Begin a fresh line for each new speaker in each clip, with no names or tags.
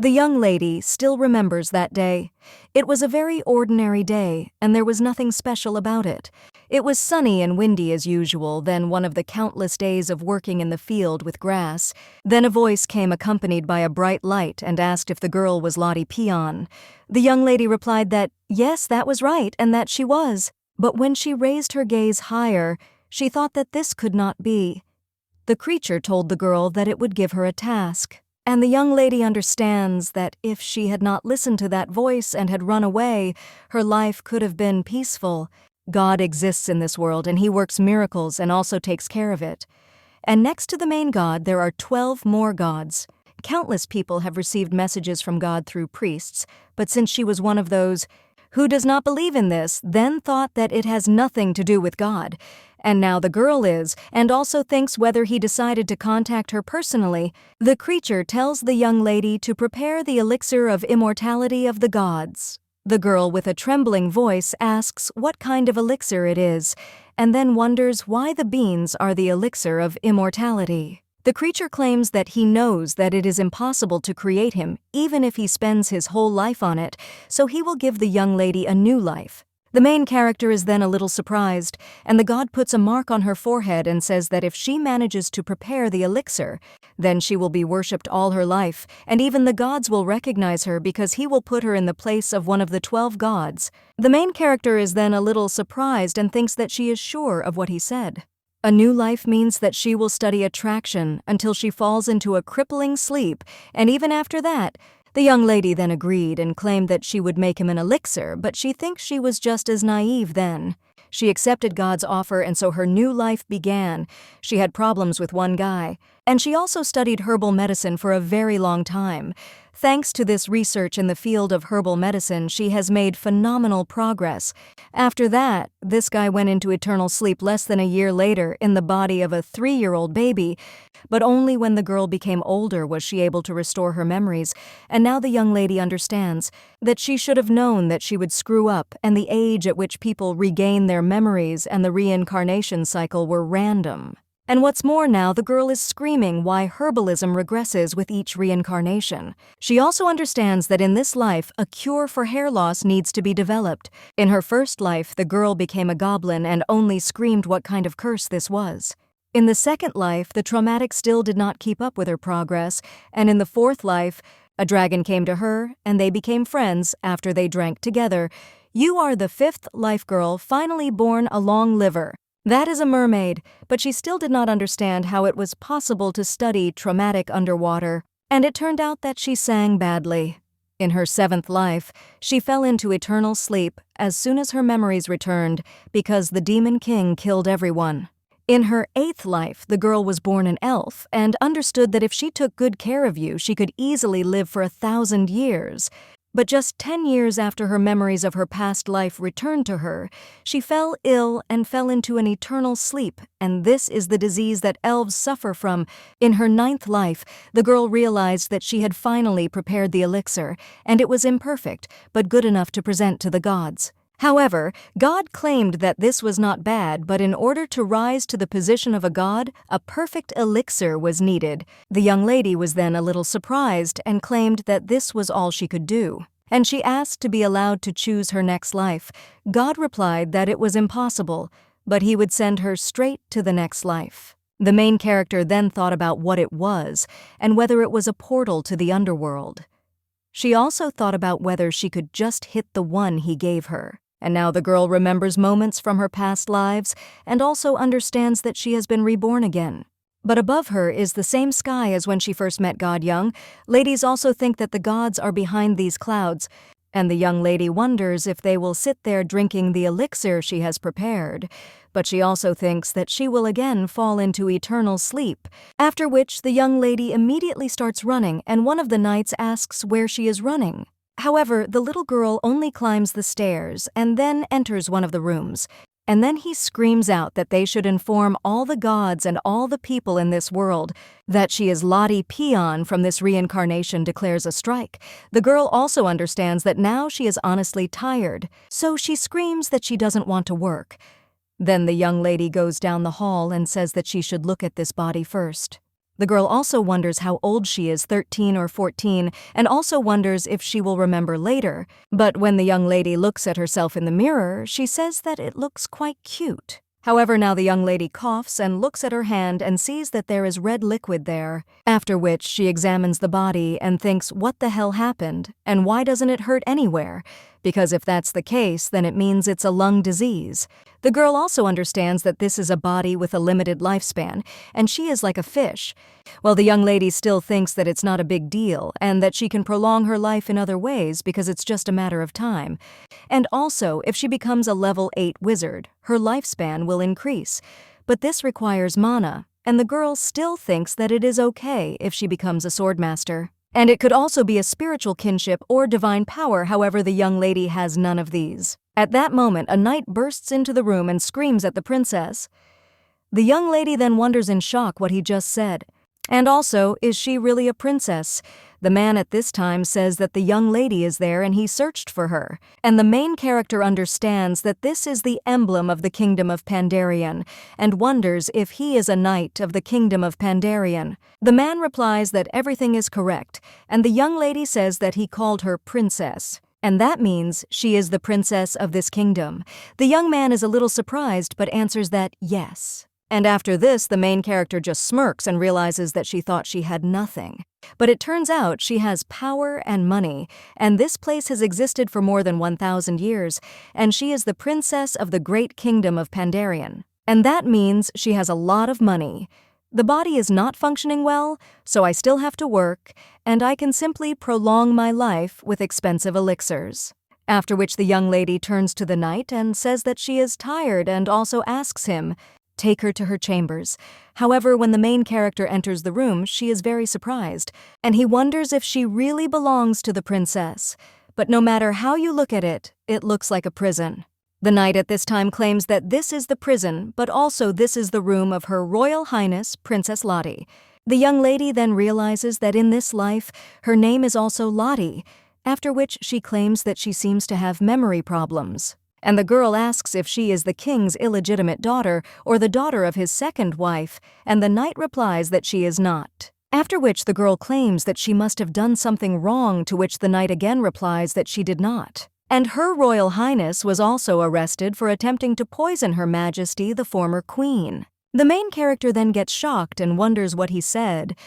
The young lady still remembers that day. It was a very ordinary day, and there was nothing special about it. It was sunny and windy as usual, then one of the countless days of working in the field with grass. Then a voice came accompanied by a bright light and asked if the girl was Lottie Peon. The young lady replied that, yes, that was right, and that she was. But when she raised her gaze higher, she thought that this could not be. The creature told the girl that it would give her a task. And the young lady understands that if she had not listened to that voice and had run away, her life could have been peaceful. God exists in this world, and He works miracles and also takes care of it. And next to the main God, there are 12 more gods. Countless people have received messages from God through priests, but since she was one of those who does not believe in this, then thought that it has nothing to do with God. And now the girl is, and also thinks whether he decided to contact her personally. The creature tells the young lady to prepare the elixir of immortality of the gods. The girl with a trembling voice asks what kind of elixir it is, and then wonders why the beans are the elixir of immortality. The creature claims that he knows that it is impossible to create him, even if he spends his whole life on it, so he will give the young lady a new life. The main character is then a little surprised, and the god puts a mark on her forehead and says that if she manages to prepare the elixir, then she will be worshipped all her life, and even the gods will recognize her because he will put her in the place of one of the 12 gods. The main character is then a little surprised and thinks that she is sure of what he said. A new life means that she will study attraction until she falls into a crippling sleep, and even after that, the young lady then agreed and claimed that she would make him an elixir, but she thinks she was just as naive then. She accepted God's offer, and so her new life began. She had problems with one guy, and she also studied herbal medicine for a very long time. Thanks to this research in the field of herbal medicine, she has made phenomenal progress. After that, this guy went into eternal sleep less than a year later in the body of a 3-year-old baby, but only when the girl became older was she able to restore her memories, and now the young lady understands that she should have known that she would screw up, and the age at which people regain their memories and the reincarnation cycle were random. And what's more now, the girl is screaming why herbalism regresses with each reincarnation. She also understands that in this life, a cure for hair loss needs to be developed. In her first life, the girl became a goblin and only screamed what kind of curse this was. In the second life, the traumatic still did not keep up with her progress, and in the fourth life, a dragon came to her, and they became friends after they drank together. You are the 5th life girl, finally born a long liver. That is a mermaid, but she still did not understand how it was possible to study traumatic underwater, and it turned out that she sang badly. In her 7th life, she fell into eternal sleep as soon as her memories returned because the demon king killed everyone. In her 8th life, the girl was born an elf and understood that if she took good care of you, she could easily live for 1,000 years. But just 10 years after her memories of her past life returned to her, she fell ill and fell into an eternal sleep, and this is the disease that elves suffer from. In her 9th life, the girl realized that she had finally prepared the elixir, and it was imperfect, but good enough to present to the gods. However, God claimed that this was not bad, but in order to rise to the position of a god, a perfect elixir was needed. The young lady was then a little surprised and claimed that this was all she could do, and she asked to be allowed to choose her next life. God replied that it was impossible, but he would send her straight to the next life. The main character then thought about what it was and whether it was a portal to the underworld. She also thought about whether she could just hit the one he gave her. And now the girl remembers moments from her past lives and also understands that she has been reborn again. But above her is the same sky as when she first met God young. Ladies also think that the gods are behind these clouds, and the young lady wonders if they will sit there drinking the elixir she has prepared. But she also thinks that she will again fall into eternal sleep, after which the young lady immediately starts running, and one of the knights asks where she is running. However, the little girl only climbs the stairs and then enters one of the rooms. And then he screams out that they should inform all the gods and all the people in this world that she is Lottie Peon from this reincarnation, declares a strike. The girl also understands that now she is honestly tired, so she screams that she doesn't want to work. Then the young lady goes down the hall and says that she should look at this body first. The girl also wonders how old she is, 13 or 14, and also wonders if she will remember later. But when the young lady looks at herself in the mirror, she says that it looks quite cute. However, now the young lady coughs and looks at her hand and sees that there is red liquid there, after which she examines the body and thinks, what the hell happened, and why doesn't it hurt anywhere? Because if that's the case, then it means it's a lung disease. The girl also understands that this is a body with a limited lifespan, and she is like a fish. Well, the young lady still thinks that it's not a big deal, and that she can prolong her life in other ways because it's just a matter of time. And also, if she becomes a level 8 wizard, her lifespan will increase. But this requires mana, and the girl still thinks that it is okay if she becomes a swordmaster. And it could also be a spiritual kinship or divine power, however the young lady has none of these. At that moment, a knight bursts into the room and screams at the princess. The young lady then wonders in shock what he just said. And also, is she really a princess? The man at this time says that the young lady is there and he searched for her. And the main character understands that this is the emblem of the kingdom of Pandarian and wonders if he is a knight of the kingdom of Pandarian. The man replies that everything is correct, and the young lady says that he called her princess. And that means she is the princess of this kingdom. The young man is a little surprised but answers that yes. And after this, the main character just smirks and realizes that she thought she had nothing. But it turns out she has power and money, and this place has existed for more than 1,000 years, and she is the princess of the great kingdom of Pandarian. And that means she has a lot of money. The body is not functioning well, so I still have to work, and I can simply prolong my life with expensive elixirs. After which the young lady turns to the knight and says that she is tired and also asks him, take her to her chambers. However, when the main character enters the room, she is very surprised, and he wonders if she really belongs to the princess. But no matter how you look at it, it looks like a prison. The knight at this time claims that this is the prison, but also this is the room of Her Royal Highness Princess Lottie. The young lady then realizes that in this life, her name is also Lottie, after which she claims that she seems to have memory problems. And the girl asks if she is the king's illegitimate daughter or the daughter of his second wife, and the knight replies that she is not. After which the girl claims that she must have done something wrong, to which the knight again replies that she did not. And Her Royal Highness was also arrested for attempting to poison Her Majesty, the former queen. The main character then gets shocked and wonders what he said.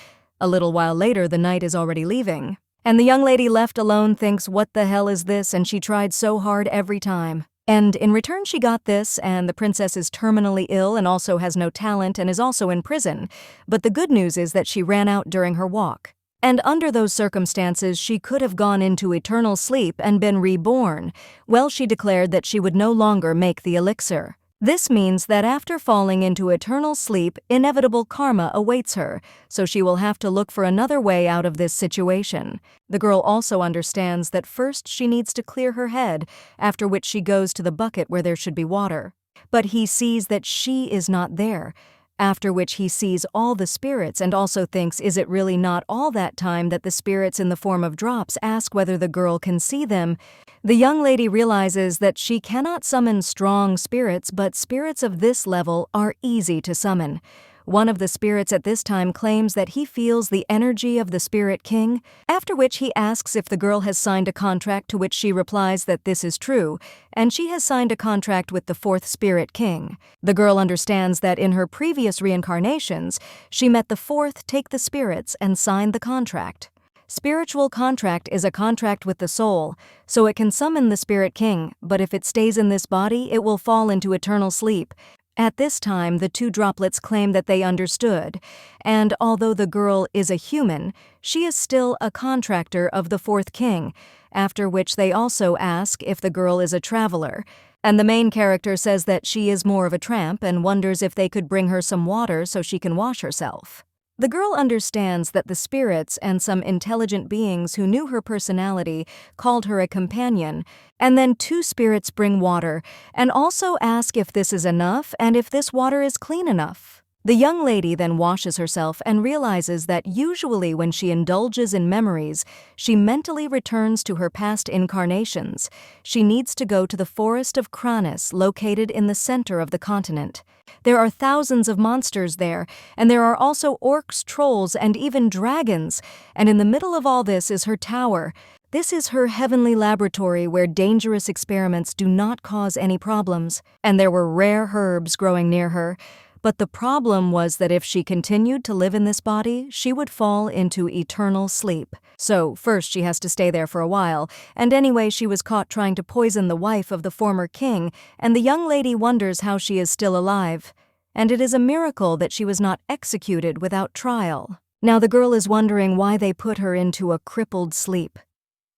A little while later, the knight is already leaving. And the young lady left alone thinks, what the hell is this? And she tried so hard every time. And in return she got this, and the princess is terminally ill and also has no talent and is also in prison. But the good news is that she ran out during her walk. And under those circumstances, she could have gone into eternal sleep and been reborn. Well, she declared that she would no longer make the elixir. This means that after falling into eternal sleep, inevitable karma awaits her, so she will have to look for another way out of this situation. The girl also understands that first she needs to clear her head, after which she goes to the bucket where there should be water. But he sees that she is not there, after which he sees all the spirits and also thinks, is it really not all that time that the spirits in the form of drops ask whether the girl can see them? The young lady realizes that she cannot summon strong spirits, but spirits of this level are easy to summon. One of the spirits at this time claims that he feels the energy of the Spirit King, after which he asks if the girl has signed a contract, to which she replies that this is true, and she has signed a contract with the fourth Spirit King. The girl understands that in her previous reincarnations, she met the fourth Take the Spirits and signed the contract. Spiritual contract is a contract with the soul, so it can summon the Spirit King, but if it stays in this body, it will fall into eternal sleep. At this time, the two droplets claim that they understood, and although the girl is a human, she is still a contractor of the fourth king, after which they also ask if the girl is a traveler, and the main character says that she is more of a tramp and wonders if they could bring her some water so she can wash herself. The girl understands that the spirits and some intelligent beings who knew her personality called her a companion, and then two spirits bring water and also ask if this is enough and if this water is clean enough. The young lady then washes herself and realizes that usually when she indulges in memories, she mentally returns to her past incarnations. She needs to go to the forest of Cranis, located in the center of the continent. There are thousands of monsters there, and there are also orcs, trolls, and even dragons, and in the middle of all this is her tower. This is her heavenly laboratory where dangerous experiments do not cause any problems, and there were rare herbs growing near her. But the problem was that if she continued to live in this body, she would fall into eternal sleep. So first she has to stay there for a while, and anyway she was caught trying to poison the wife of the former king, and the young lady wonders how she is still alive. And it is a miracle that she was not executed without trial. Now the girl is wondering why they put her into a crippled sleep.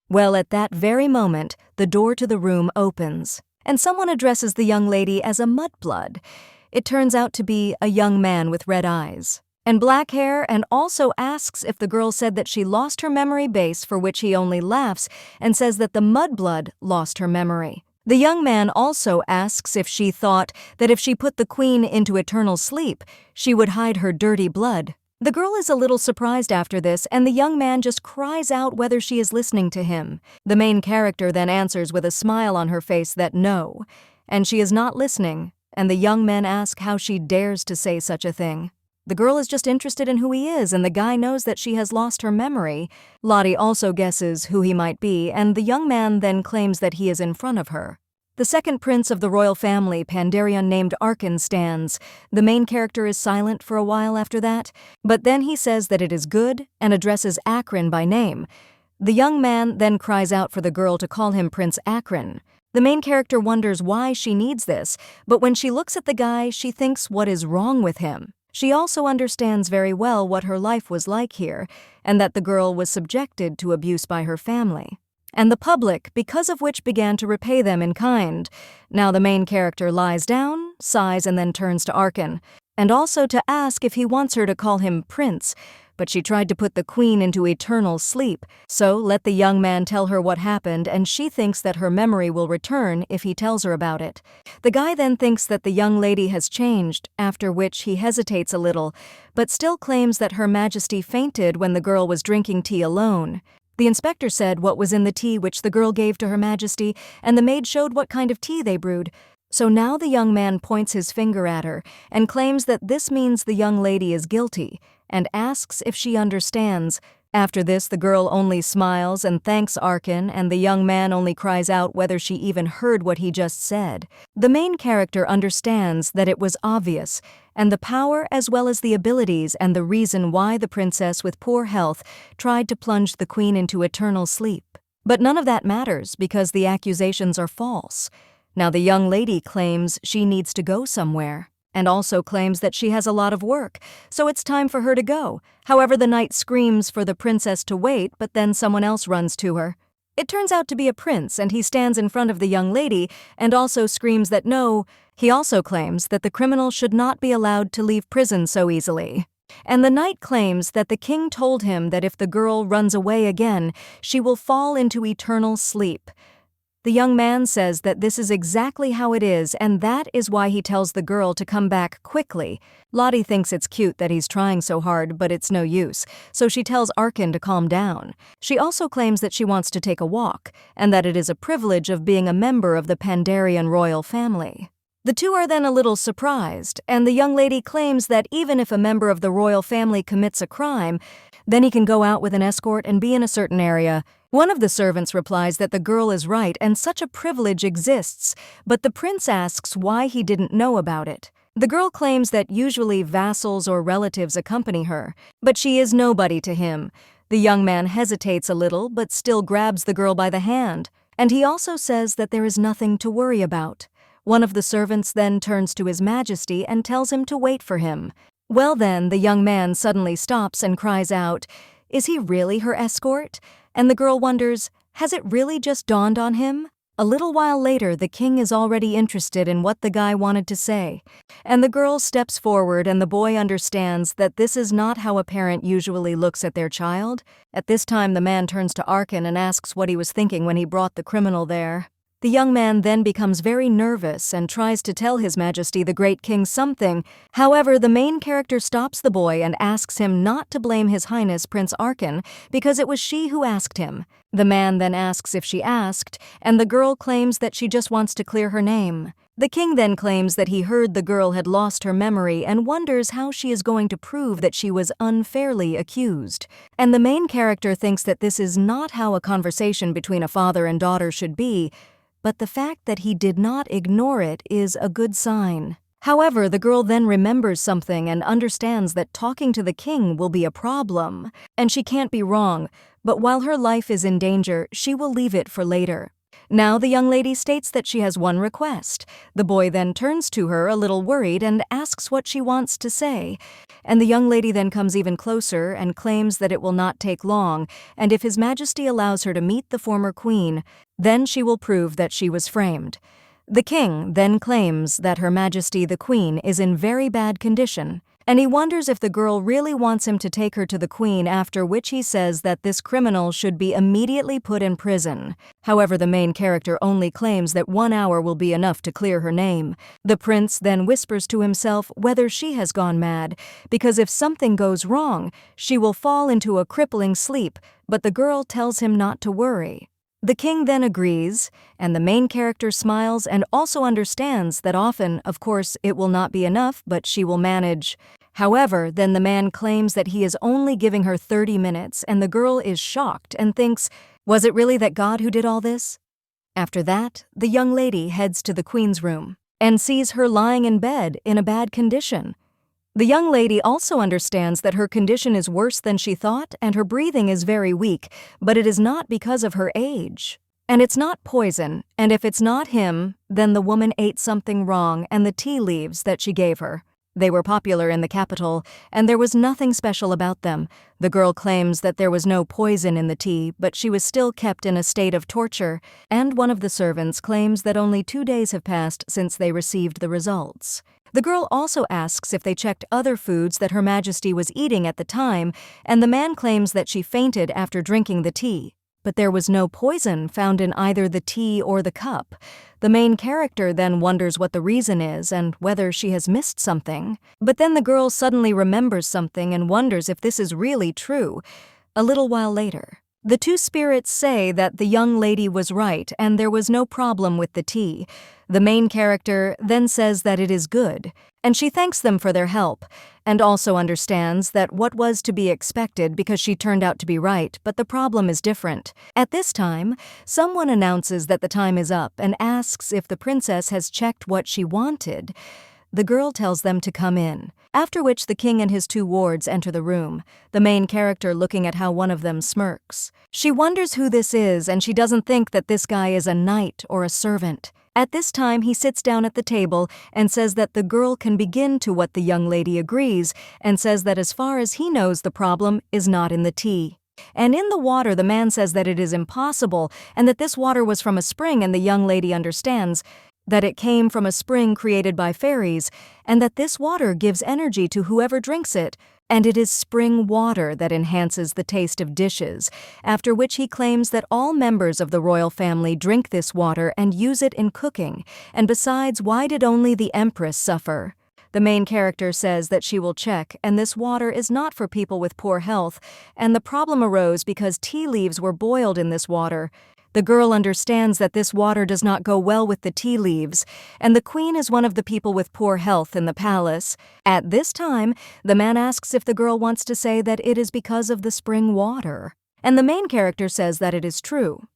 Well, at that very moment, the door to the room opens, and someone addresses the young lady as a mudblood. It turns out to be a young man with red eyes and black hair, and also asks if the girl said that she lost her memory base, for which he only laughs and says that the mudblood lost her memory. The young man also asks if she thought that if she put the queen into eternal sleep, she would hide her dirty blood. The girl is a little surprised after this, and the young man just cries out whether she is listening to him. The main character then answers with a smile on her face that no, and she is not listening. And the young men ask how she dares to say such a thing. The girl is just interested in who he is, and the guy knows that she has lost her memory. Lottie also guesses who he might be, and the young man then claims that he is in front of her. The second prince of the royal family, Pandarion named Arkin, stands. The main character is silent for a while after that, but then he says that it is good and addresses Akron by name. The young man then cries out for the girl to call him Prince Akron. The main character wonders why she needs this, but when she looks at the guy, she thinks what is wrong with him. She also understands very well what her life was like here, and that the girl was subjected to abuse by her family, and the public, because of which began to repay them in kind. Now the main character lies down, sighs, and then turns to Arkin, and also to ask if he wants her to call him Prince. But she tried to put the queen into eternal sleep, so let the young man tell her what happened, and she thinks that her memory will return if he tells her about it. The guy then thinks that the young lady has changed, after which he hesitates a little, but still claims that Her Majesty fainted when the girl was drinking tea alone. The inspector said what was in the tea which the girl gave to Her Majesty, and the maid showed what kind of tea they brewed. So now the young man points his finger at her and claims that this means the young lady is guilty, and asks if she understands. After this, the girl only smiles and thanks Arkin, and the young man only cries out whether she even heard what he just said. The main character understands that it was obvious, and the power as well as the abilities and the reason why the princess with poor health tried to plunge the queen into eternal sleep. But none of that matters because the accusations are false. Now the young lady claims she needs to go somewhere, and also claims that she has a lot of work, so it's time for her to go. However, the knight screams for the princess to wait, but then someone else runs to her. It turns out to be a prince, and he stands in front of the young lady and also screams that no. He also claims that the criminal should not be allowed to leave prison so easily. And the knight claims that the king told him that if the girl runs away again, she will fall into eternal sleep. The young man says that this is exactly how it is, and that is why he tells the girl to come back quickly. Lottie thinks it's cute that he's trying so hard, but it's no use, so she tells Arkin to calm down. She also claims that she wants to take a walk, and that it is a privilege of being a member of the Pandarion royal family. The two are then a little surprised, and the young lady claims that even if a member of the royal family commits a crime, then he can go out with an escort and be in a certain area. One of the servants replies that the girl is right and such a privilege exists, but the prince asks why he didn't know about it. The girl claims that usually vassals or relatives accompany her, but she is nobody to him. The young man hesitates a little but still grabs the girl by the hand, and he also says that there is nothing to worry about. One of the servants then turns to His Majesty and tells him to wait for him. Well then, the young man suddenly stops and cries out, "Is he really her escort?" And the girl wonders, has it really just dawned on him? A little while later, the king is already interested in what the guy wanted to say. And the girl steps forward, and the boy understands that this is not how a parent usually looks at their child. At this time, the man turns to Arkin and asks what he was thinking when he brought the criminal there. The young man then becomes very nervous and tries to tell His Majesty the Great King something. However, the main character stops the boy and asks him not to blame His Highness Prince Arkan because it was she who asked him. The man then asks if she asked, and the girl claims that she just wants to clear her name. The king then claims that he heard the girl had lost her memory and wonders how she is going to prove that she was unfairly accused. And the main character thinks that this is not how a conversation between a father and daughter should be, but the fact that he did not ignore it is a good sign. However, the girl then remembers something and understands that talking to the king will be a problem, and she can't be wrong, but while her life is in danger, she will leave it for later. Now the young lady states that she has one request. The boy then turns to her a little worried and asks what she wants to say. And the young lady then comes even closer and claims that it will not take long, and if His Majesty allows her to meet the former queen, then she will prove that she was framed. The king then claims that Her Majesty the Queen is in very bad condition, and he wonders if the girl really wants him to take her to the queen, after which he says that this criminal should be immediately put in prison. However, the main character only claims that 1 hour will be enough to clear her name. The prince then whispers to himself whether she has gone mad, because if something goes wrong, she will fall into a crippling sleep, but the girl tells him not to worry. The king then agrees, and the main character smiles and also understands that often, of course, it will not be enough, but she will manage. However, then the man claims that he is only giving her 30 minutes, and the girl is shocked and thinks, was it really that God who did all this? After that, the young lady heads to the queen's room and sees her lying in bed in a bad condition. The young lady also understands that her condition is worse than she thought and her breathing is very weak, but it is not because of her age. And it's not poison, and if it's not him, then the woman ate something wrong and the tea leaves that she gave her. They were popular in the capital, and there was nothing special about them. The girl claims that there was no poison in the tea, but she was still kept in a state of torture, and one of the servants claims that only 2 days have passed since they received the results. The girl also asks if they checked other foods that Her Majesty was eating at the time, and the man claims that she fainted after drinking the tea. But there was no poison found in either the tea or the cup. The main character then wonders what the reason is and whether she has missed something. But then the girl suddenly remembers something and wonders if this is really true. A little while later, the two spirits say that the young lady was right and there was no problem with the tea. The main character then says that it is good, and she thanks them for their help, and also understands that what was to be expected because she turned out to be right, but the problem is different. At this time, someone announces that the time is up and asks if the princess has checked what she wanted. The girl tells them to come in, after which the king and his 2 wards enter the room, the main character looking at how one of them smirks. She wonders who this is, and she doesn't think that this guy is a knight or a servant. At this time, he sits down at the table and says that the girl can begin, to what the young lady agrees, and says that as far as he knows, the problem is not in the tea. And in the water, the man says that it is impossible, and that this water was from a spring, and the young lady understands that it came from a spring created by fairies, and that this water gives energy to whoever drinks it, and it is spring water that enhances the taste of dishes, after which he claims that all members of the royal family drink this water and use it in cooking, and besides, why did only the empress suffer? The main character says that she will check, and this water is not for people with poor health, and the problem arose because tea leaves were boiled in this water. The girl understands that this water does not go well with the tea leaves, and the queen is one of the people with poor health in the palace. At this time, the man asks if the girl wants to say that it is because of the spring water, and the main character says that it is true.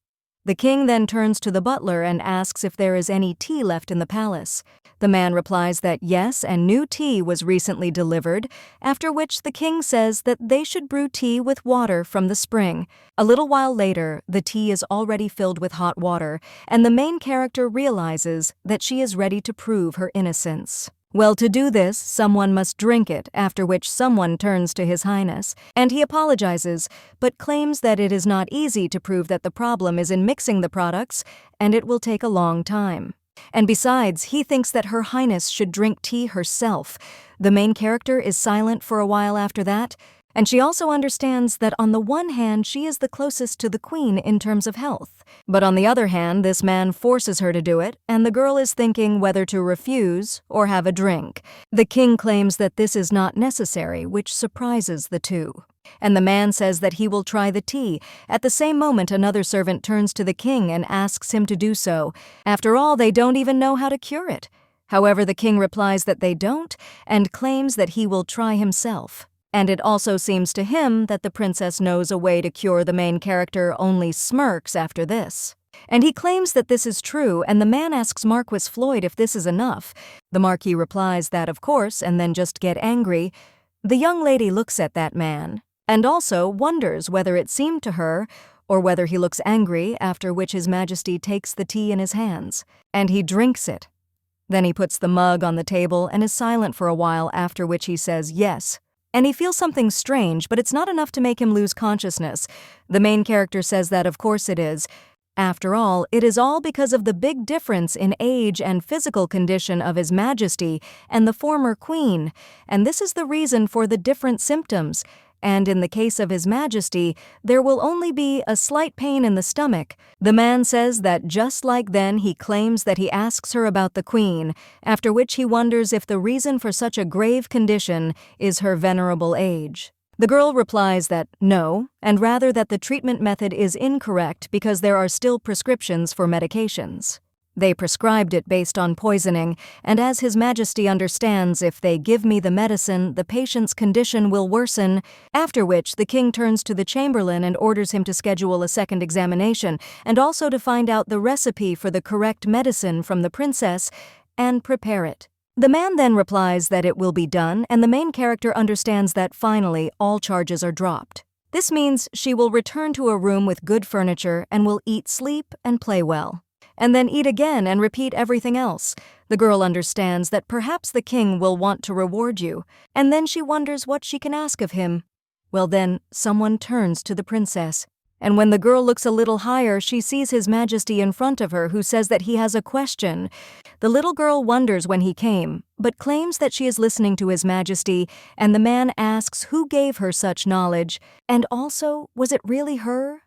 The king then turns to the butler and asks if there is any tea left in the palace. The man replies that yes, and new tea was recently delivered, after which the king says that they should brew tea with water from the spring. A little while later, the tea is already filled with hot water, and the main character realizes that she is ready to prove her innocence. Well, to do this, someone must drink it, after which someone turns to His Highness, and he apologizes, but claims that it is not easy to prove that the problem is in mixing the products, and it will take a long time. And besides, he thinks that Her Highness should drink tea herself. The main character is silent for a while after that, And she also understands that on the one hand, she is the closest to the queen in terms of health. But on the other hand, this man forces her to do it, and the girl is thinking whether to refuse or have a drink. The king claims that this is not necessary, which surprises the two. And the man says that he will try the tea. At the same moment, another servant turns to the king and asks him to do so. After all, they don't even know how to cure it. However, the king replies that they don't, and claims that he will try himself. And it also seems to him that the princess knows a way to cure the main character, only smirks after this. And he claims that this is true, and the man asks Marquis Floyd if this is enough. The Marquis replies that of course, and then just get angry. The young lady looks at that man, and also wonders whether it seemed to her, or whether he looks angry, after which His Majesty takes the tea in his hands, and he drinks it. Then he puts the mug on the table and is silent for a while, after which he says yes. And he feels something strange, but it's not enough to make him lose consciousness. The main character says that of course it is. After all, it is all because of the big difference in age and physical condition of His Majesty and the former queen, and this is the reason for the different symptoms. And in the case of His Majesty, there will only be a slight pain in the stomach. The man says that just like then he claims that he asks her about the queen, after which he wonders if the reason for such a grave condition is her venerable age. The girl replies that no, and rather that the treatment method is incorrect because there are still prescriptions for medications. They prescribed it based on poisoning, and as His Majesty understands, if they give me the medicine, the patient's condition will worsen, after which the king turns to the chamberlain and orders him to schedule a second examination, and also to find out the recipe for the correct medicine from the princess, and prepare it. The man then replies that it will be done, and the main character understands that finally all charges are dropped. This means she will return to a room with good furniture and will eat, sleep, and play well. And then eat again and repeat everything else. The girl understands that perhaps the king will want to reward you, and then she wonders what she can ask of him. Well then, someone turns to the princess, and when the girl looks a little higher, she sees His Majesty in front of her, who says that he has a question. The little girl wonders when he came, but claims that she is listening to His Majesty, and the man asks who gave her such knowledge, and also, was it really her?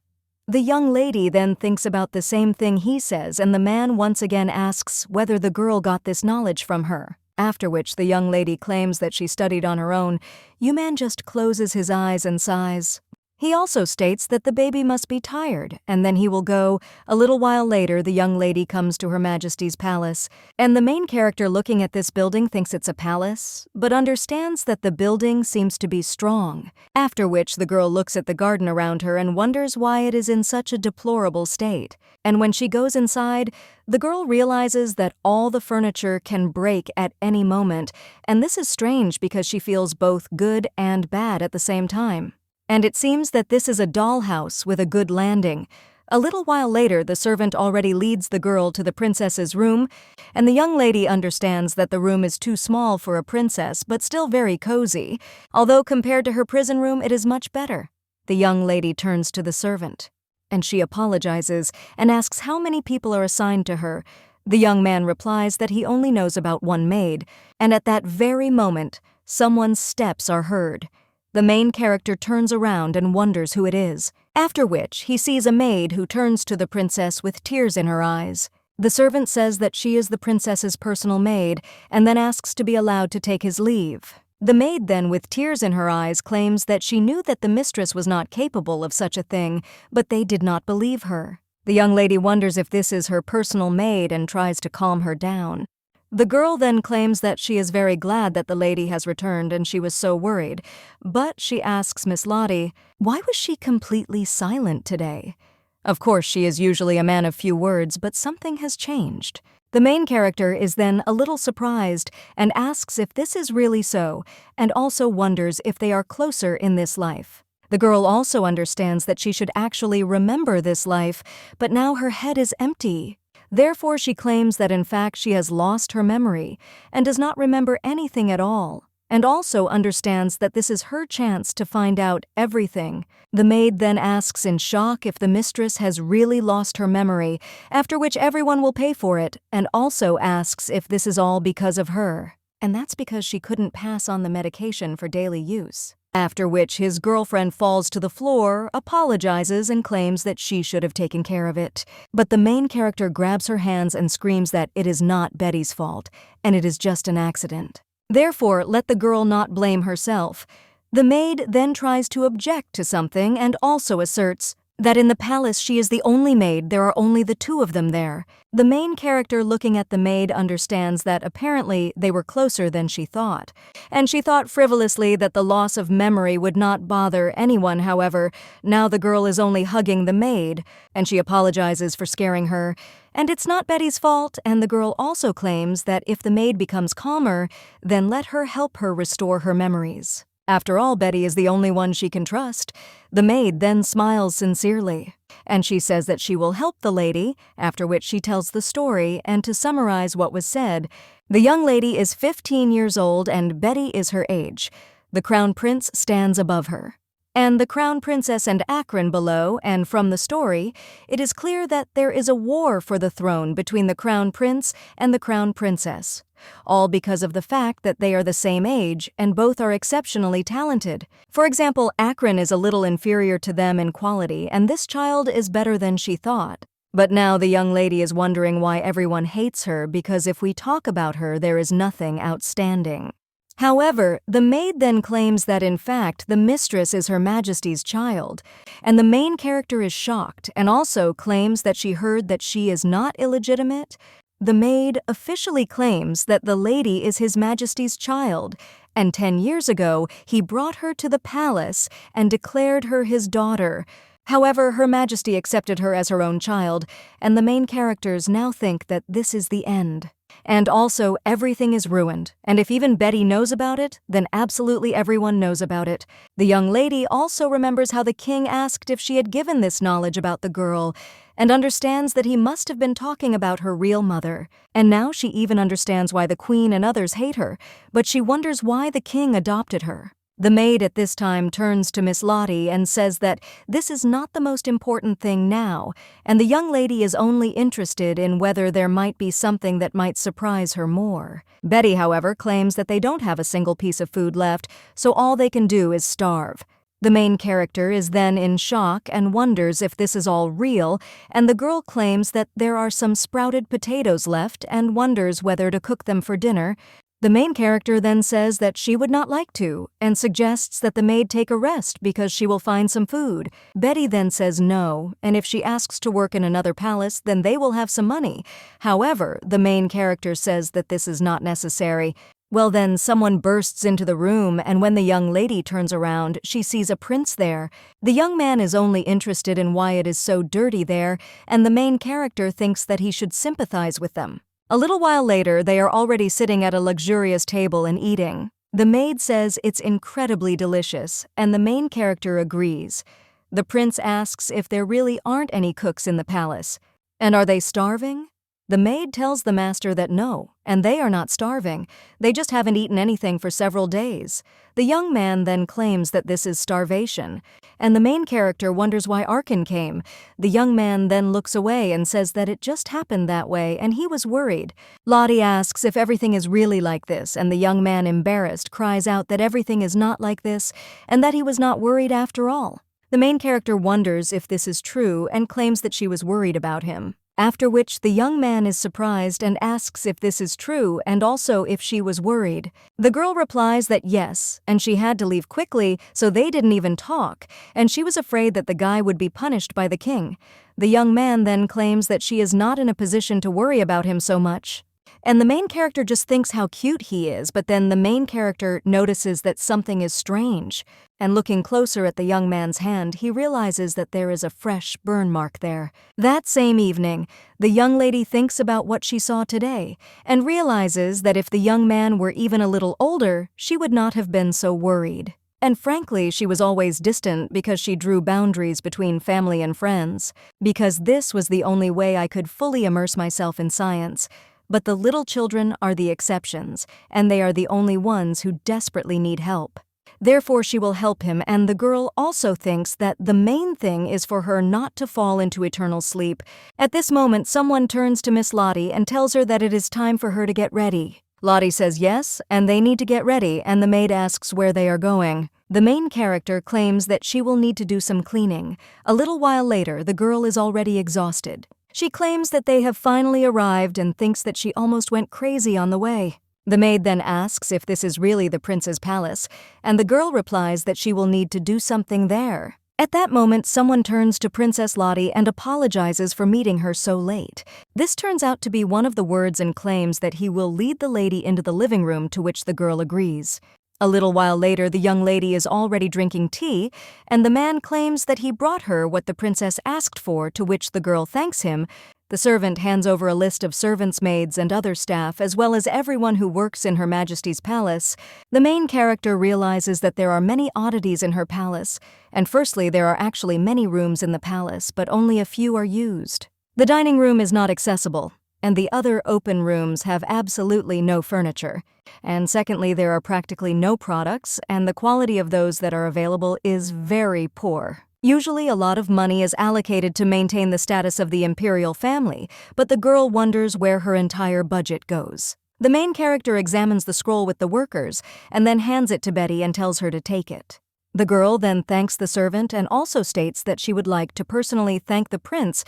The young lady then thinks about the same thing he says, and the man once again asks whether the girl got this knowledge from her. After which the young lady claims that she studied on her own. Man just closes his eyes and sighs. He also states that the baby must be tired, and then he will go. A little while later, the young lady comes to Her Majesty's palace, and the main character looking at this building thinks it's a palace, but understands that the building seems to be strong, after which the girl looks at the garden around her and wonders why it is in such a deplorable state. And when she goes inside, the girl realizes that all the furniture can break at any moment, and this is strange because she feels both good and bad at the same time. And it seems that this is a dollhouse with a good landing. A little while later, the servant already leads the girl to the princess's room, and the young lady understands that the room is too small for a princess, but still very cozy. Although compared to her prison room, it is much better. The young lady turns to the servant, and she apologizes and asks how many people are assigned to her. The young man replies that he only knows about one maid, and at that very moment, someone's steps are heard. The main character turns around and wonders who it is, after which he sees a maid who turns to the princess with tears in her eyes. The servant says that she is the princess's personal maid, and then asks to be allowed to take his leave. The maid then, with tears in her eyes, claims that she knew that the mistress was not capable of such a thing, but they did not believe her. The young lady wonders if this is her personal maid and tries to calm her down. The girl then claims that she is very glad that the lady has returned and she was so worried, but she asks Miss Lottie, why was she completely silent today? Of course, she is usually a man of few words, but something has changed. The main character is then a little surprised and asks if this is really so, and also wonders if they are closer in this life. The girl also understands that she should actually remember this life, but now her head is empty. Therefore, she claims that in fact she has lost her memory and does not remember anything at all, and also understands that this is her chance to find out everything. The maid then asks in shock if the mistress has really lost her memory, after which everyone will pay for it, and also asks if this is all because of her. And that's because she couldn't pass on the medication for daily use. After which his girlfriend falls to the floor, apologizes, and claims that she should have taken care of it. But the main character grabs her hands and screams that it is not Betty's fault, and it is just an accident. Therefore, let the girl not blame herself. The maid then tries to object to something and also asserts that in the palace she is the only maid, there are only the two of them there. The main character looking at the maid understands that apparently they were closer than she thought, and she thought frivolously that the loss of memory would not bother anyone. However, now the girl is only hugging the maid, and she apologizes for scaring her, and it's not Betty's fault, and the girl also claims that if the maid becomes calmer, then let her help her restore her memories. After all, Betty is the only one she can trust. The maid then smiles sincerely, and she says that she will help the lady, after which she tells the story, and to summarize what was said, the young lady is 15 years old and Betty is her age. The crown prince stands above her, and the crown princess and Akron below, and from the story, it is clear that there is a war for the throne between the crown prince and the crown princess, all because of the fact that they are the same age and both are exceptionally talented. For example, Akron is a little inferior to them in quality, and this child is better than she thought. But now the young lady is wondering why everyone hates her, because if we talk about her, there is nothing outstanding. However, the maid then claims that in fact the mistress is Her Majesty's child, and the main character is shocked and also claims that she heard that she is not illegitimate. The maid officially claims that the lady is His Majesty's child, and 10 years ago he brought her to the palace and declared her his daughter. However, Her Majesty accepted her as her own child, and the main characters now think that this is the end. And also, everything is ruined, and if even Betty knows about it, then absolutely everyone knows about it. The young lady also remembers how the king asked if she had given this knowledge about the girl, and understands that he must have been talking about her real mother. And now she even understands why the queen and others hate her, but she wonders why the king adopted her. The maid at this time turns to Miss Lottie and says that this is not the most important thing now, and the young lady is only interested in whether there might be something that might surprise her more. Betty, however, claims that they don't have a single piece of food left, so all they can do is starve. The main character is then in shock and wonders if this is all real, and the girl claims that there are some sprouted potatoes left and wonders whether to cook them for dinner. The main character then says that she would not like to, and suggests that the maid take a rest because she will find some food. Betty then says no, and if she asks to work in another palace, then they will have some money. However, the main character says that this is not necessary. Well then, someone bursts into the room, and when the young lady turns around, she sees a prince there. The young man is only interested in why it is so dirty there, and the main character thinks that he should sympathize with them. A little while later, they are already sitting at a luxurious table and eating. The maid says it's incredibly delicious, and the main character agrees. The prince asks if there really aren't any cooks in the palace. And are they starving? The maid tells the master that no, and they are not starving. They just haven't eaten anything for several days. The young man then claims that this is starvation, and the main character wonders why Arkin came. The young man then looks away and says that it just happened that way, and he was worried. Lottie asks if everything is really like this, and the young man, embarrassed, cries out that everything is not like this, and that he was not worried after all. The main character wonders if this is true and claims that she was worried about him. After which the young man is surprised and asks if this is true and also if she was worried. The girl replies that yes, and she had to leave quickly, so they didn't even talk, and she was afraid that the guy would be punished by the king. The young man then claims that she is not in a position to worry about him so much. And the main character just thinks how cute he is, but then the main character notices that something is strange. And looking closer at the young man's hand, he realizes that there is a fresh burn mark there. That same evening, the young lady thinks about what she saw today, and realizes that if the young man were even a little older, she would not have been so worried. And frankly, she was always distant because she drew boundaries between family and friends, because this was the only way I could fully immerse myself in science. But the little children are the exceptions, and they are the only ones who desperately need help. Therefore, she will help him, and the girl also thinks that the main thing is for her not to fall into eternal sleep. At this moment, someone turns to Miss Lottie and tells her that it is time for her to get ready. Lottie says yes, and they need to get ready, and the maid asks where they are going. The main character claims that she will need to do some cleaning. A little while later, the girl is already exhausted. She claims that they have finally arrived and thinks that she almost went crazy on the way. The maid then asks if this is really the prince's palace, and the girl replies that she will need to do something there. At that moment, someone turns to Princess Lottie and apologizes for meeting her so late. This turns out to be one of the words and claims that he will lead the lady into the living room, to which the girl agrees. A little while later, the young lady is already drinking tea, and the man claims that he brought her what the princess asked for, to which the girl thanks him. The servant hands over a list of servants' maids and other staff, as well as everyone who works in Her Majesty's palace. The main character realizes that there are many oddities in her palace, and firstly, there are actually many rooms in the palace, but only a few are used. The dining room is not accessible, and the other open rooms have absolutely no furniture. And secondly, there are practically no products, and the quality of those that are available is very poor. Usually, a lot of money is allocated to maintain the status of the imperial family, but the girl wonders where her entire budget goes. The main character examines the scroll with the workers and then hands it to Betty and tells her to take it. The girl then thanks the servant and also states that she would like to personally thank the prince.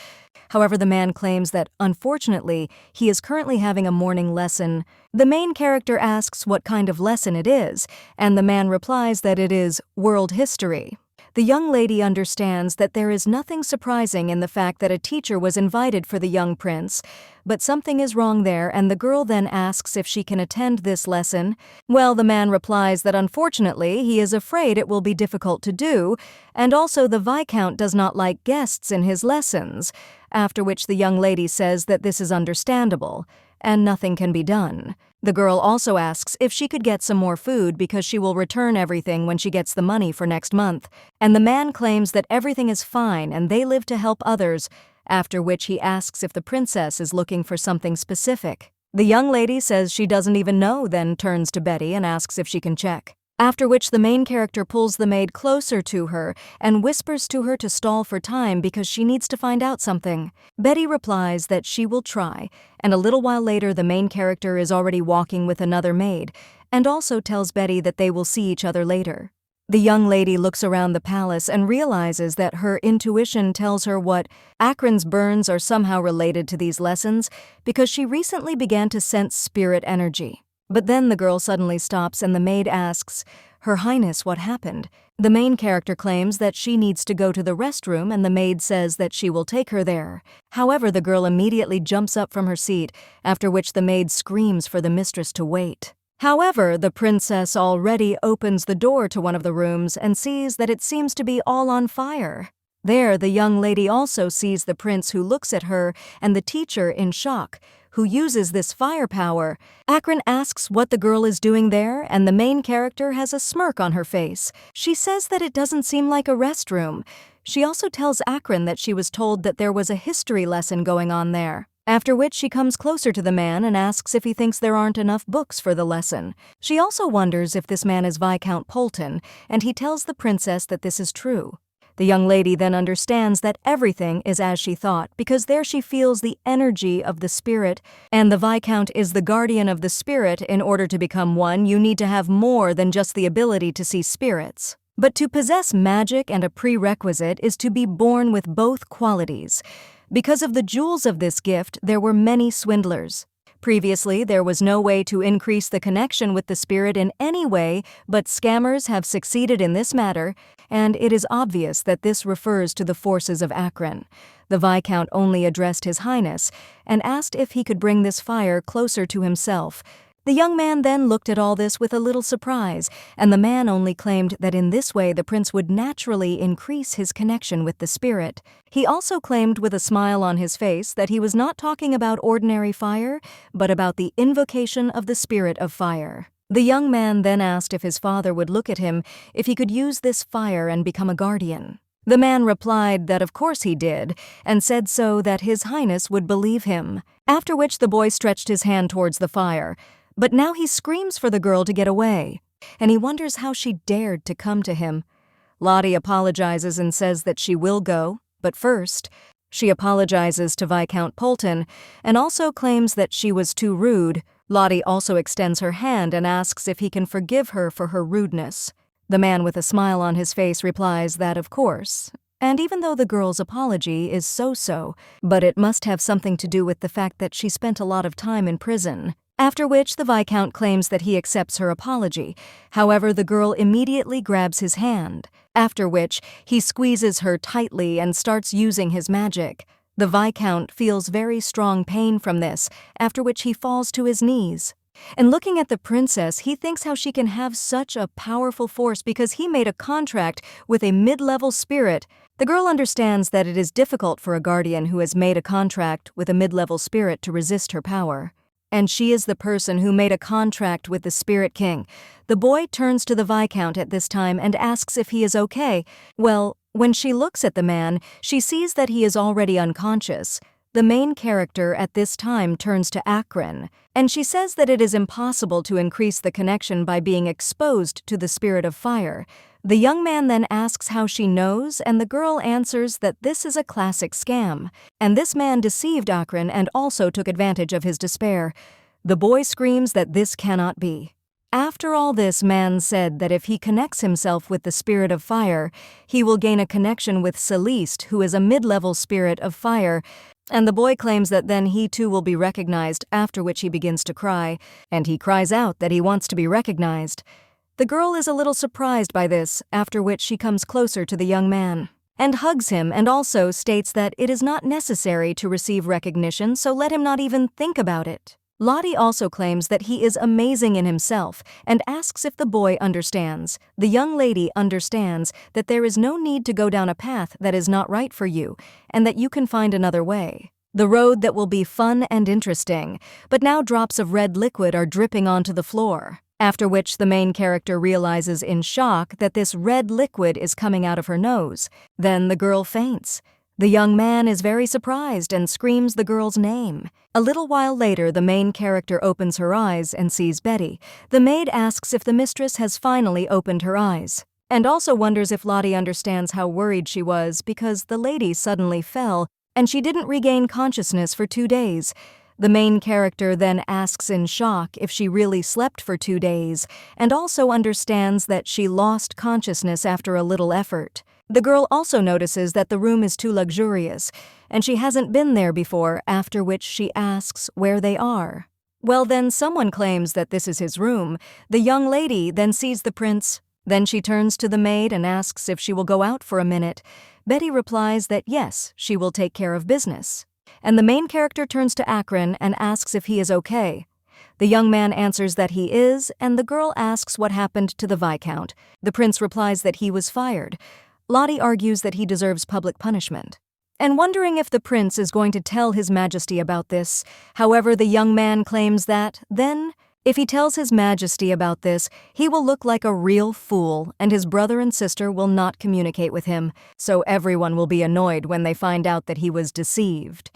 However, the man claims that, unfortunately, he is currently having a morning lesson. The main character asks what kind of lesson it is, and the man replies that it is world history. The young lady understands that there is nothing surprising in the fact that a teacher was invited for the young prince, but something is wrong there, and the girl then asks if she can attend this lesson. Well, the man replies that unfortunately he is afraid it will be difficult to do, and also the Viscount does not like guests in his lessons, after which the young lady says that this is understandable, and nothing can be done. The girl also asks if she could get some more food because she will return everything when she gets the money for next month, and the man claims that everything is fine and they live to help others, after which he asks if the princess is looking for something specific. The young lady says she doesn't even know, then turns to Betty and asks if she can check. After which the main character pulls the maid closer to her and whispers to her to stall for time because she needs to find out something. Betty replies that she will try, and a little while later the main character is already walking with another maid, and also tells Betty that they will see each other later. The young lady looks around the palace and realizes that her intuition tells her what Akron's burns are somehow related to these lessons because she recently began to sense spirit energy. But then the girl suddenly stops and the maid asks, "Her Highness, what happened?" The main character claims that she needs to go to the restroom and the maid says that she will take her there. However, the girl immediately jumps up from her seat, after which the maid screams for the mistress to wait. However, the princess already opens the door to one of the rooms and sees that it seems to be all on fire. There, the young lady also sees the prince, who looks at her, and the teacher in shock, who uses this firepower. Akron asks what the girl is doing there, and the main character has a smirk on her face. She says that it doesn't seem like a restroom. She also tells Akron that she was told that there was a history lesson going on there. After which she comes closer to the man and asks if he thinks there aren't enough books for the lesson. She also wonders if this man is Viscount Polton, and he tells the princess that this is true. The young lady then understands that everything is as she thought, because there she feels the energy of the spirit, and the Viscount is the guardian of the spirit. In order to become one, you need to have more than just the ability to see spirits. But to possess magic and a prerequisite is to be born with both qualities. Because of the jewels of this gift, there were many swindlers. Previously, there was no way to increase the connection with the spirit in any way, but scammers have succeeded in this matter, and it is obvious that this refers to the forces of Akron. The Viscount only addressed His Highness and asked if he could bring this fire closer to himself. The young man then looked at all this with a little surprise, and the man only claimed that in this way the prince would naturally increase his connection with the spirit. He also claimed with a smile on his face that he was not talking about ordinary fire, but about the invocation of the spirit of fire. The young man then asked if his father would look at him if he could use this fire and become a guardian. The man replied that of course he did, and said so that His Highness would believe him. After which the boy stretched his hand towards the fire. But now he screams for the girl to get away, and he wonders how she dared to come to him. Lottie apologizes and says that she will go, but first, she apologizes to Viscount Polton and also claims that she was too rude. Lottie also extends her hand and asks if he can forgive her for her rudeness. The man with a smile on his face replies that of course, and even though the girl's apology is so-so, but it must have something to do with the fact that she spent a lot of time in prison. After which the Viscount claims that he accepts her apology. However, the girl immediately grabs his hand, after which he squeezes her tightly and starts using his magic. The Viscount feels very strong pain from this, after which he falls to his knees. And looking at the princess, he thinks how she can have such a powerful force because he made a contract with a mid-level spirit. The girl understands that it is difficult for a guardian who has made a contract with a mid-level spirit to resist her power. And she is the person who made a contract with the Spirit King. The boy turns to the Viscount at this time and asks if he is okay. Well, when she looks at the man, she sees that he is already unconscious. The main character at this time turns to Akron, and she says that it is impossible to increase the connection by being exposed to the spirit of fire. The young man then asks how she knows, and the girl answers that this is a classic scam, and this man deceived Akron and also took advantage of his despair. The boy screams that this cannot be. After all this, man said that if he connects himself with the spirit of fire, he will gain a connection with Celeste, who is a mid-level spirit of fire, and the boy claims that then he too will be recognized, after which he begins to cry, and he cries out that he wants to be recognized. The girl is a little surprised by this, after which she comes closer to the young man and hugs him and also states that it is not necessary to receive recognition, so let him not even think about it. Lottie also claims that he is amazing in himself and asks if the boy understands. The young lady understands that there is no need to go down a path that is not right for you and that you can find another way. The road that will be fun and interesting, but now drops of red liquid are dripping onto the floor. After which the main character realizes in shock that this red liquid is coming out of her nose. Then the girl faints. The young man is very surprised and screams the girl's name. A little while later, the main character opens her eyes and sees Betty. The maid asks if the mistress has finally opened her eyes, and also wonders if Lottie understands how worried she was because the lady suddenly fell and she didn't regain consciousness for 2 days. The main character then asks in shock if she really slept for 2 days, and also understands that she lost consciousness after a little effort. The girl also notices that the room is too luxurious, and she hasn't been there before, after which she asks where they are. Well, then someone claims that this is his room. The young lady then sees the prince. Then she turns to the maid and asks if she will go out for a minute. Betty replies that yes, she will take care of business. And the main character turns to Akron and asks if he is okay. The young man answers that he is, and the girl asks what happened to the Viscount. The prince replies that he was fired. Lottie argues that he deserves public punishment, and wondering if the prince is going to tell His Majesty about this. However, the young man claims that, then, if he tells His Majesty about this, he will look like a real fool, and his brother and sister will not communicate with him, so everyone will be annoyed when they find out that he was deceived.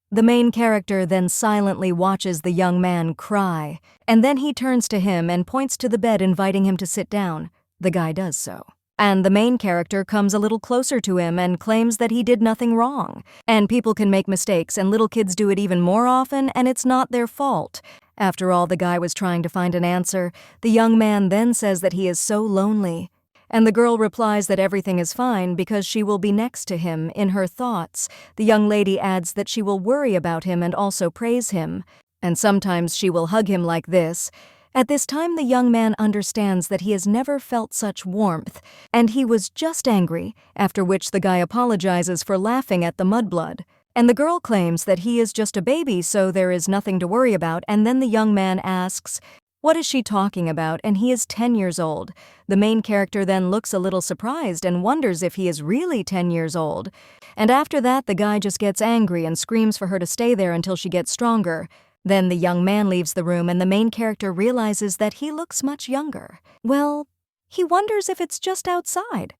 The main character then silently watches the young man cry, and then he turns to him and points to the bed inviting him to sit down. The guy does so. And the main character comes a little closer to him and claims that he did nothing wrong. And people can make mistakes, and little kids do it even more often, and it's not their fault. After all, the guy was trying to find an answer. The young man then says that he is so lonely. And the girl replies that everything is fine because she will be next to him in her thoughts. The young lady adds that she will worry about him and also praise him. And sometimes she will hug him like this. At this time, the young man understands that he has never felt such warmth, and he was just angry, after which the guy apologizes for laughing at the mudblood. And the girl claims that he is just a baby, so there is nothing to worry about, and then the young man asks, what is she talking about? And he is 10 years old. The main character then looks a little surprised and wonders if he is really 10 years old. And after that, the guy just gets angry and screams for her to stay there until she gets stronger. Then the young man leaves the room and the main character realizes that he looks much younger. Well, he wonders if it's just outside.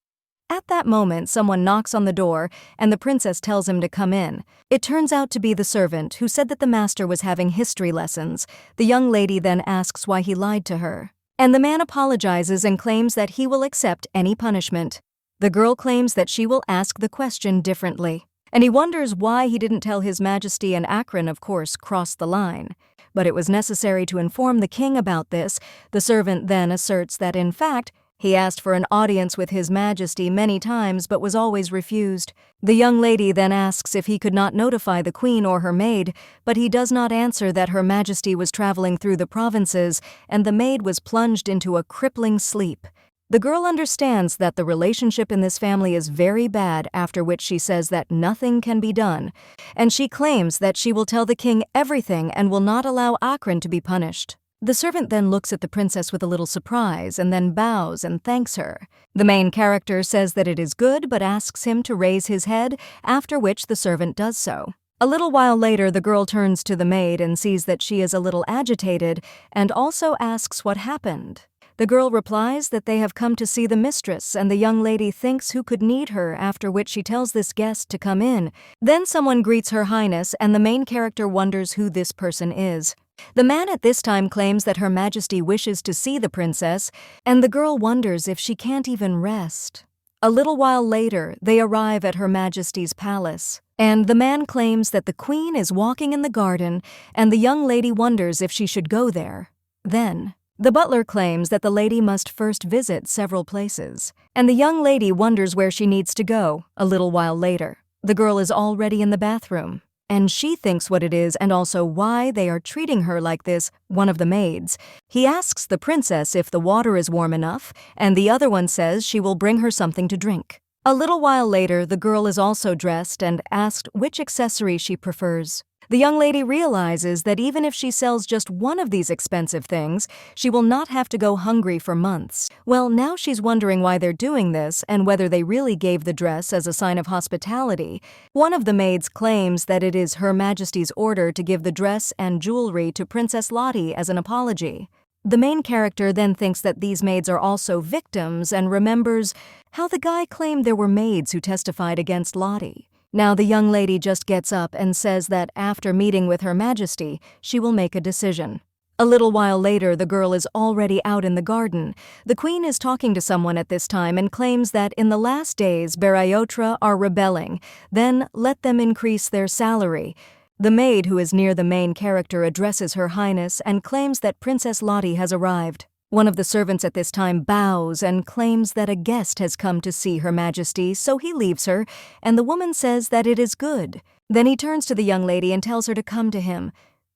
At that moment, someone knocks on the door and the princess tells him to come in. It turns out to be the servant who said that the master was having history lessons. The young lady then asks why he lied to her. And the man apologizes and claims that he will accept any punishment. The girl claims that she will ask the question differently. And he wonders why he didn't tell His Majesty, and Akron, of course, crossed the line. But it was necessary to inform the king about this. The servant then asserts that, in fact, He asked for an audience with His Majesty many times but was always refused. The young lady then asks if he could not notify the queen or her maid, but he does not answer that Her Majesty was traveling through the provinces and the maid was plunged into a crippling sleep. The girl understands that the relationship in this family is very bad, after which she says that nothing can be done, and she claims that she will tell the king everything and will not allow Akron to be punished. The servant then looks at the princess with a little surprise and then bows and thanks her. The main character says that it is good but asks him to raise his head, after which the servant does so. A little while later, the girl turns to the maid and sees that she is a little agitated and also asks what happened. The girl replies that they have come to see the mistress, and the young lady thinks who could need her, after which she tells this guest to come in. Then someone greets Her Highness, and the main character wonders who this person is. The man at this time claims that Her Majesty wishes to see the princess, and the girl wonders if she can't even rest. A little while later, they arrive at Her Majesty's palace, and the man claims that the queen is walking in the garden, and the young lady wonders if she should go there. Then, the butler claims that the lady must first visit several places, and the young lady wonders where she needs to go. A little while later, the girl is already in the bathroom, and she thinks what it is and also why they are treating her like this. One of the maids, he asks the princess if the water is warm enough, and the other one says she will bring her something to drink. A little while later, the girl is also dressed and asked which accessory she prefers. The young lady realizes that even if she sells just one of these expensive things, she will not have to go hungry for months. Well, now she's wondering why they're doing this and whether they really gave the dress as a sign of hospitality. One of the maids claims that it is Her Majesty's order to give the dress and jewelry to Princess Lottie as an apology. The main character then thinks that these maids are also victims and remembers how the guy claimed there were maids who testified against Lottie. Now the young lady just gets up and says that after meeting with Her Majesty, she will make a decision. A little while later, the girl is already out in the garden. The queen is talking to someone at this time and claims that in the last days, Bariotra are rebelling, then let them increase their salary. The maid who is near the main character addresses Her Highness and claims that Princess Lottie has arrived. One of the servants at this time bows and claims that a guest has come to see Her Majesty, so he leaves her, and the woman says that it is good. Then he turns to the young lady and tells her to come to him.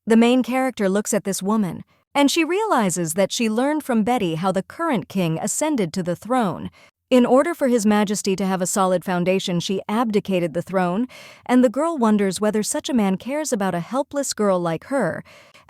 The main character looks at this woman, and she realizes that she learned from Betty how the current king ascended to the throne. In order for His Majesty to have a solid foundation, she abdicated the throne, and the girl wonders whether such a man cares about a helpless girl like her.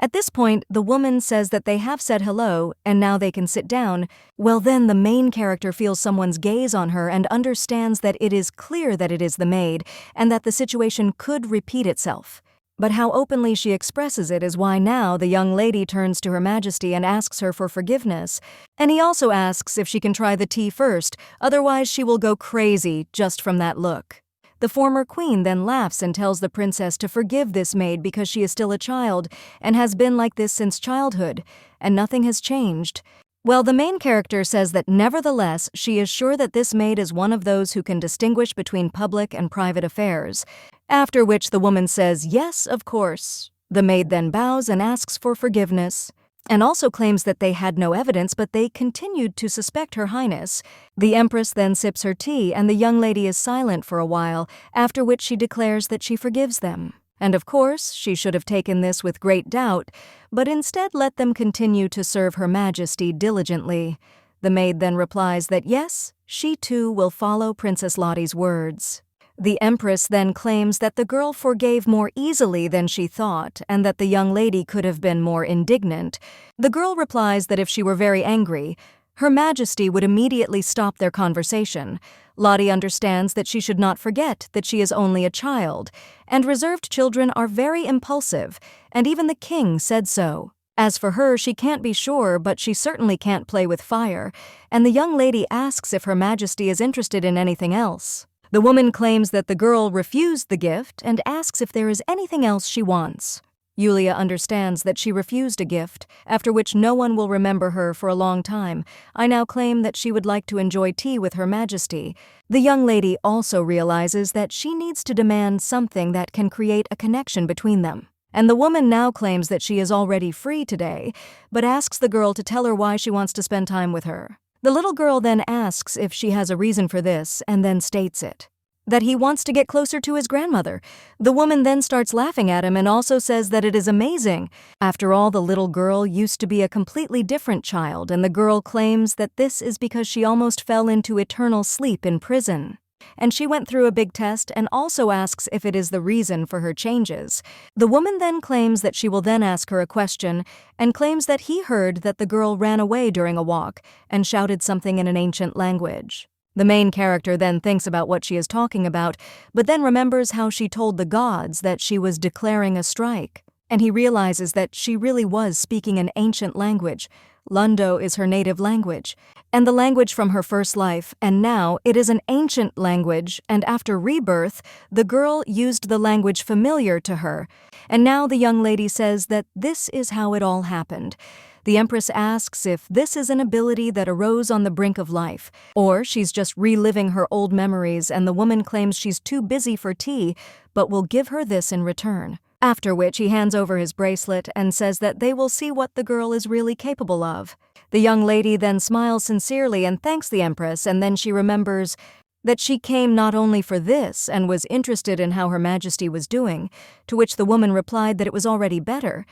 At this point, the woman says that they have said hello, and now they can sit down. Well, then the main character feels someone's gaze on her and understands that it is clear that it is the maid, and that the situation could repeat itself. But how openly she expresses it is why now the young lady turns to Her Majesty and asks her for forgiveness. And he also asks if she can try the tea first, otherwise she will go crazy just from that look. The former queen then laughs and tells the princess to forgive this maid because she is still a child and has been like this since childhood, and nothing has changed. Well, the main character says that nevertheless she is sure that this maid is one of those who can distinguish between public and private affairs, after which the woman says, yes, of course. The maid then bows and asks for forgiveness, and also claims that they had no evidence but they continued to suspect Her Highness. The Empress then sips her tea and the young lady is silent for a while, after which she declares that she forgives them. And of course, she should have taken this with great doubt, but instead let them continue to serve Her Majesty diligently. The maid then replies that yes, she too will follow Princess Lottie's words. The Empress then claims that the girl forgave more easily than she thought and that the young lady could have been more indignant. The girl replies that if she were very angry, Her Majesty would immediately stop their conversation. Lottie understands that she should not forget that she is only a child, and reserved children are very impulsive, and even the king said so. As for her, she can't be sure, but she certainly can't play with fire, and the young lady asks if Her Majesty is interested in anything else. The woman claims that the girl refused the gift and asks if there is anything else she wants. Yulia understands that she refused a gift, after which no one will remember her for a long time. I now claim that she would like to enjoy tea with Her Majesty. The young lady also realizes that she needs to demand something that can create a connection between them. And the woman now claims that she is already free today, but asks the girl to tell her why she wants to spend time with her. The little girl then asks if she has a reason for this and then states it. That he wants to get closer to his grandmother. The woman then starts laughing at him and also says that it is amazing. After all, the little girl used to be a completely different child, and the girl claims that this is because she almost fell into eternal sleep in prison. And she went through a big test and also asks if it is the reason for her changes. The woman then claims that she will then ask her a question and claims that he heard that the girl ran away during a walk and shouted something in an ancient language. The main character then thinks about what she is talking about, but then remembers how she told the gods that she was declaring a strike. And he realizes that she really was speaking an ancient language. Lundo is her native language, and the language from her first life, and now it is an ancient language, and after rebirth, the girl used the language familiar to her. And now the young lady says that this is how it all happened. The Empress asks if this is an ability that arose on the brink of life, or she's just reliving her old memories, and the woman claims she's too busy for tea, but will give her this in return. After which he hands over his bracelet and says that they will see what the girl is really capable of. The young lady then smiles sincerely and thanks the Empress, and then she remembers that she came not only for this and was interested in how Her Majesty was doing, to which the woman replied that it was already better.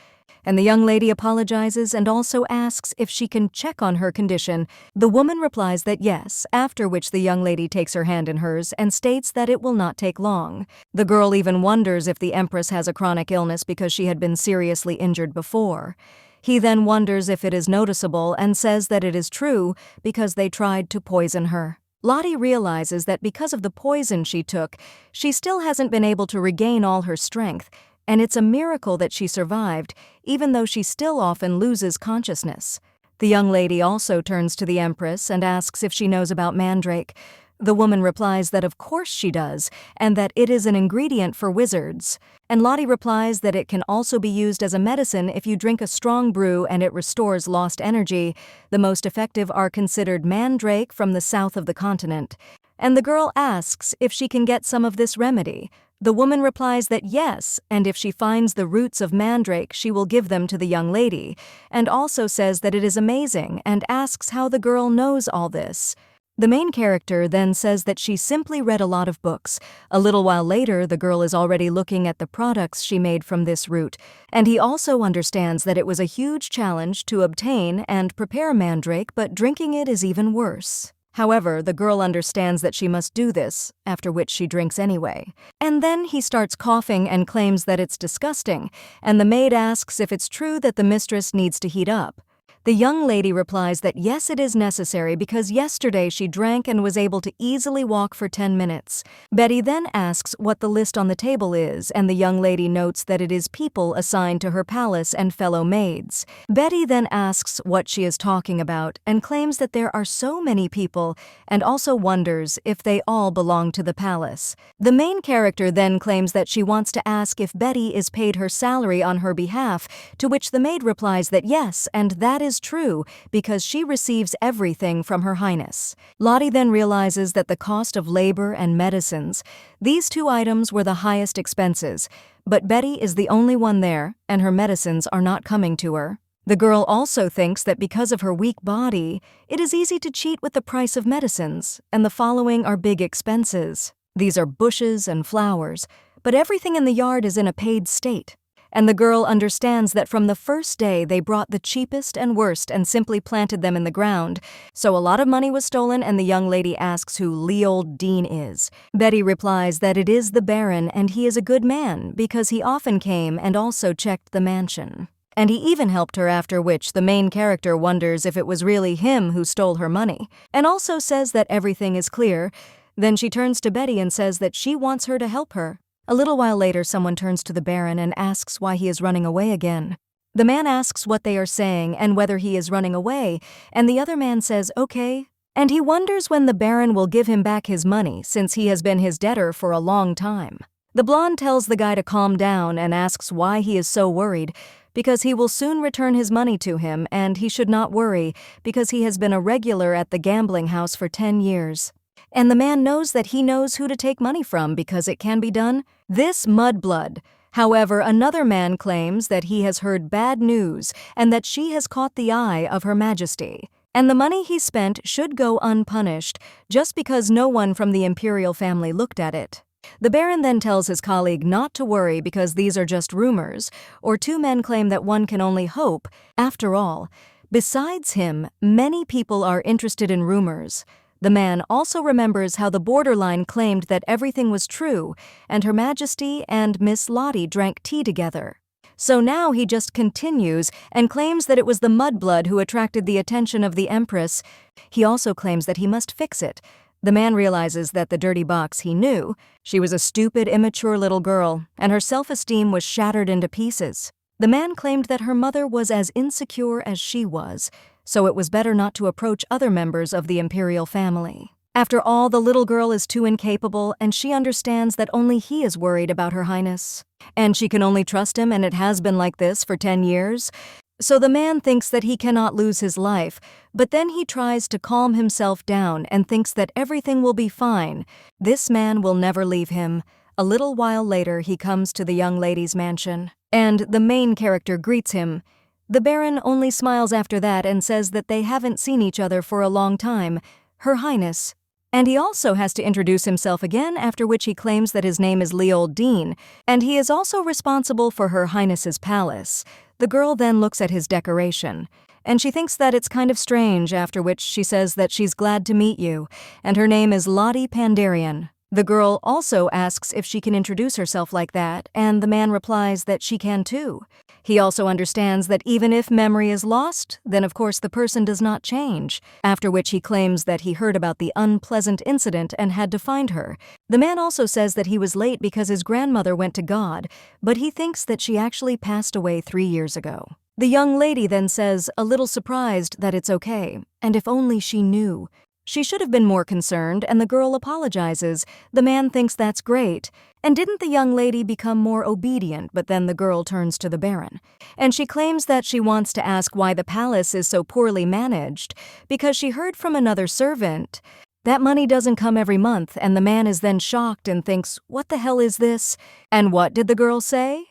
And the young lady apologizes and also asks if she can check on her condition. The woman replies that yes, after which the young lady takes her hand in hers and states that it will not take long. The girl even wonders if the Empress has a chronic illness because she had been seriously injured before. He then wonders if it is noticeable and says that it is true because they tried to poison her. Lottie realizes that because of the poison she took, she still hasn't been able to regain all her strength, and it's a miracle that she survived, even though she still often loses consciousness. The young lady also turns to the Empress and asks if she knows about mandrake. The woman replies that of course she does, and that it is an ingredient for wizards. And Lottie replies that it can also be used as a medicine if you drink a strong brew and it restores lost energy. The most effective are considered mandrake from the south of the continent. And the girl asks if she can get some of this remedy. The woman replies that yes, and if she finds the roots of mandrake, she will give them to the young lady, and also says that it is amazing and asks how the girl knows all this. The main character then says that she simply read a lot of books. A little while later, the girl is already looking at the products she made from this root, and he also understands that it was a huge challenge to obtain and prepare mandrake, but drinking it is even worse. However, the girl understands that she must do this, after which she drinks anyway. And then he starts coughing and claims that it's disgusting, and the maid asks if it's true that the mistress needs to heat up. The young lady replies that yes, it is necessary because yesterday she drank and was able to easily walk for 10 minutes. Betty then asks what the list on the table is, and the young lady notes that it is people assigned to her palace and fellow maids. Betty then asks what she is talking about and claims that there are so many people, and also wonders if they all belong to the palace. The main character then claims that she wants to ask if Betty is paid her salary on her behalf, to which the maid replies that yes, and that is true because she receives everything from Her Highness. Lottie then realizes that the cost of labor and medicines, these two items were the highest expenses, but Betty is the only one there and her medicines are not coming to her. The girl also thinks that because of her weak body, it is easy to cheat with the price of medicines, and the following are big expenses. These are bushes and flowers, but everything in the yard is in a paid state. And the girl understands that from the first day they brought the cheapest and worst and simply planted them in the ground. So a lot of money was stolen, and the young lady asks who Leold Dean is. Betty replies that it is the Baron and he is a good man because he often came and also checked the mansion. And he even helped her, after which the main character wonders if it was really him who stole her money, and also says that everything is clear. Then she turns to Betty and says that she wants her to help her. A little while later, someone turns to the Baron and asks why he is running away again. The man asks what they are saying and whether he is running away, and the other man says, okay. And he wonders when the Baron will give him back his money since he has been his debtor for a long time. The blonde tells the guy to calm down and asks why he is so worried, because he will soon return his money to him and he should not worry because he has been a regular at the gambling house for 10 years. And the man knows that he knows who to take money from because it can be done. This mudblood. However, another man claims that he has heard bad news and that she has caught the eye of Her Majesty. and the money he spent should go unpunished just because no one from the imperial family looked at it. The Baron then tells his colleague not to worry because these are just rumors, or two men claim that one can only hope. After all, besides him, many people are interested in rumors. The man also remembers how the borderline claimed that everything was true, and Her Majesty and Miss Lottie drank tea together. So now he just continues and claims that it was the mudblood who attracted the attention of the Empress. He also claims that he must fix it. The man realizes that the dirty box he knew, she was a stupid, immature little girl, and her self-esteem was shattered into pieces. The man claimed that her mother was as insecure as she was, so it was better not to approach other members of the imperial family. After all, the little girl is too incapable, and she understands that only he is worried about Her Highness. And she can only trust him, and it has been like this for 10 years. So the man thinks that he cannot lose his life, but then he tries to calm himself down and thinks that everything will be fine. This man will never leave him. A little while later, he comes to the young lady's mansion, and the main character greets him. The Baron only smiles after that and says that they haven't seen each other for a long time, Her Highness. And he also has to introduce himself again, after which he claims that his name is Leold Dean, and he is also responsible for Her Highness's palace. The girl then looks at his decoration, and she thinks that it's kind of strange, after which she says that she's glad to meet you, and her name is Lottie Pandarian. The girl also asks if she can introduce herself like that, and the man replies that she can too. He also understands that even if memory is lost, then of course the person does not change, after which he claims that he heard about the unpleasant incident and had to find her. The man also says that he was late because his grandmother went to God, but he thinks that she actually passed away 3 years ago. The young lady then says, a little surprised, that it's okay, and if only she knew. She should have been more concerned, and the girl apologizes. The man thinks that's great. And didn't the young lady become more obedient? But then the girl turns to the Baron, and she claims that she wants to ask why the palace is so poorly managed, because she heard from another servant that money doesn't come every month, and the man is then shocked and thinks, what the hell is this? And what did the girl say?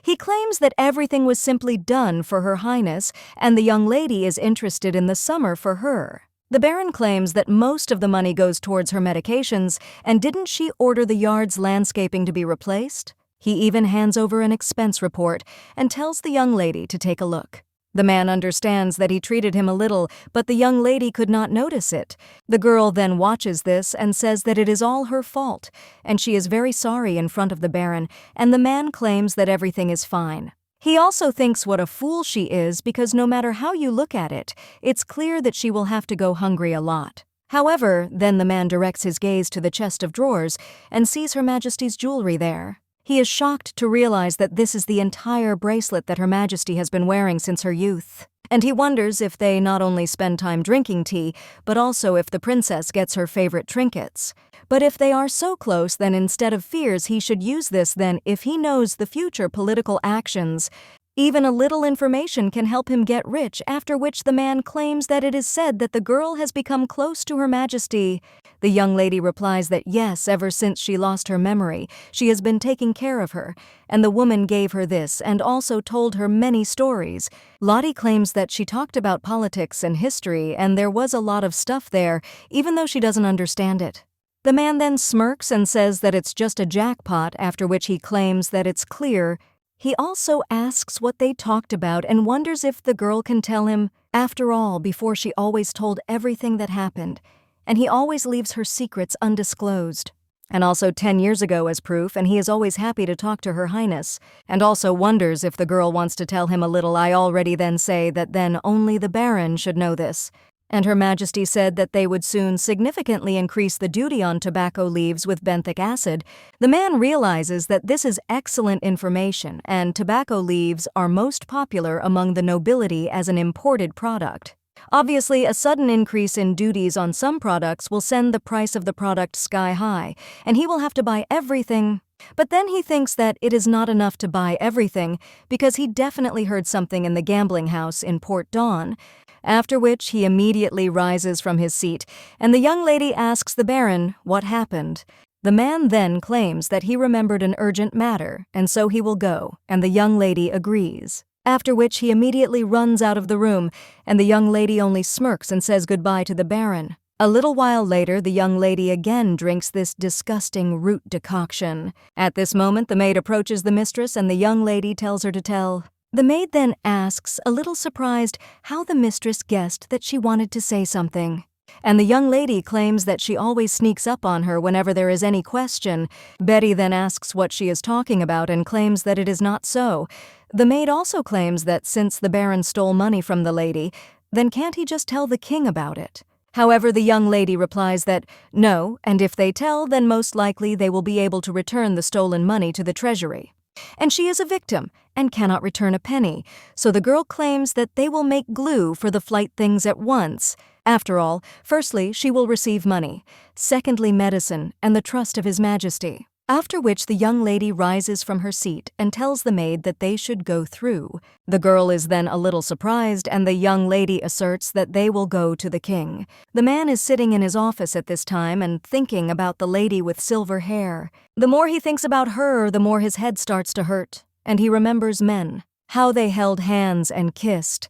He claims that everything was simply done for Her Highness, and the young lady is interested in the summer for her. The Baron claims that most of the money goes towards her medications, and didn't she order the yard's landscaping to be replaced? He even hands over an expense report and tells the young lady to take a look. The man understands that he treated him a little, but the young lady could not notice it. The girl then watches this and says that it is all her fault, and she is very sorry in front of the Baron, and the man claims that everything is fine. He also thinks what a fool she is because no matter how you look at it, it's clear that she will have to go hungry a lot. However, then the man directs his gaze to the chest of drawers and sees Her Majesty's jewelry there. He is shocked to realize that this is the entire bracelet that Her Majesty has been wearing since her youth. And he wonders if they not only spend time drinking tea, but also if the princess gets her favorite trinkets. But if they are so close, then instead of fears, he should use this then if he knows the future political actions. Even a little information can help him get rich, after which the man claims that it is said that the girl has become close to Her Majesty. The young lady replies that yes, ever since she lost her memory, she has been taking care of her, and the woman gave her this and also told her many stories. Lottie claims that she talked about politics and history, and there was a lot of stuff there, even though she doesn't understand it. The man then smirks and says that it's just a jackpot, after which he claims that it's clear. He also asks what they talked about and wonders if the girl can tell him. After all, before she always told everything that happened, and he always leaves her secrets undisclosed. And also 10 years ago as proof, and he is always happy to talk to Her Highness, and also wonders if the girl wants to tell him a little. I already then say that then only the Baron should know this. And Her Majesty said that they would soon significantly increase the duty on tobacco leaves with benthic acid. The man realizes that this is excellent information, and tobacco leaves are most popular among the nobility as an imported product. Obviously, a sudden increase in duties on some products will send the price of the product sky high, and he will have to buy everything. But then he thinks that it is not enough to buy everything, because he definitely heard something in the gambling house in Port Dawn. After which he immediately rises from his seat, and the young lady asks the Baron what happened. The man then claims that he remembered an urgent matter, and so he will go, and the young lady agrees. after which he immediately runs out of the room, and the young lady only smirks and says goodbye to the Baron. A little while later, the young lady again drinks this disgusting root decoction. At this moment, the maid approaches the mistress and the young lady tells her to tell. The maid then asks, a little surprised, how the mistress guessed that she wanted to say something. And the young lady claims that she always sneaks up on her whenever there is any question. Betty then asks what she is talking about and claims that it is not so. The maid also claims that since the Baron stole money from the lady, then can't he just tell the king about it? However, the young lady replies that no, and if they tell, then most likely they will be able to return the stolen money to the treasury. And she is a victim and cannot return a penny, so the girl claims that they will make glue for the flight things at once. After all, firstly, she will receive money, secondly, medicine, and the trust of His Majesty. After which the young lady rises from her seat and tells the maid that they should go through. The girl is then a little surprised, and the young lady asserts that they will go to the king. The man is sitting in his office at this time and thinking about the lady with silver hair. The more he thinks about her, the more his head starts to hurt, and he remembers men, how they held hands and kissed.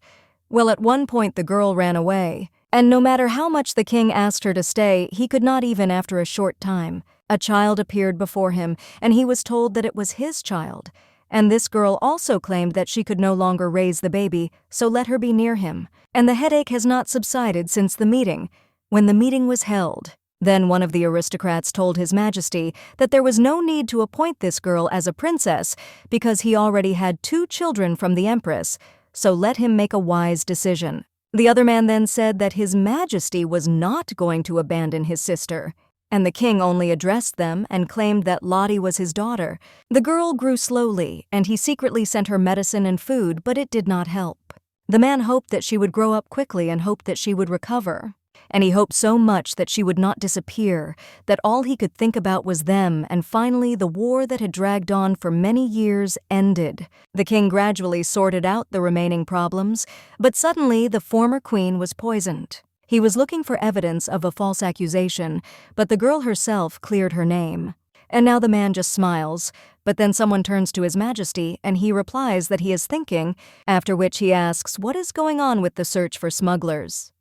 Well, at one point the girl ran away, and no matter how much the king asked her to stay, he could not even after a short time. A child appeared before him, and he was told that it was his child. And this girl also claimed that she could no longer raise the baby, so let her be near him. And the headache has not subsided since the meeting. When the meeting was held, then one of the aristocrats told His Majesty that there was no need to appoint this girl as a princess because he already had 2 children from the empress, so let him make a wise decision. The other man then said that His Majesty was not going to abandon his sister, and the king only addressed them and claimed that Lottie was his daughter. The girl grew slowly, and he secretly sent her medicine and food, but it did not help. The man hoped that she would grow up quickly and hoped that she would recover. And he hoped so much that she would not disappear, that all he could think about was them, and finally the war that had dragged on for many years ended. The king gradually sorted out the remaining problems, but suddenly the former queen was poisoned. He was looking for evidence of a false accusation, but the girl herself cleared her name. And now the man just smiles, but then someone turns to His Majesty and he replies that he is thinking, after which he asks what is going on with the search for smugglers.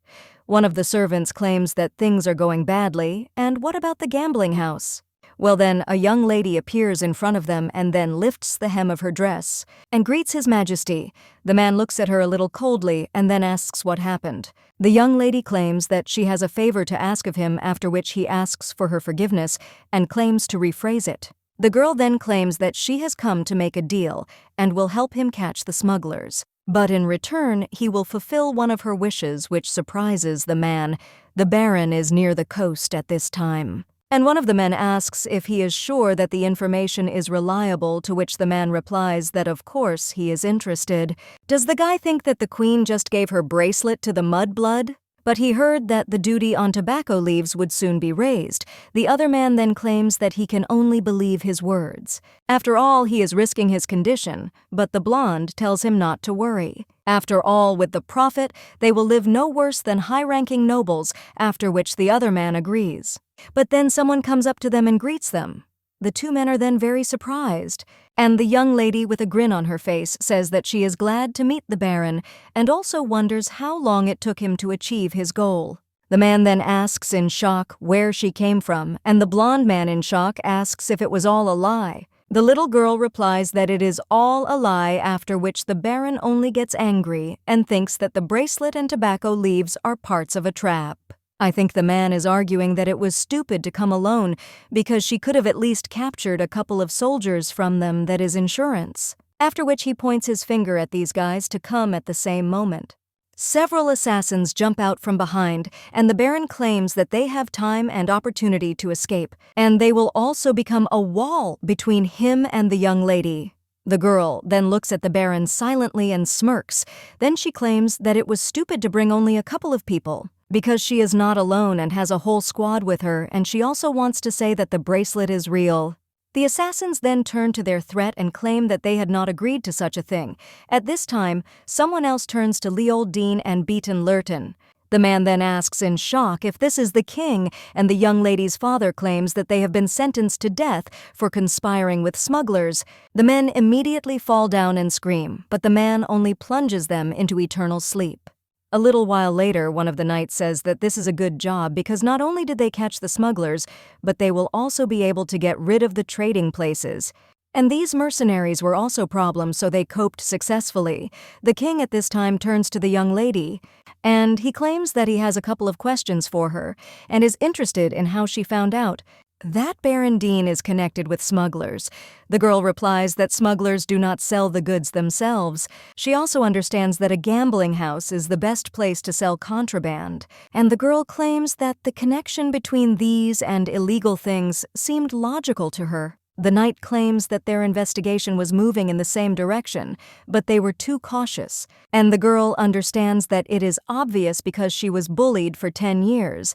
One of the servants claims that things are going badly, and what about the gambling house? Well then, a young lady appears in front of them and then lifts the hem of her dress and greets His Majesty. The man looks at her a little coldly and then asks what happened. The young lady claims that she has a favor to ask of him, after which he asks for her forgiveness and claims to rephrase it. The girl then claims that she has come to make a deal and will help him catch the smugglers. But in return, he will fulfill one of her wishes, which surprises the man. The Baron is near the coast at this time. And one of the men asks if he is sure that the information is reliable, to which the man replies that of course he is interested. Does the guy think that the queen just gave her bracelet to the mudblood? But he heard that the duty on tobacco leaves would soon be raised. The other man then claims that he can only believe his words. After all, he is risking his condition, but the blonde tells him not to worry. After all, with the prophet, they will live no worse than high-ranking nobles, after which the other man agrees. But then someone comes up to them and greets them. The 2 men are then very surprised, and the young lady with a grin on her face says that she is glad to meet the Baron and also wonders how long it took him to achieve his goal. The man then asks in shock where she came from, and the blonde man in shock asks if it was all a lie. The little girl replies that it is all a lie, after which the Baron only gets angry and thinks that the bracelet and tobacco leaves are parts of a trap. I think the man is arguing that it was stupid to come alone because she could have at least captured a couple of soldiers from them, that is insurance. After which he points his finger at these guys to come at the same moment. Several assassins jump out from behind, and the Baron claims that they have time and opportunity to escape, and they will also become a wall between him and the young lady. The girl then looks at the Baron silently and smirks. Then she claims that it was stupid to bring only a couple of people, because she is not alone and has a whole squad with her, and she also wants to say that the bracelet is real. The assassins then turn to their threat and claim that they had not agreed to such a thing. At this time, someone else turns to Leoldine and Beaton Lurton. The man then asks in shock if this is the king, and the young lady's father claims that they have been sentenced to death for conspiring with smugglers. The men immediately fall down and scream, but the man only plunges them into eternal sleep. A little while later, one of the knights says that this is a good job because not only did they catch the smugglers, but they will also be able to get rid of the trading places. And these mercenaries were also problems, so they coped successfully. The king at this time turns to the young lady, and he claims that he has a couple of questions for her, and is interested in how she found out that Baron Dean is connected with smugglers. The girl replies that smugglers do not sell the goods themselves. She also understands that a gambling house is the best place to sell contraband, and the girl claims that the connection between these and illegal things seemed logical to her. The knight claims that their investigation was moving in the same direction, but they were too cautious, and the girl understands that it is obvious because she was bullied for 10 years.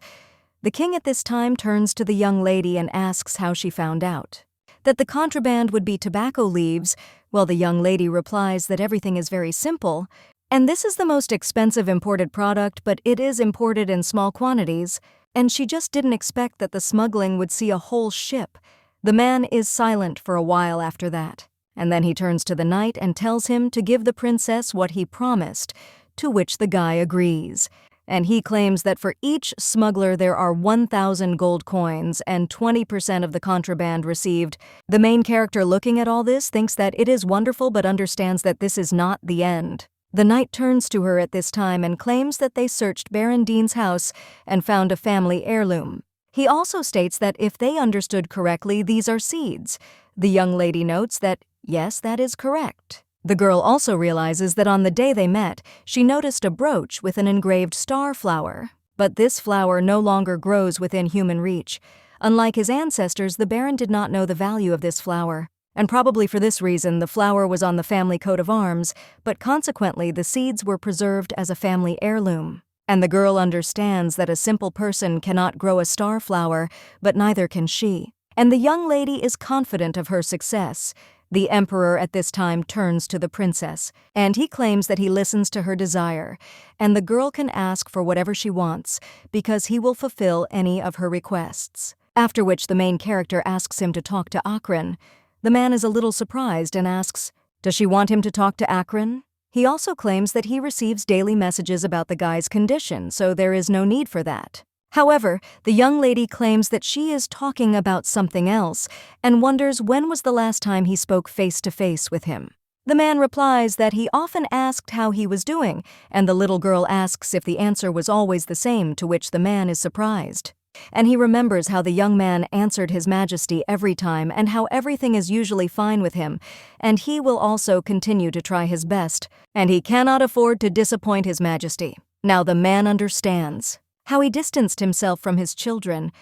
The king at this time turns to the young lady and asks how she found out that the contraband would be tobacco leaves. Well, the young lady replies that everything is very simple, and this is the most expensive imported product, but it is imported in small quantities, and she just didn't expect that the smuggling would see a whole ship. The man is silent for a while after that, and then he turns to the knight and tells him to give the princess what he promised, to which the guy agrees. And he claims that for each smuggler there are 1,000 gold coins and 20% of the contraband received. The main character looking at all this thinks that it is wonderful but understands that this is not the end. The knight turns to her at this time and claims that they searched Baron Dean's house and found a family heirloom. He also states that if they understood correctly, these are seeds. The young lady notes that, yes, that is correct. The girl also realizes that on the day they met, she noticed a brooch with an engraved star flower. But this flower no longer grows within human reach. Unlike his ancestors, the Baron did not know the value of this flower. And probably for this reason, the flower was on the family coat of arms, but consequently the seeds were preserved as a family heirloom. And the girl understands that a simple person cannot grow a star flower, but neither can she. And the young lady is confident of her success. The emperor at this time turns to the princess, and he claims that he listens to her desire, and the girl can ask for whatever she wants, because he will fulfill any of her requests. After which the main character asks him to talk to Akron. The man is a little surprised and asks, does she want him to talk to Akron? He also claims that he receives daily messages about the guy's condition, so there is no need for that. However, the young lady claims that she is talking about something else and wonders when was the last time he spoke face-to-face with him. The man replies that he often asked how he was doing, and the little girl asks if the answer was always the same, to which the man is surprised. And he remembers how the young man answered His Majesty every time and how everything is usually fine with him, and he will also continue to try his best, and he cannot afford to disappoint His Majesty. Now the man understands how he distanced himself from his children,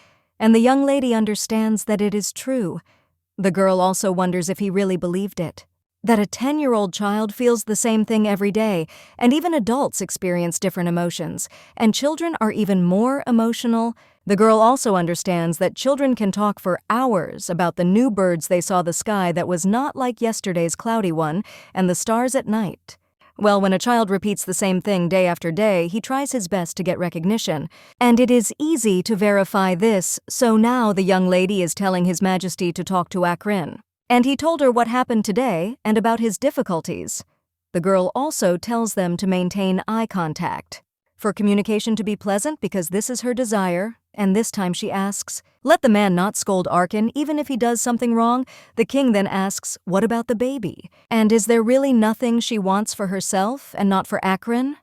and the young lady understands that it is true. The girl also wonders if he really believed it, that a 10-year-old child feels the same thing every day, and even adults experience different emotions, and children are even more emotional. The girl also understands that children can talk for hours about the new birds they saw the sky that was not like yesterday's cloudy one, and the stars at night. Well, when a child repeats the same thing day after day, he tries his best to get recognition, and it is easy to verify this, so now the young lady is telling His Majesty to talk to Akrin. And he told her what happened today and about his difficulties. The girl also tells them to maintain eye contact, for communication to be pleasant, because this is her desire, and this time she asks, let the man not scold Arkin even if he does something wrong. The king then asks, what about the baby? And is there really nothing she wants for herself and not for Akrin?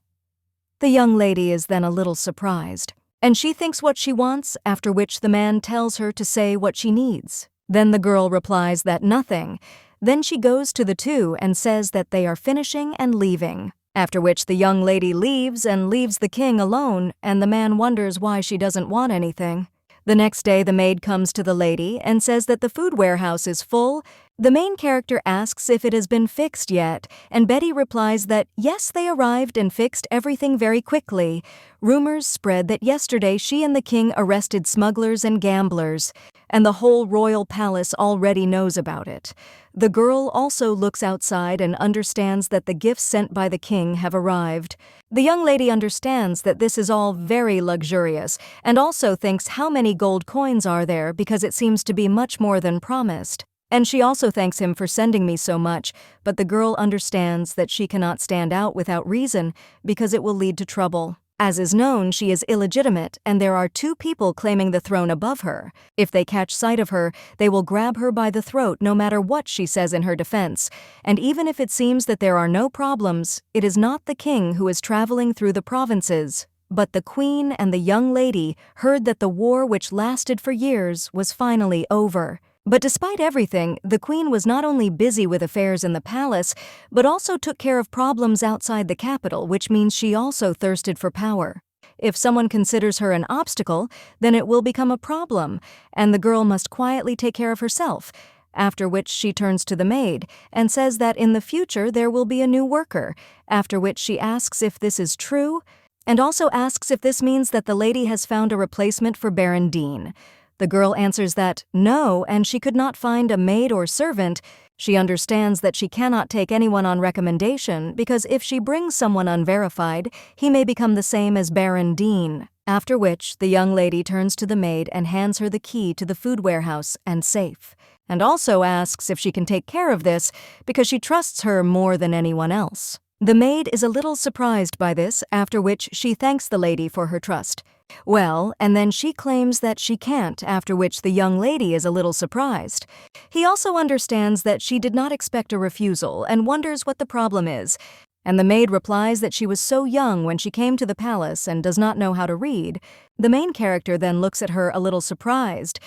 The young lady is then a little surprised, and she thinks what she wants, after which the man tells her to say what she needs. Then the girl replies that nothing. Then she goes to the two and says that they are finishing and leaving. After which the young lady leaves and leaves the king alone, and the man wonders why she doesn't want anything. The next day the maid comes to the lady and says that the food warehouse is full. The main character asks if it has been fixed yet, and Betty replies that yes, they arrived and fixed everything very quickly. Rumors spread that yesterday she and the king arrested smugglers and gamblers. and the whole royal palace already knows about it. The girl also looks outside and understands that the gifts sent by the king have arrived. The young lady understands that this is all very luxurious, and also thinks how many gold coins are there because it seems to be much more than promised. And she also thanks him for sending me so much, but the girl understands that she cannot stand out without reason because it will lead to trouble. As is known, she is illegitimate, and there are 2 people claiming the throne above her. If they catch sight of her, they will grab her by the throat no matter what she says in her defense. And even if it seems that there are no problems, it is not the king who is traveling through the provinces, but the queen and the young lady heard that the war which lasted for years was finally over. But despite everything, the queen was not only busy with affairs in the palace, but also took care of problems outside the capital, which means she also thirsted for power. If someone considers her an obstacle, then it will become a problem, and the girl must quietly take care of herself, after which she turns to the maid and says that in the future there will be a new worker, after which she asks if this is true, and also asks if this means that the lady has found a replacement for Baron Dean. The girl answers that no, and she could not find a maid or servant. She understands that she cannot take anyone on recommendation because if she brings someone unverified, he may become the same as Baron Dean. After which, the young lady turns to the maid and hands her the key to the food warehouse and safe, and also asks if she can take care of this because she trusts her more than anyone else. The maid is a little surprised by this, after which she thanks the lady for her trust. Well, and then she claims that she can't, after which the young lady is a little surprised. He also understands that she did not expect a refusal and wonders what the problem is, and the maid replies that she was so young when she came to the palace and does not know how to read. The main character then looks at her a little surprised.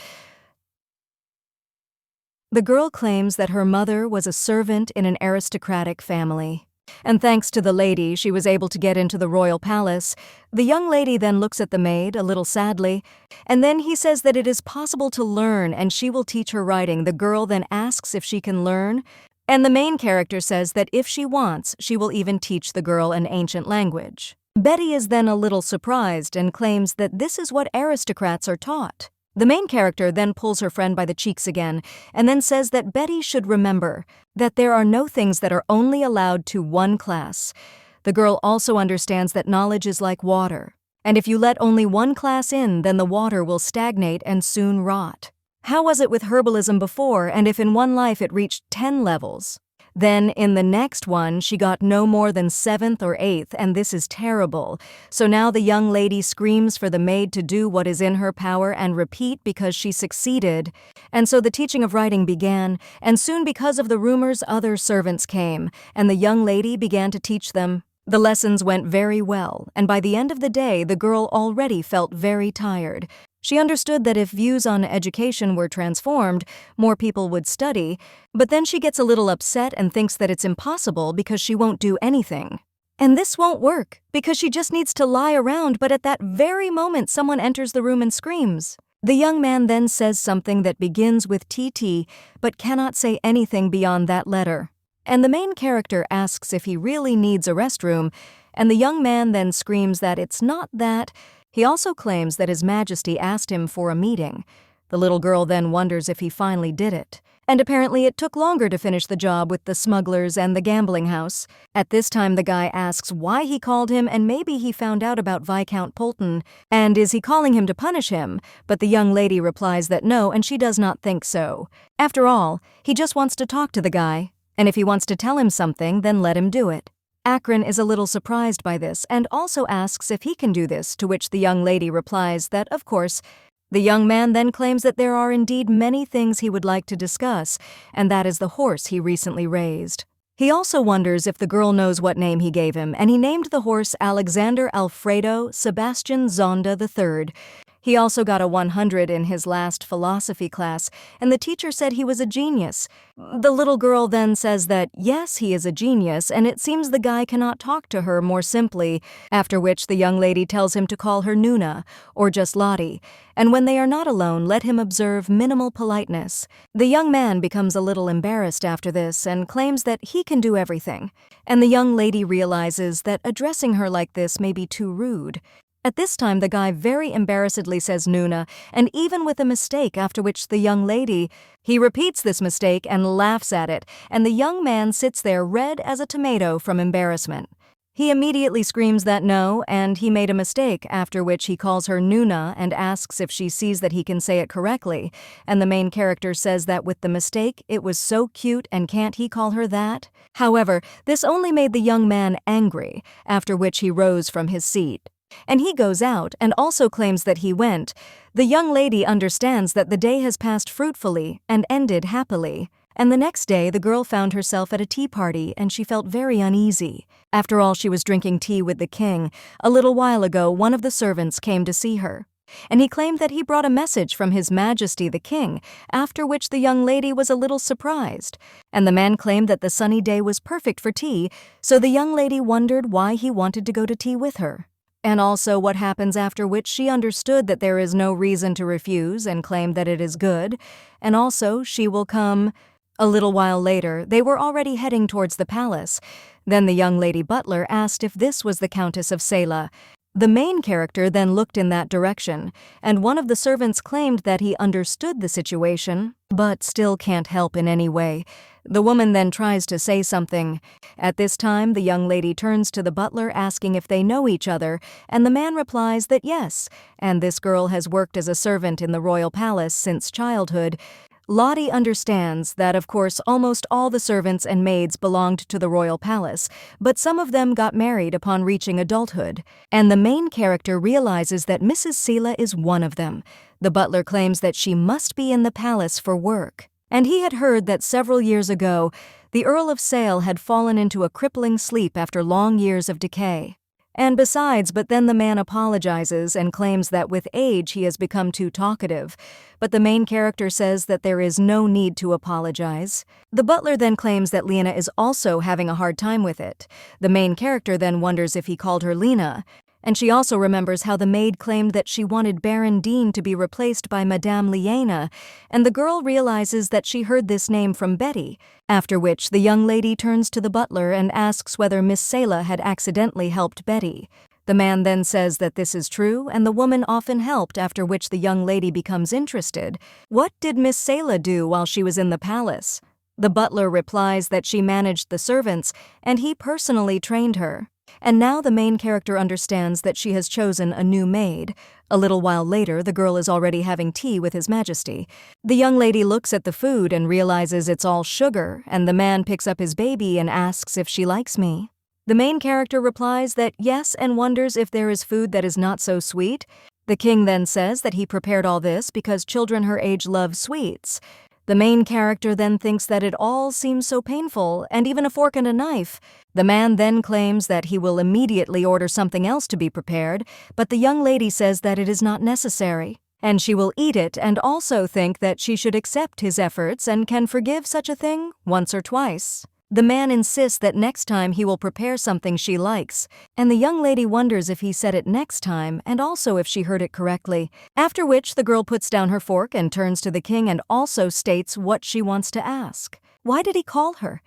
The girl claims that her mother was a servant in an aristocratic family, and thanks to the lady, she was able to get into the royal palace. The young lady then looks at the maid a little sadly, and then he says that it is possible to learn and she will teach her writing. The girl then asks if she can learn, and the main character says that if she wants, she will even teach the girl an ancient language. Betty is then a little surprised and claims that this is what aristocrats are taught. The main character then pulls her friend by the cheeks again and then says that Betty should remember that there are no things that are only allowed to one class. The girl also understands that knowledge is like water, and if you let only one class in, then the water will stagnate and soon rot. How was it with herbalism before, and if in one life it reached 10 levels? Then in the next one, she got no more than 7th or 8th, and this is terrible. So now the young lady screams for the maid to do what is in her power and repeat because she succeeded. And so the teaching of writing began, and soon because of the rumors, other servants came, and the young lady began to teach them. The lessons went very well, and by the end of the day, the girl already felt very tired. She understood that if views on education were transformed, more people would study, but then she gets a little upset and thinks that it's impossible because she won't do anything. And this won't work, because she just needs to lie around, but at that very moment someone enters the room and screams. The young man then says something that begins with TT, but cannot say anything beyond that letter. And the main character asks if he really needs a restroom, and the young man then screams that it's not that. He also claims that His Majesty asked him for a meeting. The little girl then wonders if he finally did it. And apparently it took longer to finish the job with the smugglers and the gambling house. At this time the guy asks why he called him, and maybe he found out about Viscount Polton, and is he calling him to punish him? But the young lady replies that no, and she does not think so. After all, he just wants to talk to the guy, and if he wants to tell him something, then let him do it. Akron is a little surprised by this and also asks if he can do this, to which the young lady replies that, of course. The young man then claims that there are indeed many things he would like to discuss, and that is the horse he recently raised. He also wonders if the girl knows what name he gave him, and he named the horse Alexander Alfredo Sebastian Zonda III. He also got a 100 in his last philosophy class, and the teacher said he was a genius. The little girl then says that, yes, he is a genius, and it seems the guy cannot talk to her more simply, after which the young lady tells him to call her Nuna, or just Lottie, and when they are not alone, let him observe minimal politeness. The young man becomes a little embarrassed after this and claims that he can do everything, and the young lady realizes that addressing her like this may be too rude. At this time, the guy very embarrassedly says Nuna, and even with a mistake, after which the young lady, he repeats this mistake and laughs at it, and the young man sits there red as a tomato from embarrassment. He immediately screams that no, and he made a mistake, after which he calls her Nuna and asks if she sees that he can say it correctly, and the main character says that with the mistake, it was so cute and can't he call her that? However, this only made the young man angry, after which he rose from his seat. And he goes out and also claims that he went. The young lady understands that the day has passed fruitfully and ended happily. And the next day, the girl found herself at a tea party and she felt very uneasy. After all, she was drinking tea with the king. A little while ago, one of the servants came to see her. And he claimed that he brought a message from His Majesty the King, after which the young lady was a little surprised. And the man claimed that the sunny day was perfect for tea, so the young lady wondered why he wanted to go to tea with her. And also what happens, after which she understood that there is no reason to refuse and claimed that it is good, and also she will come. A little while later, they were already heading towards the palace. Then the young lady butler asked if this was the Countess of Selah. The main character then looked in that direction, and one of the servants claimed that he understood the situation, but still can't help in any way. The woman then tries to say something. At this time, the young lady turns to the butler asking if they know each other, and the man replies that yes, and this girl has worked as a servant in the royal palace since childhood. Lottie understands that, of course, almost all the servants and maids belonged to the royal palace, but some of them got married upon reaching adulthood, and the main character realizes that Mrs. Selah is one of them. The butler claims that she must be in the palace for work, and he had heard that several years ago, the Earl of Sale had fallen into a crippling sleep after long years of decay. And besides, but then the man apologizes and claims that with age he has become too talkative. But the main character says that there is no need to apologize. The butler then claims that Lena is also having a hard time with it. The main character then wonders if he called her Lena. And she also remembers how the maid claimed that she wanted Baron Dean to be replaced by Madame Liena, and the girl realizes that she heard this name from Betty, after which the young lady turns to the butler and asks whether Miss Selah had accidentally helped Betty. The man then says that this is true, and the woman often helped, after which the young lady becomes interested. What did Miss Selah do while she was in the palace? The butler replies that she managed the servants, and he personally trained her. And now the main character understands that she has chosen a new maid. A little while later, the girl is already having tea with His Majesty. The young lady looks at the food and realizes it's all sugar, and the man picks up his baby and asks if she likes me. The main character replies that yes and wonders if there is food that is not so sweet. The king then says that he prepared all this because children her age love sweets. The main character then thinks that it all seems so painful, and even a fork and a knife. The man then claims that he will immediately order something else to be prepared, but the young lady says that it is not necessary, and she will eat it and also think that she should accept his efforts and can forgive such a thing once or twice. The man insists that next time he will prepare something she likes, and the young lady wonders if he said it next time and also if she heard it correctly, after which the girl puts down her fork and turns to the king and also states what she wants to ask. Why did he call her?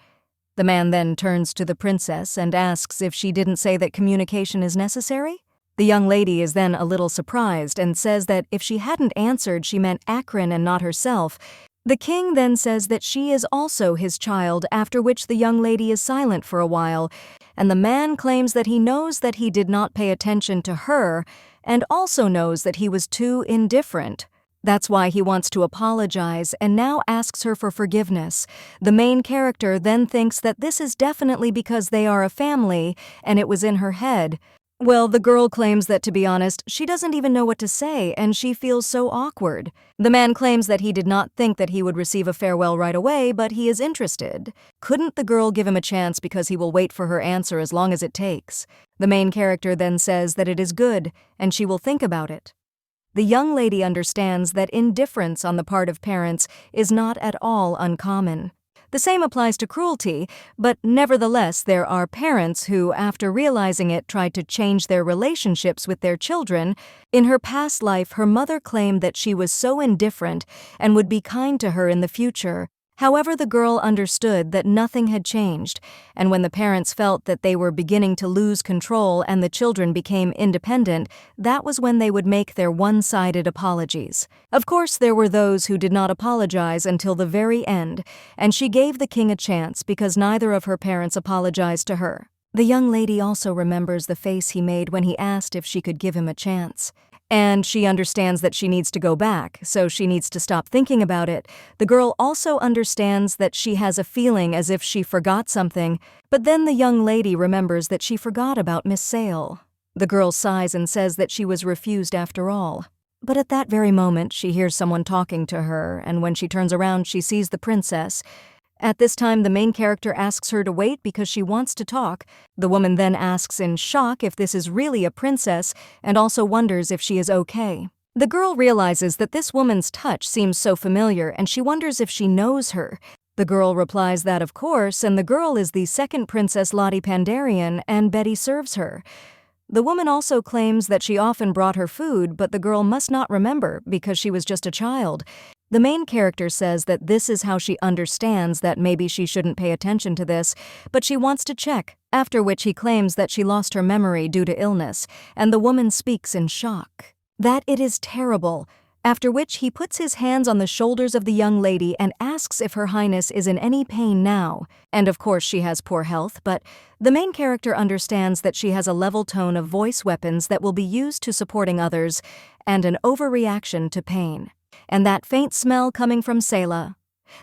The man then turns to the princess and asks if she didn't say that communication is necessary. The young lady is then a little surprised and says that if she hadn't answered, she meant Akron and not herself. The king then says that she is also his child, after which the young lady is silent for a while, and the man claims that he knows that he did not pay attention to her and also knows that he was too indifferent. That's why he wants to apologize and now asks her for forgiveness. The main character then thinks that this is definitely because they are a family and it was in her head. Well, the girl claims that, to be honest, she doesn't even know what to say and she feels so awkward. The man claims that he did not think that he would receive a farewell right away, but he is interested. Couldn't the girl give him a chance because he will wait for her answer as long as it takes? The main character then says that it is good and she will think about it. The young lady understands that indifference on the part of parents is not at all uncommon. The same applies to cruelty, but nevertheless there are parents who, after realizing it, tried to change their relationships with their children. In her past life, her mother claimed that she was so indifferent and would be kind to her in the future. However, the girl understood that nothing had changed, and when the parents felt that they were beginning to lose control and the children became independent, that was when they would make their one-sided apologies. Of course, there were those who did not apologize until the very end, and she gave the king a chance because neither of her parents apologized to her. The young lady also remembers the face he made when he asked if she could give him a chance. And she understands that she needs to go back, so she needs to stop thinking about it. The girl also understands that she has a feeling as if she forgot something, but then the young lady remembers that she forgot about Miss Sale. The girl sighs and says that she was refused after all. But at that very moment, she hears someone talking to her, and when she turns around, she sees the princess. At this time, the main character asks her to wait because she wants to talk. The woman then asks in shock if this is really a princess and also wonders if she is okay. The girl realizes that this woman's touch seems so familiar and she wonders if she knows her. The girl replies that of course, and the girl is the second Princess Lottie Pandarian and Betty serves her. The woman also claims that she often brought her food, but the girl must not remember because she was just a child. The main character says that this is how she understands that maybe she shouldn't pay attention to this, but she wants to check, after which he claims that she lost her memory due to illness, and the woman speaks in shock. That it is terrible, after which he puts his hands on the shoulders of the young lady and asks if Her Highness is in any pain now. And of course she has poor health, but the main character understands that she has a level tone of voice weapons that will be used to supporting others, and an overreaction to pain. And that faint smell coming from Selah.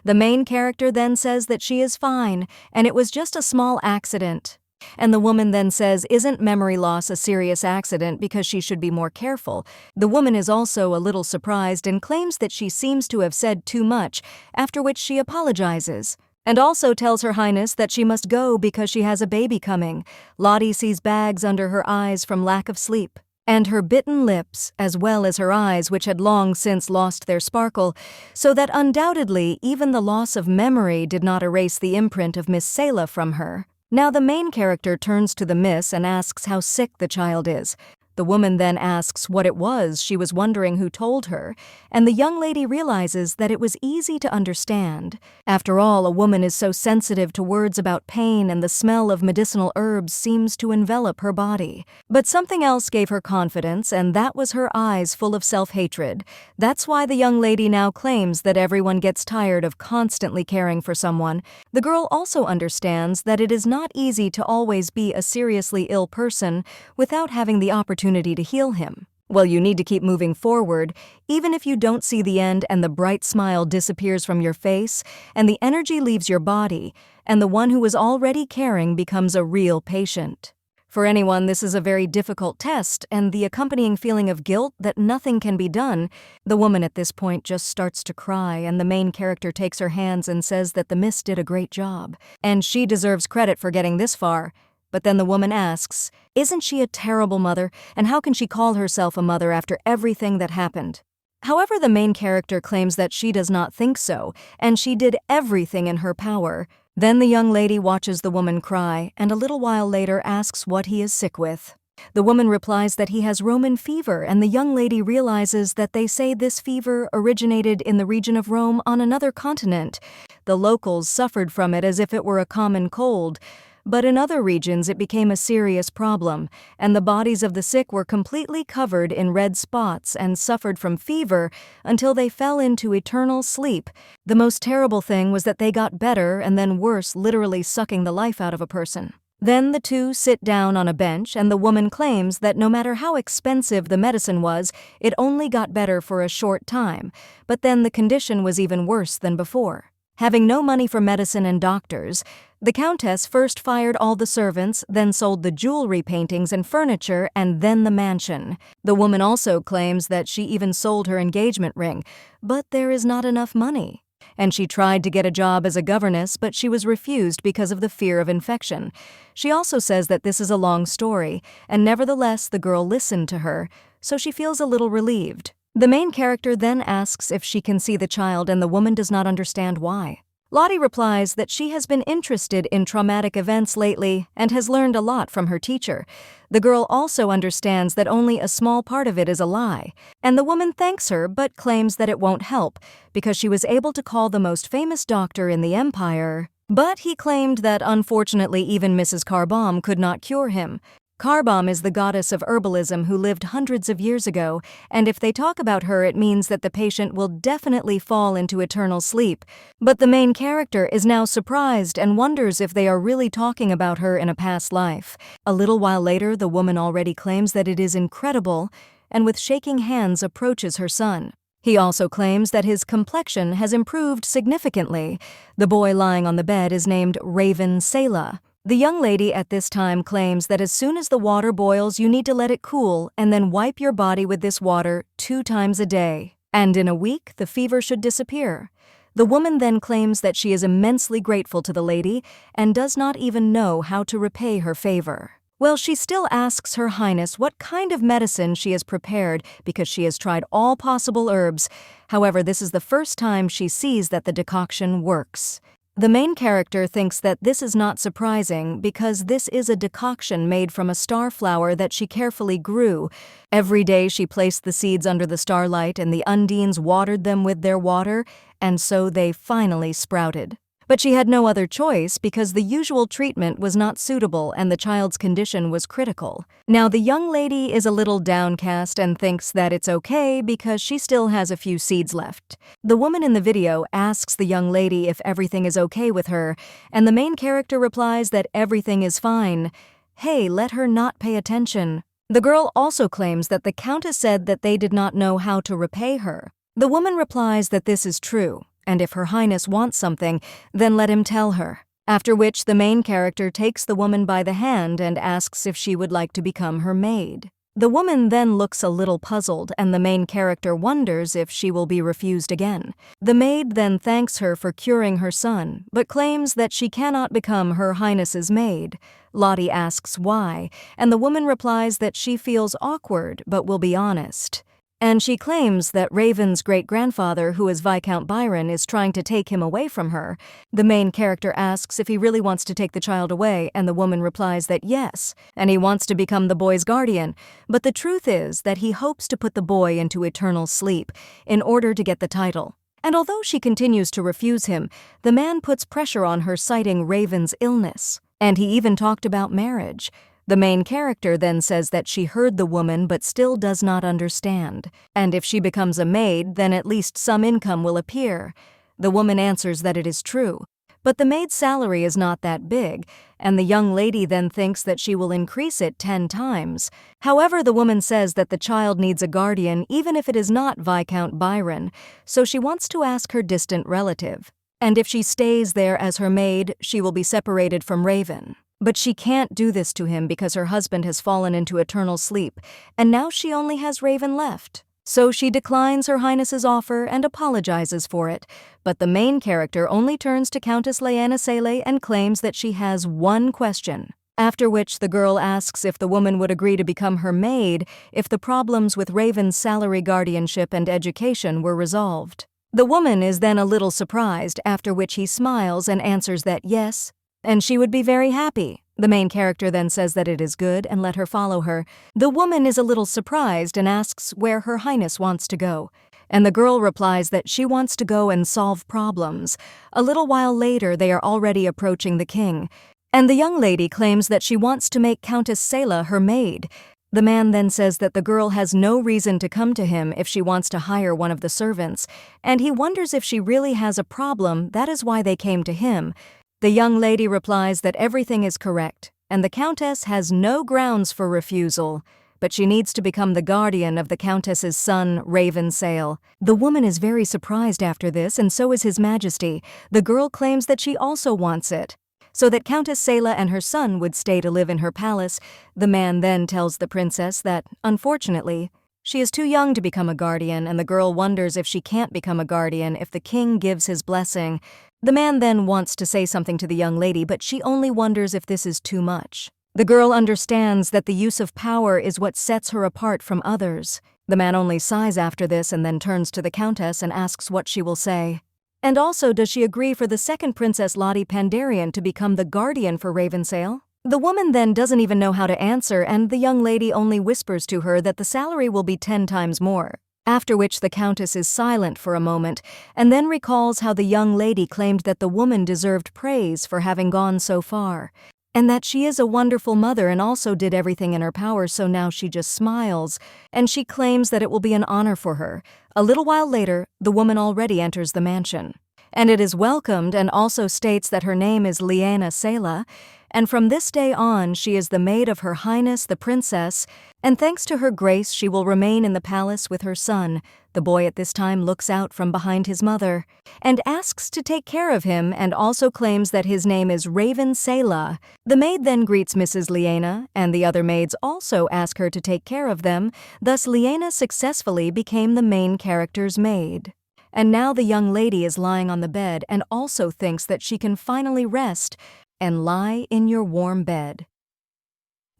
The main character then says that she is fine, and it was just a small accident. And the woman then says, isn't memory loss a serious accident because she should be more careful? The woman is also a little surprised and claims that she seems to have said too much, after which she apologizes. And also tells Her Highness that she must go because she has a baby coming. Lottie sees bags under her eyes from lack of sleep. And her bitten lips, as well as her eyes which had long since lost their sparkle, so that undoubtedly even the loss of memory did not erase the imprint of Miss Selah from her. Now the main character turns to the miss and asks how sick the child is. The woman then asks what it was, she was wondering who told her, and the young lady realizes that it was easy to understand. After all, a woman is so sensitive to words about pain, and the smell of medicinal herbs seems to envelop her body. But something else gave her confidence, and that was her eyes full of self-hatred. That's why the young lady now claims that everyone gets tired of constantly caring for someone. The girl also understands that it is not easy to always be a seriously ill person without having the opportunity to heal him. Well, you need to keep moving forward, even if you don't see the end and the bright smile disappears from your face and the energy leaves your body, and the one who was already caring becomes a real patient. For anyone, this is a very difficult test, and the accompanying feeling of guilt that nothing can be done. The woman at this point just starts to cry, and the main character takes her hands and says that the miss did a great job, and she deserves credit for getting this far. But then the woman asks, isn't she a terrible mother, and how can she call herself a mother after everything that happened? However, the main character claims that she does not think so, and she did everything in her power. Then the young lady watches the woman cry, and a little while later asks what he is sick with. The woman replies that he has Roman fever, and the young lady realizes that they say this fever originated in the region of Rome on another continent. The locals suffered from it as if it were a common cold. But in other regions it became a serious problem, and the bodies of the sick were completely covered in red spots and suffered from fever until they fell into eternal sleep. The most terrible thing was that they got better and then worse, literally sucking the life out of a person. Then the two sit down on a bench, and the woman claims that no matter how expensive the medicine was, it only got better for a short time, but then the condition was even worse than before. Having no money for medicine and doctors, the countess first fired all the servants, then sold the jewelry, paintings, and furniture, and then the mansion. The woman also claims that she even sold her engagement ring, but there is not enough money. And she tried to get a job as a governess, but she was refused because of the fear of infection. She also says that this is a long story, and nevertheless the girl listened to her, so she feels a little relieved. The main character then asks if she can see the child, and the woman does not understand why. Lottie replies that she has been interested in traumatic events lately and has learned a lot from her teacher. The girl also understands that only a small part of it is a lie, and the woman thanks her but claims that it won't help because she was able to call the most famous doctor in the empire. But he claimed that unfortunately even Mrs. Carbom could not cure him. Carbom is the goddess of herbalism who lived hundreds of years ago, and if they talk about her it means that the patient will definitely fall into eternal sleep. But the main character is now surprised and wonders if they are really talking about her in a past life. A little while later, the woman already claims that it is incredible, and with shaking hands approaches her son. He also claims that his complexion has improved significantly. The boy lying on the bed is named Raven Selah. The young lady at this time claims that as soon as the water boils, you need to let it cool and then wipe your body with this water 2 times a day. And in a week, the fever should disappear. The woman then claims that she is immensely grateful to the lady and does not even know how to repay her favor. Well, she still asks Her Highness what kind of medicine she has prepared because she has tried all possible herbs. However, this is the first time she sees that the decoction works. The main character thinks that this is not surprising because this is a decoction made from a star flower that she carefully grew. Every day she placed the seeds under the starlight and the undines watered them with their water, and so they finally sprouted. But she had no other choice because the usual treatment was not suitable and the child's condition was critical. Now the young lady is a little downcast and thinks that it's okay because she still has a few seeds left. The woman in the video asks the young lady if everything is okay with her, and the main character replies that everything is fine. Hey, let her not pay attention. The girl also claims that the countess said that they did not know how to repay her. The woman replies that this is true, and if Her Highness wants something, then let him tell her. After which the main character takes the woman by the hand and asks if she would like to become her maid. The woman then looks a little puzzled, and the main character wonders if she will be refused again. The maid then thanks her for curing her son, but claims that she cannot become Her Highness's maid. Lottie asks why, and the woman replies that she feels awkward but will be honest. And she claims that Raven's great-grandfather, who is Viscount Byron, is trying to take him away from her. The main character asks if he really wants to take the child away, and the woman replies that yes, and he wants to become the boy's guardian. But the truth is that he hopes to put the boy into eternal sleep in order to get the title. And although she continues to refuse him, the man puts pressure on her, citing Raven's illness. And he even talked about marriage. The main character then says that she heard the woman but still does not understand, and if she becomes a maid, then at least some income will appear. The woman answers that it is true, but the maid's salary is not that big, and the young lady then thinks that she will increase it 10 times. However, the woman says that the child needs a guardian even if it is not Viscount Byron, so she wants to ask her distant relative. And if she stays there as her maid, she will be separated from Raven. But she can't do this to him because her husband has fallen into eternal sleep, and now she only has Raven left. So she declines Her Highness's offer and apologizes for it, but the main character only turns to Countess Leanna Sele and claims that she has one question. After which the girl asks if the woman would agree to become her maid if the problems with Raven's salary, guardianship, and education were resolved. The woman is then a little surprised, after which he smiles and answers that yes, and she would be very happy. The main character then says that it is good and let her follow her. The woman is a little surprised and asks where Her Highness wants to go, and the girl replies that she wants to go and solve problems. A little while later, they are already approaching the king, and the young lady claims that she wants to make Countess Selah her maid. The man then says that the girl has no reason to come to him if she wants to hire one of the servants, and he wonders if she really has a problem, that is why they came to him. The young lady replies that everything is correct, and the countess has no grounds for refusal, but she needs to become the guardian of the countess's son, Raven Sale. The woman is very surprised after this, and so is His Majesty. The girl claims that she also wants it, so that Countess Selah and her son would stay to live in her palace. The man then tells the princess that, unfortunately, she is too young to become a guardian, and the girl wonders if she can't become a guardian if the king gives his blessing. The man then wants to say something to the young lady, but she only wonders if this is too much. The girl understands that the use of power is what sets her apart from others. The man only sighs after this and then turns to the countess and asks what she will say. And also, does she agree for the second Princess Lottie Pandarian to become the guardian for Ravensale? The woman then doesn't even know how to answer, and the young lady only whispers to her that the salary will be 10 times more. After which the Countess is silent for a moment, and then recalls how the young lady claimed that the woman deserved praise for having gone so far, and that she is a wonderful mother and also did everything in her power, so now she just smiles, and she claims that it will be an honor for her. A little while later, the woman already enters the mansion, and it is welcomed and also states that her name is Liana Sela, and from this day on she is the maid of Her Highness the Princess, and thanks to her grace she will remain in the palace with her son. The boy at this time looks out from behind his mother and asks to take care of him, and also claims that his name is Raven Sela. The maid then greets Mrs. Liana, and the other maids also ask her to take care of them. Thus Liana successfully became the main character's maid. And now the young lady is lying on the bed and also thinks that she can finally rest and lie in your warm bed.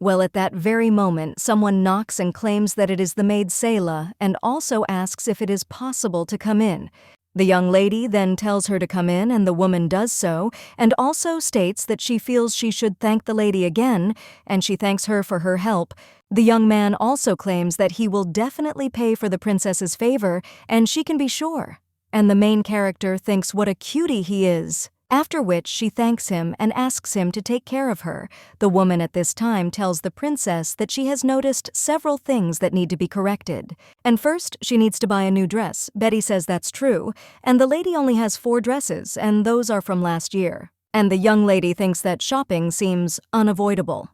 Well, at that very moment, someone knocks and claims that it is the maid Sela, and also asks if it is possible to come in. The young lady then tells her to come in, and the woman does so, and also states that she feels she should thank the lady again, and she thanks her for her help. The young man also claims that he will definitely pay for the princess's favor, and she can be sure. And the main character thinks what a cutie he is. After which she thanks him and asks him to take care of her. The woman at this time tells the princess that she has noticed several things that need to be corrected. And first, she needs to buy a new dress. Betty says that's true, and the lady only has 4 dresses, and those are from last year. And the young lady thinks that shopping seems unavoidable.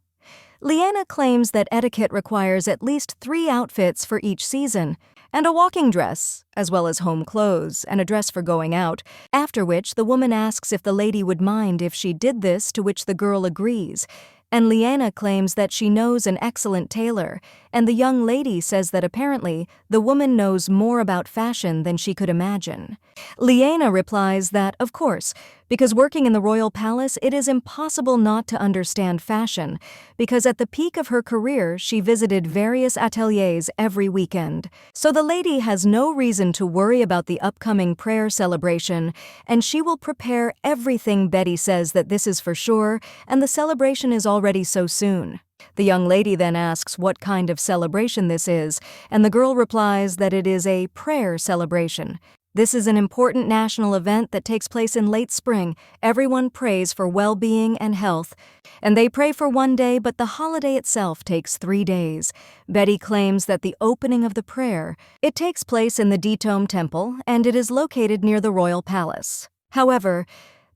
Liana claims that etiquette requires at least 3 outfits for each season, and a walking dress, as well as home clothes and a dress for going out, after which the woman asks if the lady would mind if she did this, to which the girl agrees, and Liana claims that she knows an excellent tailor, and the young lady says that apparently the woman knows more about fashion than she could imagine. Liana replies that, of course, because working in the royal palace, it is impossible not to understand fashion, because at the peak of her career, she visited various ateliers every weekend. So the lady has no reason to worry about the upcoming prayer celebration, and she will prepare everything. Betty says that this is for sure, and the celebration is already so soon. The young lady then asks what kind of celebration this is, and the girl replies that it is a prayer celebration. This is an important national event that takes place in late spring. Everyone prays for well-being and health, and they pray for 1 day, but the holiday itself takes 3 days. Betty claims that the opening of the prayer, it takes place in the Ditome Temple, and it is located near the royal palace. However,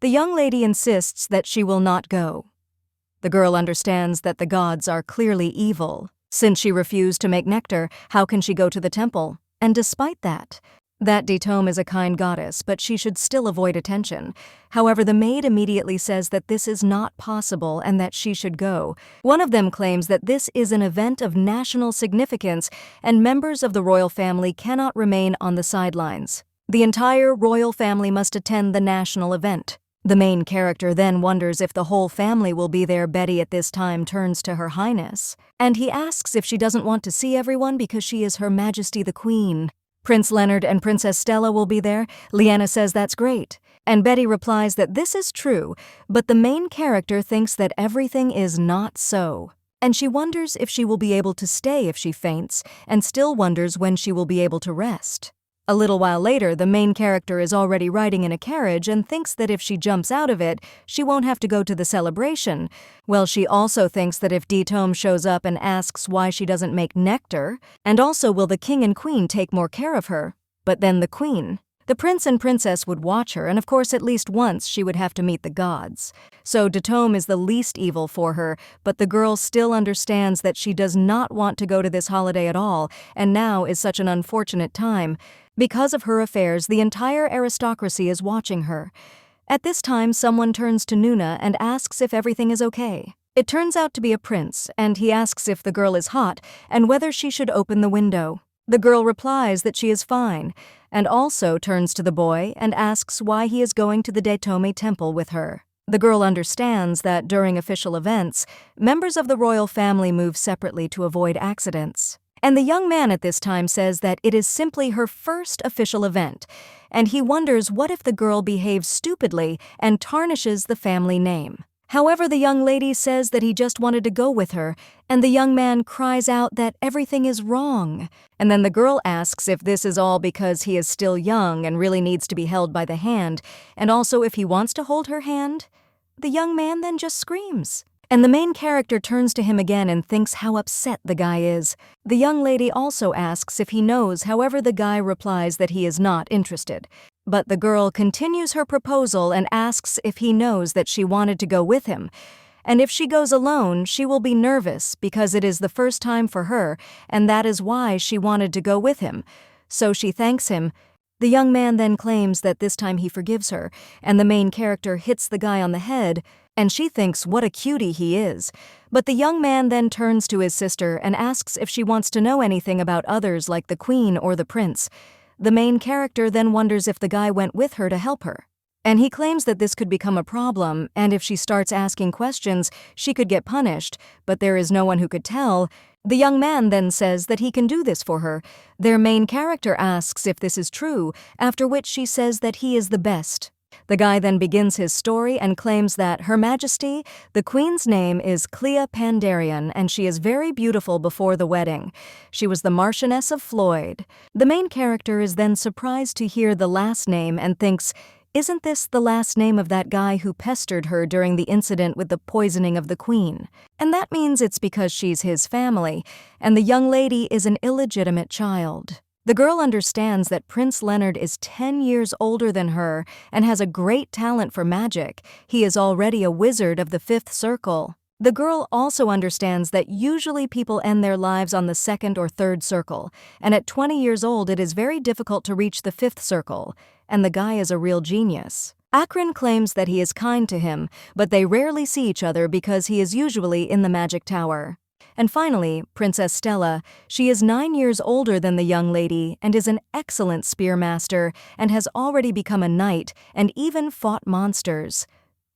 the young lady insists that she will not go. The girl understands that the gods are clearly evil. Since she refused to make nectar, how can she go to the temple? And despite that Ditome is a kind goddess, but she should still avoid attention. However, the maid immediately says that this is not possible and that she should go. One of them claims that this is an event of national significance and members of the royal family cannot remain on the sidelines. The entire royal family must attend the national event. The main character then wonders if the whole family will be there. Betty at this time turns to Her Highness, and he asks if she doesn't want to see everyone because she is Her Majesty the Queen. Prince Leonard and Princess Stella will be there. Liana says that's great, and Betty replies that this is true, but the main character thinks that everything is not so. And she wonders if she will be able to stay if she faints, and still wonders when she will be able to rest. A little while later, the main character is already riding in a carriage and thinks that if she jumps out of it, she won't have to go to the celebration. Well, she also thinks that if Ditome shows up and asks why she doesn't make nectar, and also will the king and queen take more care of her. But then the queen, the prince and princess would watch her, and of course at least once she would have to meet the gods. So Ditome is the least evil for her, but the girl still understands that she does not want to go to this holiday at all, and now is such an unfortunate time. Because of her affairs, the entire aristocracy is watching her. At this time, someone turns to Nuna and asks if everything is okay. It turns out to be a prince, and he asks if the girl is hot and whether she should open the window. The girl replies that she is fine, and also turns to the boy and asks why he is going to the Ditome Temple with her. The girl understands that during official events, members of the royal family move separately to avoid accidents. And the young man at this time says that it is simply her first official event, and he wonders what if the girl behaves stupidly and tarnishes the family name. However, the young lady says that he just wanted to go with her, and the young man cries out that everything is wrong. And then the girl asks if this is all because he is still young and really needs to be held by the hand, and also if he wants to hold her hand. The young man then just screams. And the main character turns to him again and thinks how upset the guy is. The young lady also asks if he knows, however the guy replies that he is not interested. But the girl continues her proposal and asks if he knows that she wanted to go with him. And if she goes alone, she will be nervous because it is the first time for her, and that is why she wanted to go with him. So she thanks him. The young man then claims that this time he forgives her, and the main character hits the guy on the head, and she thinks what a cutie he is. But the young man then turns to his sister and asks if she wants to know anything about others like the queen or the prince. The main character then wonders if the guy went with her to help her. And he claims that this could become a problem, and if she starts asking questions, she could get punished, but there is no one who could tell. The young man then says that he can do this for her. Their main character asks if this is true, after which she says that he is the best. The guy then begins his story and claims that Her Majesty, the Queen's name is Clea Pandarian, and she is very beautiful before the wedding. She was the Marchioness of Floyd. The main character is then surprised to hear the last name and thinks, isn't this the last name of that guy who pestered her during the incident with the poisoning of the Queen? And that means it's because she's his family, and the young lady is an illegitimate child. The girl understands that Prince Leonard is 10 years older than her and has a great talent for magic. He is already a wizard of the 5th circle. The girl also understands that usually people end their lives on the 2nd or 3rd circle, and at 20 years old it is very difficult to reach the 5th circle, and the guy is a real genius. Akron claims that he is kind to him, but they rarely see each other because he is usually in the magic tower. And finally, Princess Stella. She is 9 years older than the young lady and is an excellent spearmaster and has already become a knight and even fought monsters.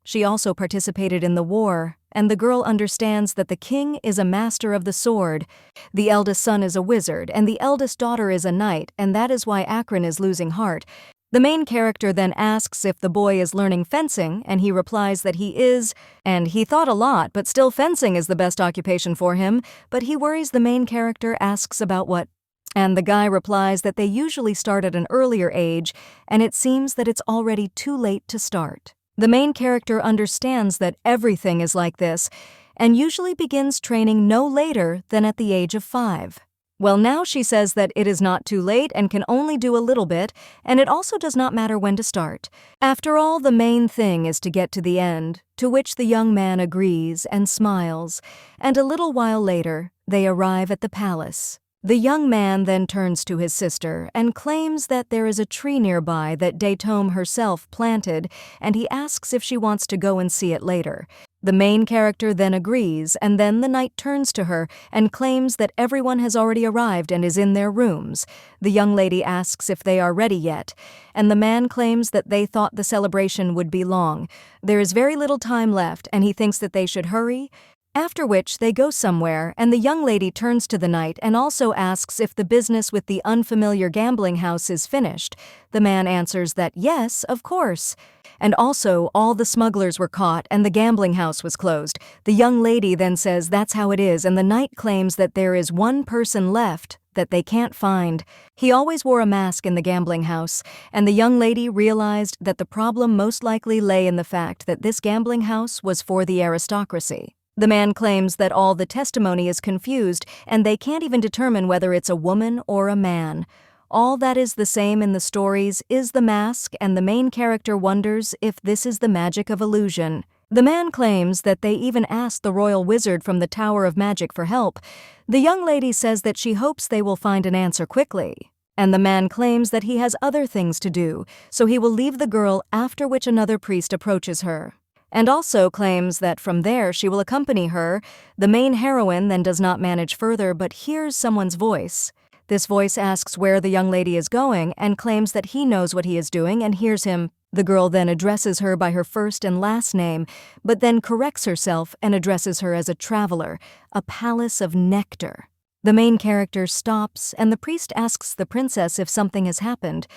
She also participated in the war, and the girl understands that the king is a master of the sword. The eldest son is a wizard, and the eldest daughter is a knight, and that is why Akron is losing heart. The main character then asks if the boy is learning fencing, and he replies that he is, and he thought a lot, but still fencing is the best occupation for him, but he worries the main character asks about what. And the guy replies that they usually start at an earlier age, and it seems that it's already too late to start. The main character understands that everything is like this, and usually begins training no later than at the age of 5. Well, now she says that it is not too late and can only do a little bit, and it also does not matter when to start. After all, the main thing is to get to the end, to which the young man agrees and smiles, and a little while later, they arrive at the palace. The young man then turns to his sister and claims that there is a tree nearby that Daytome herself planted, and he asks if she wants to go and see it later. The main character then agrees, and then the knight turns to her and claims that everyone has already arrived and is in their rooms. The young lady asks if they are ready yet, and the man claims that they thought the celebration would be long. There is very little time left, and he thinks that they should hurry. After which they go somewhere, and the young lady turns to the knight and also asks if the business with the unfamiliar gambling house is finished. The man answers that yes, of course. And also, all the smugglers were caught and the gambling house was closed. The young lady then says that's how it is, and the knight claims that there is one person left that they can't find. He always wore a mask in the gambling house, and the young lady realized that the problem most likely lay in the fact that this gambling house was for the aristocracy. The man claims that all the testimony is confused, and they can't even determine whether it's a woman or a man. All that is the same in the stories is the mask, and the main character wonders if this is the magic of illusion. The man claims that they even asked the royal wizard from the Tower of Magic for help. The young lady says that she hopes they will find an answer quickly. And the man claims that he has other things to do, so he will leave the girl, after which another priest approaches her. And also claims that from there she will accompany her. The main heroine then does not manage further but hears someone's voice. This voice asks where the young lady is going and claims that he knows what he is doing and hears him. The girl then addresses her by her first and last name, but then corrects herself and addresses her as a traveler, a palace of nectar. The main character stops, and the priest asks the princess if something has happened,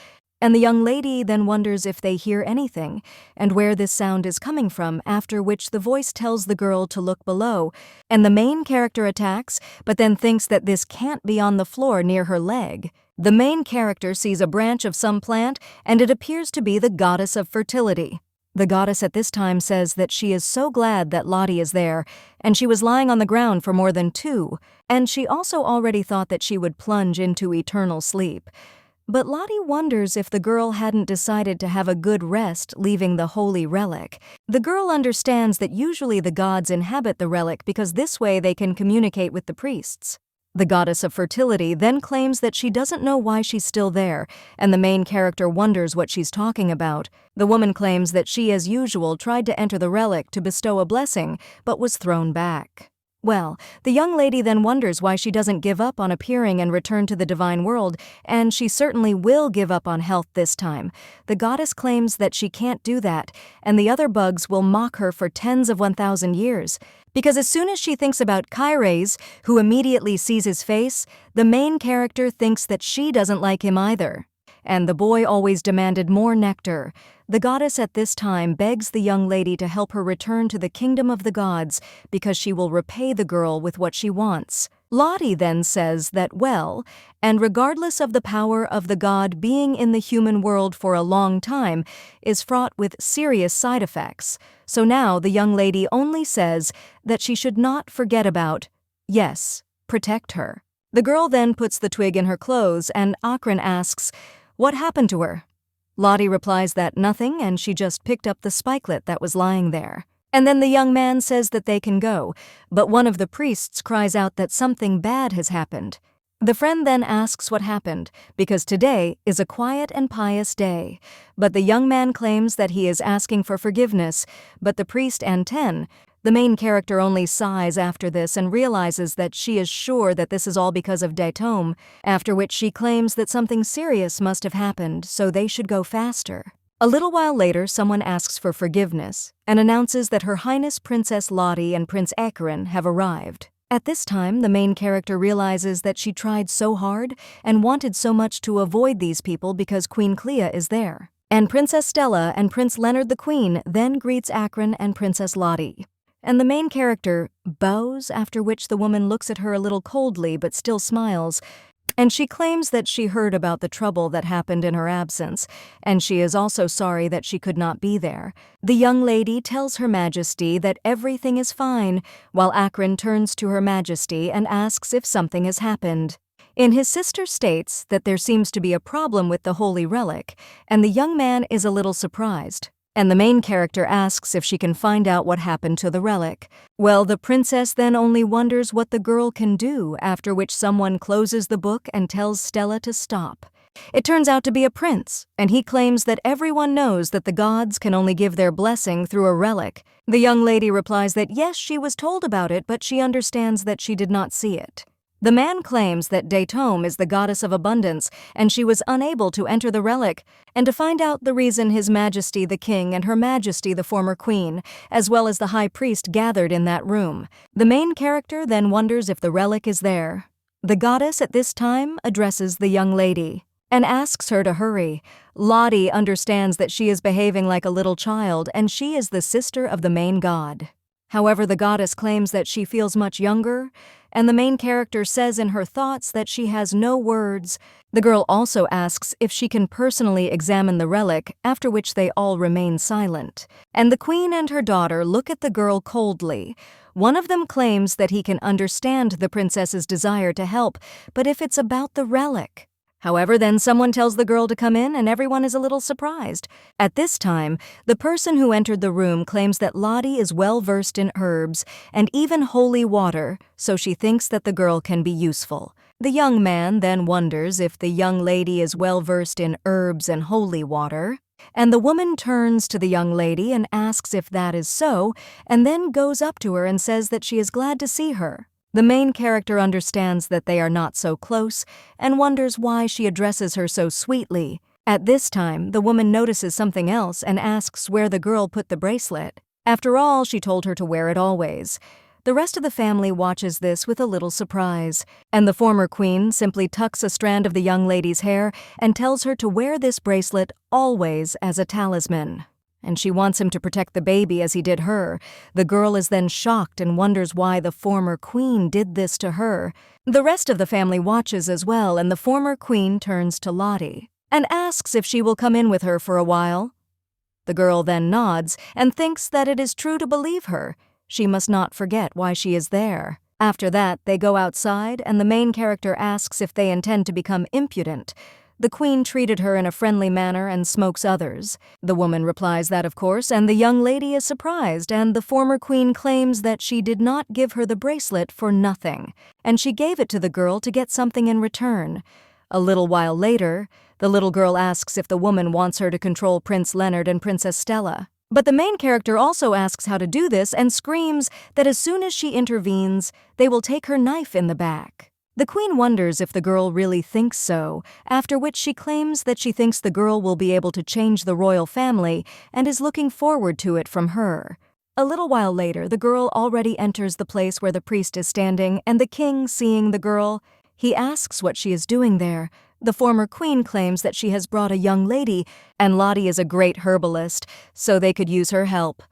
and the young lady then wonders if they hear anything, and where this sound is coming from, after which the voice tells the girl to look below, and the main character attacks, but then thinks that this can't be on the floor near her leg. The main character sees a branch of some plant, and it appears to be the goddess of fertility. The goddess at this time says that she is so glad that Lottie is there, and she was lying on the ground for more than 2, and she also already thought that she would plunge into eternal sleep. But Lottie wonders if the girl hadn't decided to have a good rest leaving the holy relic. The girl understands that usually the gods inhabit the relic because this way they can communicate with the priests. The goddess of fertility then claims that she doesn't know why she's still there, and the main character wonders what she's talking about. The woman claims that she, as usual, tried to enter the relic to bestow a blessing, but was thrown back. Well, the young lady then wonders why she doesn't give up on appearing and return to the divine world, and she certainly will give up on health this time. The goddess claims that she can't do that, and the other bugs will mock her for tens of 1,000 years. Because as soon as she thinks about Kyres, who immediately sees his face, the main character thinks that she doesn't like him either. And the boy always demanded more nectar. The goddess at this time begs the young lady to help her return to the kingdom of the gods because she will repay the girl with what she wants. Lottie then says that, well, and regardless of the power of the god being in the human world for a long time, is fraught with serious side effects. So now the young lady only says that she should not forget about, yes, protect her. The girl then puts the twig in her clothes, and Akron asks, what happened to her? Lottie replies that nothing, and she just picked up the spikelet that was lying there. And then the young man says that they can go, but one of the priests cries out that something bad has happened. The friend then asks what happened, because today is a quiet and pious day. But the young man claims that he is asking for forgiveness, but the priest Anten, the main character, only sighs after this and realizes that she is sure that this is all because of Daitome, after which she claims that something serious must have happened, so they should go faster. A little while later, someone asks for forgiveness and announces that Her Highness Princess Lottie and Prince Akron have arrived. At this time, the main character realizes that she tried so hard and wanted so much to avoid these people because Queen Clea is there. And Princess Stella and Prince Leonard the Queen then greets Akron and Princess Lottie. And the main character bows, after which the woman looks at her a little coldly but still smiles, and she claims that she heard about the trouble that happened in her absence, and she is also sorry that she could not be there. The young lady tells Her Majesty that everything is fine, while Akron turns to Her Majesty and asks if something has happened. His sister states that there seems to be a problem with the holy relic, and the young man is a little surprised. And the main character asks if she can find out what happened to the relic. Well, the princess then only wonders what the girl can do, after which someone closes the book and tells Stella to stop. It turns out to be a prince, and he claims that everyone knows that the gods can only give their blessing through a relic. The young lady replies that yes, she was told about it, but she understands that she did not see it. The man claims that Daitome is the goddess of abundance, and she was unable to enter the relic, and to find out the reason His Majesty the King and Her Majesty the former Queen, as well as the High Priest, gathered in that room. The main character then wonders if the relic is there. The goddess at this time addresses the young lady and asks her to hurry. Lottie understands that she is behaving like a little child, and she is the sister of the main god. However, the goddess claims that she feels much younger, and the main character says in her thoughts that she has no words. The girl also asks if she can personally examine the relic, after which they all remain silent. And the queen and her daughter look at the girl coldly. One of them claims that he can understand the princess's desire to help, but if it's about the relic. However, then someone tells the girl to come in, and everyone is a little surprised. At this time, the person who entered the room claims that Lottie is well versed in herbs and even holy water, so she thinks that the girl can be useful. The young man then wonders if the young lady is well versed in herbs and holy water, and the woman turns to the young lady and asks if that is so, and then goes up to her and says that she is glad to see her. The main character understands that they are not so close and wonders why she addresses her so sweetly. At this time, the woman notices something else and asks where the girl put the bracelet. After all, she told her to wear it always. The rest of the family watches this with a little surprise, and the former queen simply tucks a strand of the young lady's hair and tells her to wear this bracelet always as a talisman. And she wants him to protect the baby as he did her. The girl is then shocked and wonders why the former queen did this to her. The rest of the family watches as well, and the former queen turns to Lottie and asks if she will come in with her for a while. The girl then nods and thinks that it is true to believe her. She must not forget why she is there. After that, they go outside, and the main character asks if they intend to become impudent. The queen treated her in a friendly manner and smokes others. The woman replies that, of course, and the young lady is surprised, and the former queen claims that she did not give her the bracelet for nothing, and she gave it to the girl to get something in return. A little while later, the little girl asks if the woman wants her to control Prince Leonard and Princess Stella. But the main character also asks how to do this and screams that as soon as she intervenes, they will take her knife in the back. The queen wonders if the girl really thinks so, after which she claims that she thinks the girl will be able to change the royal family and is looking forward to it from her. A little while later, the girl already enters the place where the priest is standing, and the king, seeing the girl, he asks what she is doing there. The former queen claims that she has brought a young lady, and Lottie is a great herbalist, so they could use her help.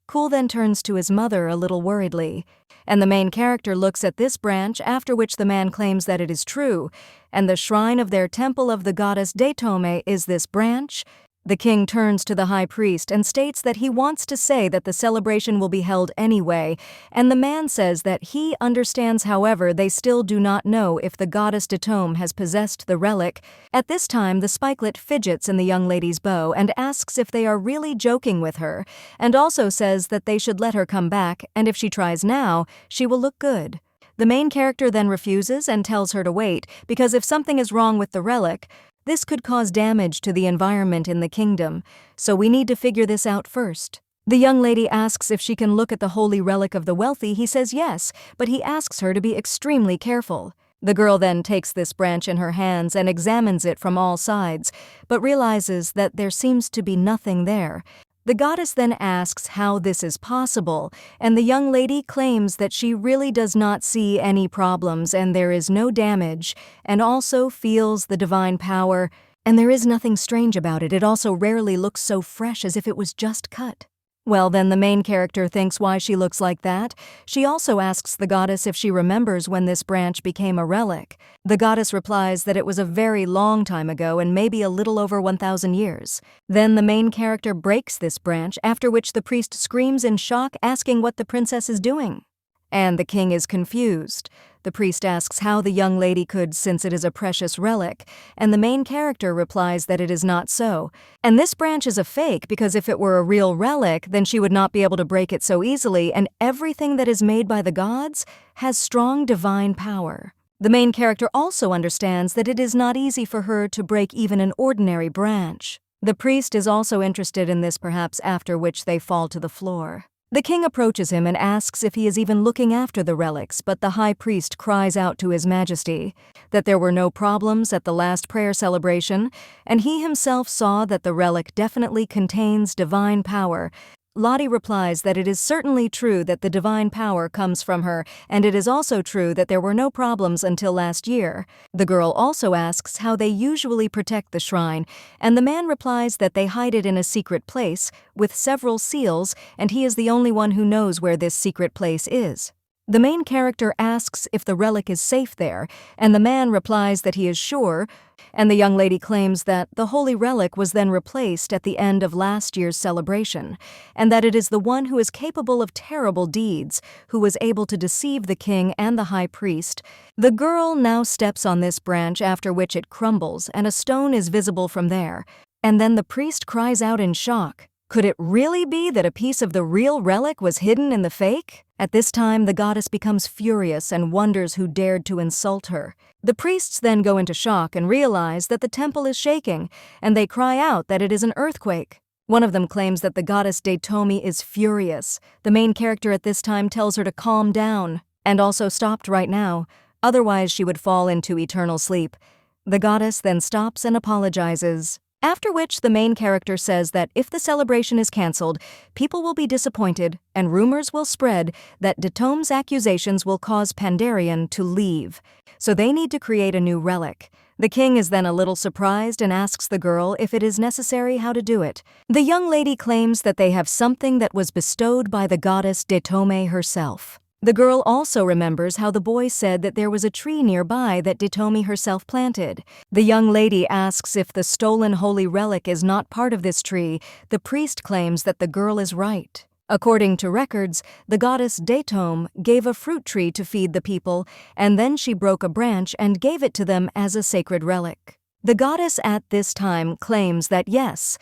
Cool then turns to his mother a little worriedly, and the main character looks at this branch, after which the man claims that it is true, and the shrine of their temple of the goddess Daitome is this branch. The king turns to the high priest and states that he wants to say that the celebration will be held anyway, and the man says that he understands, however, they still do not know if the goddess Daitome has possessed the relic. At this time, the spikelet fidgets in the young lady's bow and asks if they are really joking with her, and also says that they should let her come back, and if she tries now, she will look good. The main character then refuses and tells her to wait, because if something is wrong with the relic, this could cause damage to the environment in the kingdom, so we need to figure this out first. The young lady asks if she can look at the holy relic of the wealthy. He says yes, but he asks her to be extremely careful. The girl then takes this branch in her hands and examines it from all sides, but realizes that there seems to be nothing there. The goddess then asks how this is possible, and the young lady claims that she really does not see any problems and there is no damage, and also feels the divine power, and there is nothing strange about it. It also rarely looks so fresh as if it was just cut. Well, then the main character thinks why she looks like that. She also asks the goddess if she remembers when this branch became a relic. The goddess replies that it was a very long time ago and maybe a little over 1,000 years. Then the main character breaks this branch, after which the priest screams in shock, asking what the princess is doing. And the king is confused. The priest asks how the young lady could, since it is a precious relic, and the main character replies that it is not so. And this branch is a fake, because if it were a real relic, then she would not be able to break it so easily, and everything that is made by the gods has strong divine power. The main character also understands that it is not easy for her to break even an ordinary branch. The priest is also interested in this, perhaps after which they fall to the floor. The king approaches him and asks if he is even looking after the relics, but the high priest cries out to his majesty that there were no problems at the last prayer celebration, and he himself saw that the relic definitely contains divine power. Lottie replies that it is certainly true that the divine power comes from her, and it is also true that there were no problems until last year. The girl also asks how they usually protect the shrine, and the man replies that they hide it in a secret place with several seals, and he is the only one who knows where this secret place is. The main character asks if the relic is safe there, and the man replies that he is sure, and the young lady claims that the holy relic was then replaced at the end of last year's celebration, and that it is the one who is capable of terrible deeds, who was able to deceive the king and the high priest. The girl now steps on this branch, after which it crumbles, and a stone is visible from there, and then the priest cries out in shock. Could it really be that a piece of the real relic was hidden in the fake? At this time, the goddess becomes furious and wonders who dared to insult her. The priests then go into shock and realize that the temple is shaking, and they cry out that it is an earthquake. One of them claims that the goddess Daitome is furious. The main character at this time tells her to calm down, and also stopped right now, otherwise she would fall into eternal sleep. The goddess then stops and apologizes. After which the main character says that if the celebration is cancelled, people will be disappointed and rumors will spread that Datome's accusations will cause Pandarian to leave. So they need to create a new relic. The king is then a little surprised and asks the girl if it is necessary how to do it. The young lady claims that they have something that was bestowed by the goddess Datome herself. The girl also remembers how the boy said that there was a tree nearby that Datome herself planted. The young lady asks if the stolen holy relic is not part of this tree. The priest claims that the girl is right. According to records, the goddess Datome gave a fruit tree to feed the people, and then she broke a branch and gave it to them as a sacred relic. The goddess at this time claims that yes,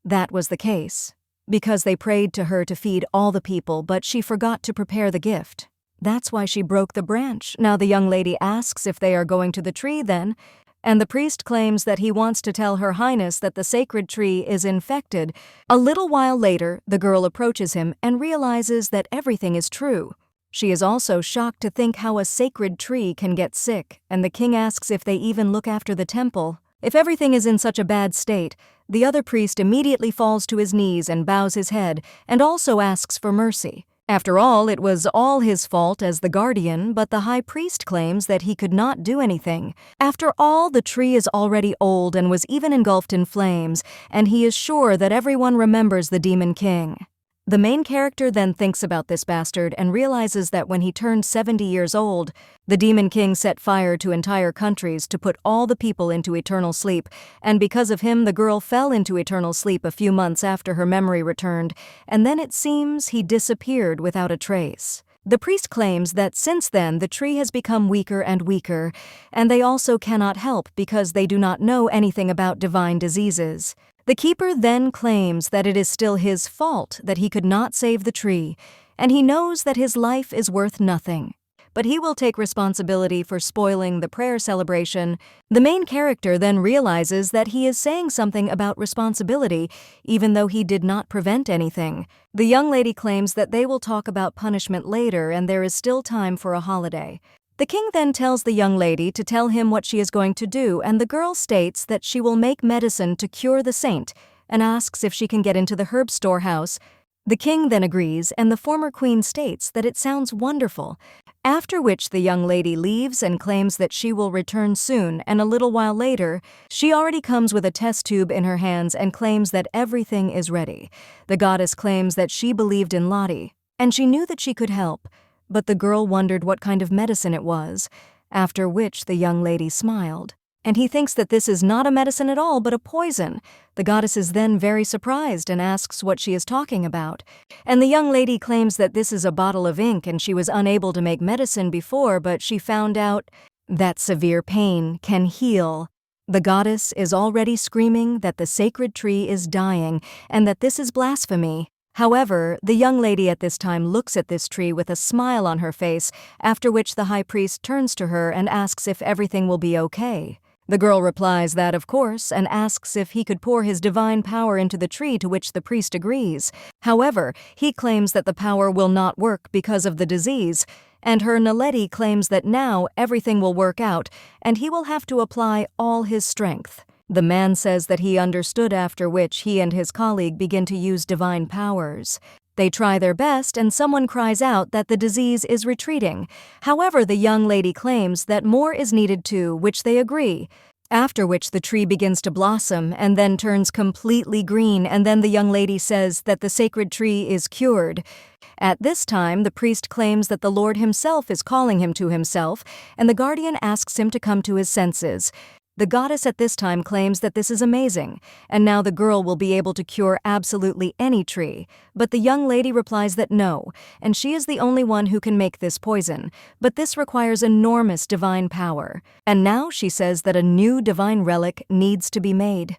that was the case, because they prayed to her to feed all the people, but she forgot to prepare the gift. That's why she broke the branch. Now the young lady asks if they are going to the tree then, and the priest claims that he wants to tell Her Highness that the sacred tree is infected. A little while later, the girl approaches him and realizes that everything is true. She is also shocked to think how a sacred tree can get sick, and the king asks if they even look after the temple. If everything is in such a bad state, the other priest immediately falls to his knees and bows his head, and also asks for mercy. After all, it was all his fault as the guardian, but the high priest claims that he could not do anything. After all, the tree is already old and was even engulfed in flames, and he is sure that everyone remembers the Demon King. The main character then thinks about this bastard and realizes that when he turned 70 years old, the Demon King set fire to entire countries to put all the people into eternal sleep, and because of him the girl fell into eternal sleep a few months after her memory returned, and then it seems he disappeared without a trace. The priest claims that since then the tree has become weaker and weaker, and they also cannot help because they do not know anything about divine diseases. The keeper then claims that it is still his fault that he could not save the tree, and he knows that his life is worth nothing. But he will take responsibility for spoiling the prayer celebration. The main character then realizes that he is saying something about responsibility, even though he did not prevent anything. The young lady claims that they will talk about punishment later and there is still time for a holiday. The king then tells the young lady to tell him what she is going to do, and the girl states that she will make medicine to cure the saint and asks if she can get into the herb storehouse. The king then agrees, and the former queen states that it sounds wonderful, after which the young lady leaves and claims that she will return soon, and a little while later, she already comes with a test tube in her hands and claims that everything is ready. The goddess claims that she believed in Lottie, and she knew that she could help, but the girl wondered what kind of medicine it was, after which the young lady smiled. And he thinks that this is not a medicine at all, but a poison. The goddess is then very surprised and asks what she is talking about. And the young lady claims that this is a bottle of ink and she was unable to make medicine before, but she found out that severe pain can heal. The goddess is already screaming that the sacred tree is dying and that this is blasphemy. However, the young lady at this time looks at this tree with a smile on her face, after which the high priest turns to her and asks if everything will be okay. The girl replies that of course and asks if he could pour his divine power into the tree, to which the priest agrees. However, he claims that the power will not work because of the disease, and her Naledi claims that now everything will work out and he will have to apply all his strength. The man says that he understood, after which he and his colleague begin to use divine powers. They try their best and someone cries out that the disease is retreating. However, the young lady claims that more is needed too, which they agree. After which the tree begins to blossom and then turns completely green, and then the young lady says that the sacred tree is cured. At this time, the priest claims that the Lord himself is calling him to himself, and the guardian asks him to come to his senses. The goddess at this time claims that this is amazing, and now the girl will be able to cure absolutely any tree, but the young lady replies that no, and she is the only one who can make this poison, but this requires enormous divine power, and now she says that a new divine relic needs to be made.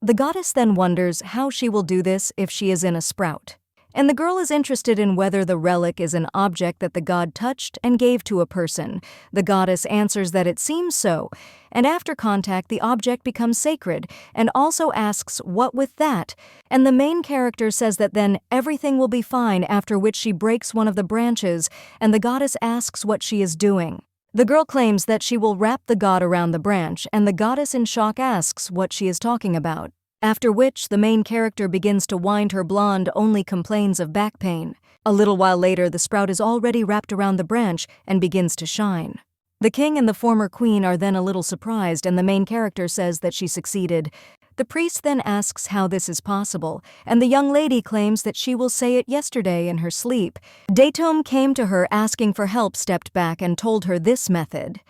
The goddess then wonders how she will do this if she is in a sprout. And the girl is interested in whether the relic is an object that the god touched and gave to a person. The goddess answers that it seems so, and after contact the object becomes sacred, and also asks what with that, and the main character says that then everything will be fine, after which she breaks one of the branches, and the goddess asks what she is doing. The girl claims that she will wrap the god around the branch, and the goddess in shock asks what she is talking about. After which, the main character begins to wind her blonde, only complains of back pain. A little while later, the sprout is already wrapped around the branch and begins to shine. The king and the former queen are then a little surprised, and the main character says that she succeeded. The priest then asks how this is possible, and the young lady claims that she will say it yesterday in her sleep. Datum came to her asking for help, stepped back, and told her this method.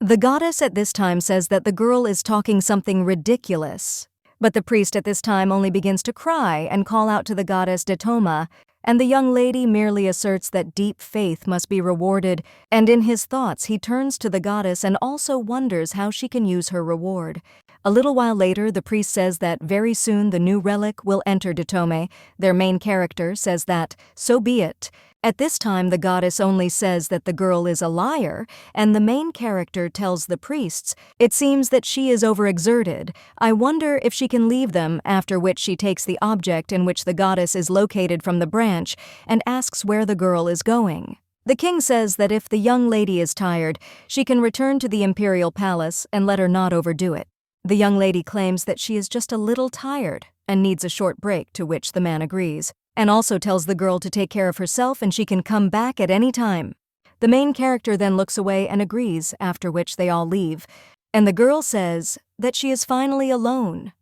The goddess at this time says that the girl is talking something ridiculous. But the priest at this time only begins to cry and call out to the goddess Datoma, and the young lady merely asserts that deep faith must be rewarded, and in his thoughts he turns to the goddess and also wonders how she can use her reward. A little while later, the priest says that very soon the new relic will enter Datome. Their main character says that, so be it. At this time, the goddess only says that the girl is a liar, and the main character tells the priests, it seems that she is overexerted. I wonder if she can leave them, after which she takes the object in which the goddess is located from the branch and asks where the girl is going. The king says that if the young lady is tired, she can return to the imperial palace and let her not overdo it. The young lady claims that she is just a little tired and needs a short break, to which the man agrees, and also tells the girl to take care of herself and she can come back at any time. The main character then looks away and agrees, after which they all leave, and the girl says that she is finally alone.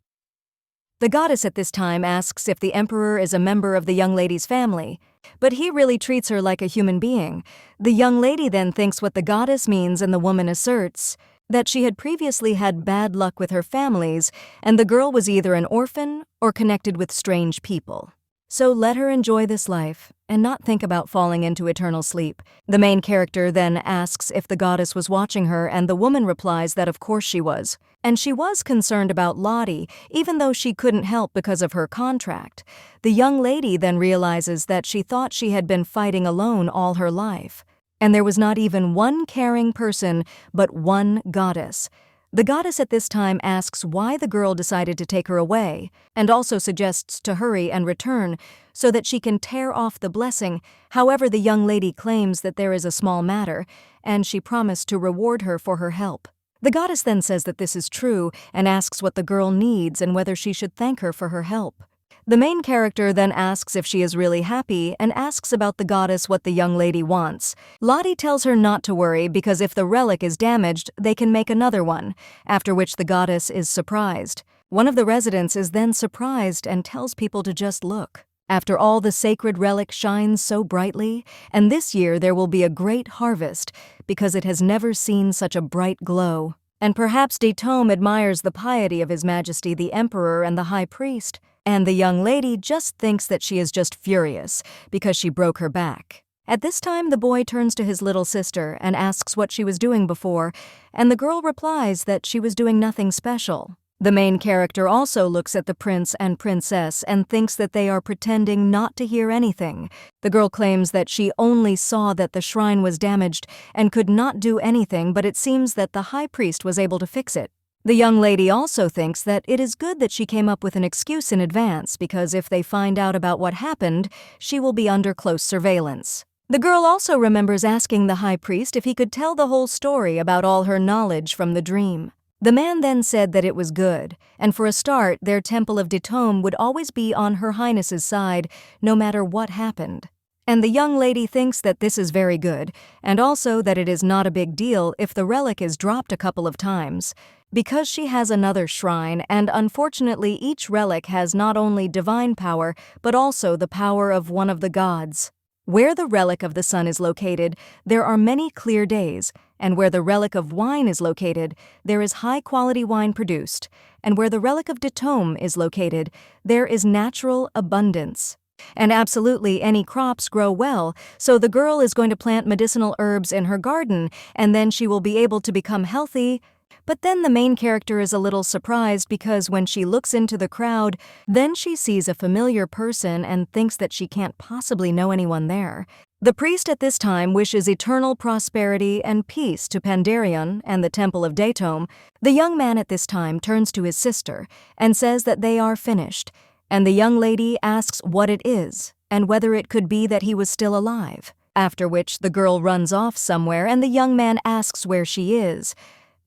The goddess at this time asks if the emperor is a member of the young lady's family, but he really treats her like a human being. The young lady then thinks what the goddess means, and the woman asserts that she had previously had bad luck with her families, and the girl was either an orphan or connected with strange people. So let her enjoy this life and not think about falling into eternal sleep. The main character then asks if the goddess was watching her, and the woman replies that of course she was. And she was concerned about Lottie, even though she couldn't help because of her contract. The young lady then realizes that she thought she had been fighting alone all her life, and there was not even one caring person, but one goddess. The goddess at this time asks why the girl decided to take her away, and also suggests to hurry and return so that she can tear off the blessing. However, the young lady claims that there is a small matter, and she promised to reward her for her help. The goddess then says that this is true and asks what the girl needs and whether she should thank her for her help. The main character then asks if she is really happy and asks about the goddess what the young lady wants. Lottie tells her not to worry because if the relic is damaged, they can make another one, after which the goddess is surprised. One of the residents is then surprised and tells people to just look. After all, the sacred relic shines so brightly, and this year there will be a great harvest because it has never seen such a bright glow. And perhaps Datome admires the piety of His Majesty the Emperor and the High Priest, and the young lady just thinks that she is just furious because she broke her back. At this time, the boy turns to his little sister and asks what she was doing before, and the girl replies that she was doing nothing special. The main character also looks at the prince and princess and thinks that they are pretending not to hear anything. The girl claims that she only saw that the shrine was damaged and could not do anything, but it seems that the high priest was able to fix it. The young lady also thinks that it is good that she came up with an excuse in advance because if they find out about what happened, she will be under close surveillance. The girl also remembers asking the high priest if he could tell the whole story about all her knowledge from the dream. The man then said that it was good, and for a start, their temple of Datome would always be on Her Highness's side, no matter what happened. And the young lady thinks that this is very good, and also that it is not a big deal if the relic is dropped a couple of times, because she has another shrine, and unfortunately each relic has not only divine power, but also the power of one of the gods. Where the relic of the sun is located, there are many clear days, and where the relic of wine is located, there is high-quality wine produced, and where the relic of Datome is located, there is natural abundance. And absolutely any crops grow well, so the girl is going to plant medicinal herbs in her garden, and then she will be able to become healthy. But then the main character is a little surprised because when she looks into the crowd, then she sees a familiar person and thinks that she can't possibly know anyone there. The priest at this time wishes eternal prosperity and peace to Pandarion and the Temple of Datome. The young man at this time turns to his sister and says that they are finished, and the young lady asks what it is and whether it could be that he was still alive. After which the girl runs off somewhere and the young man asks where she is.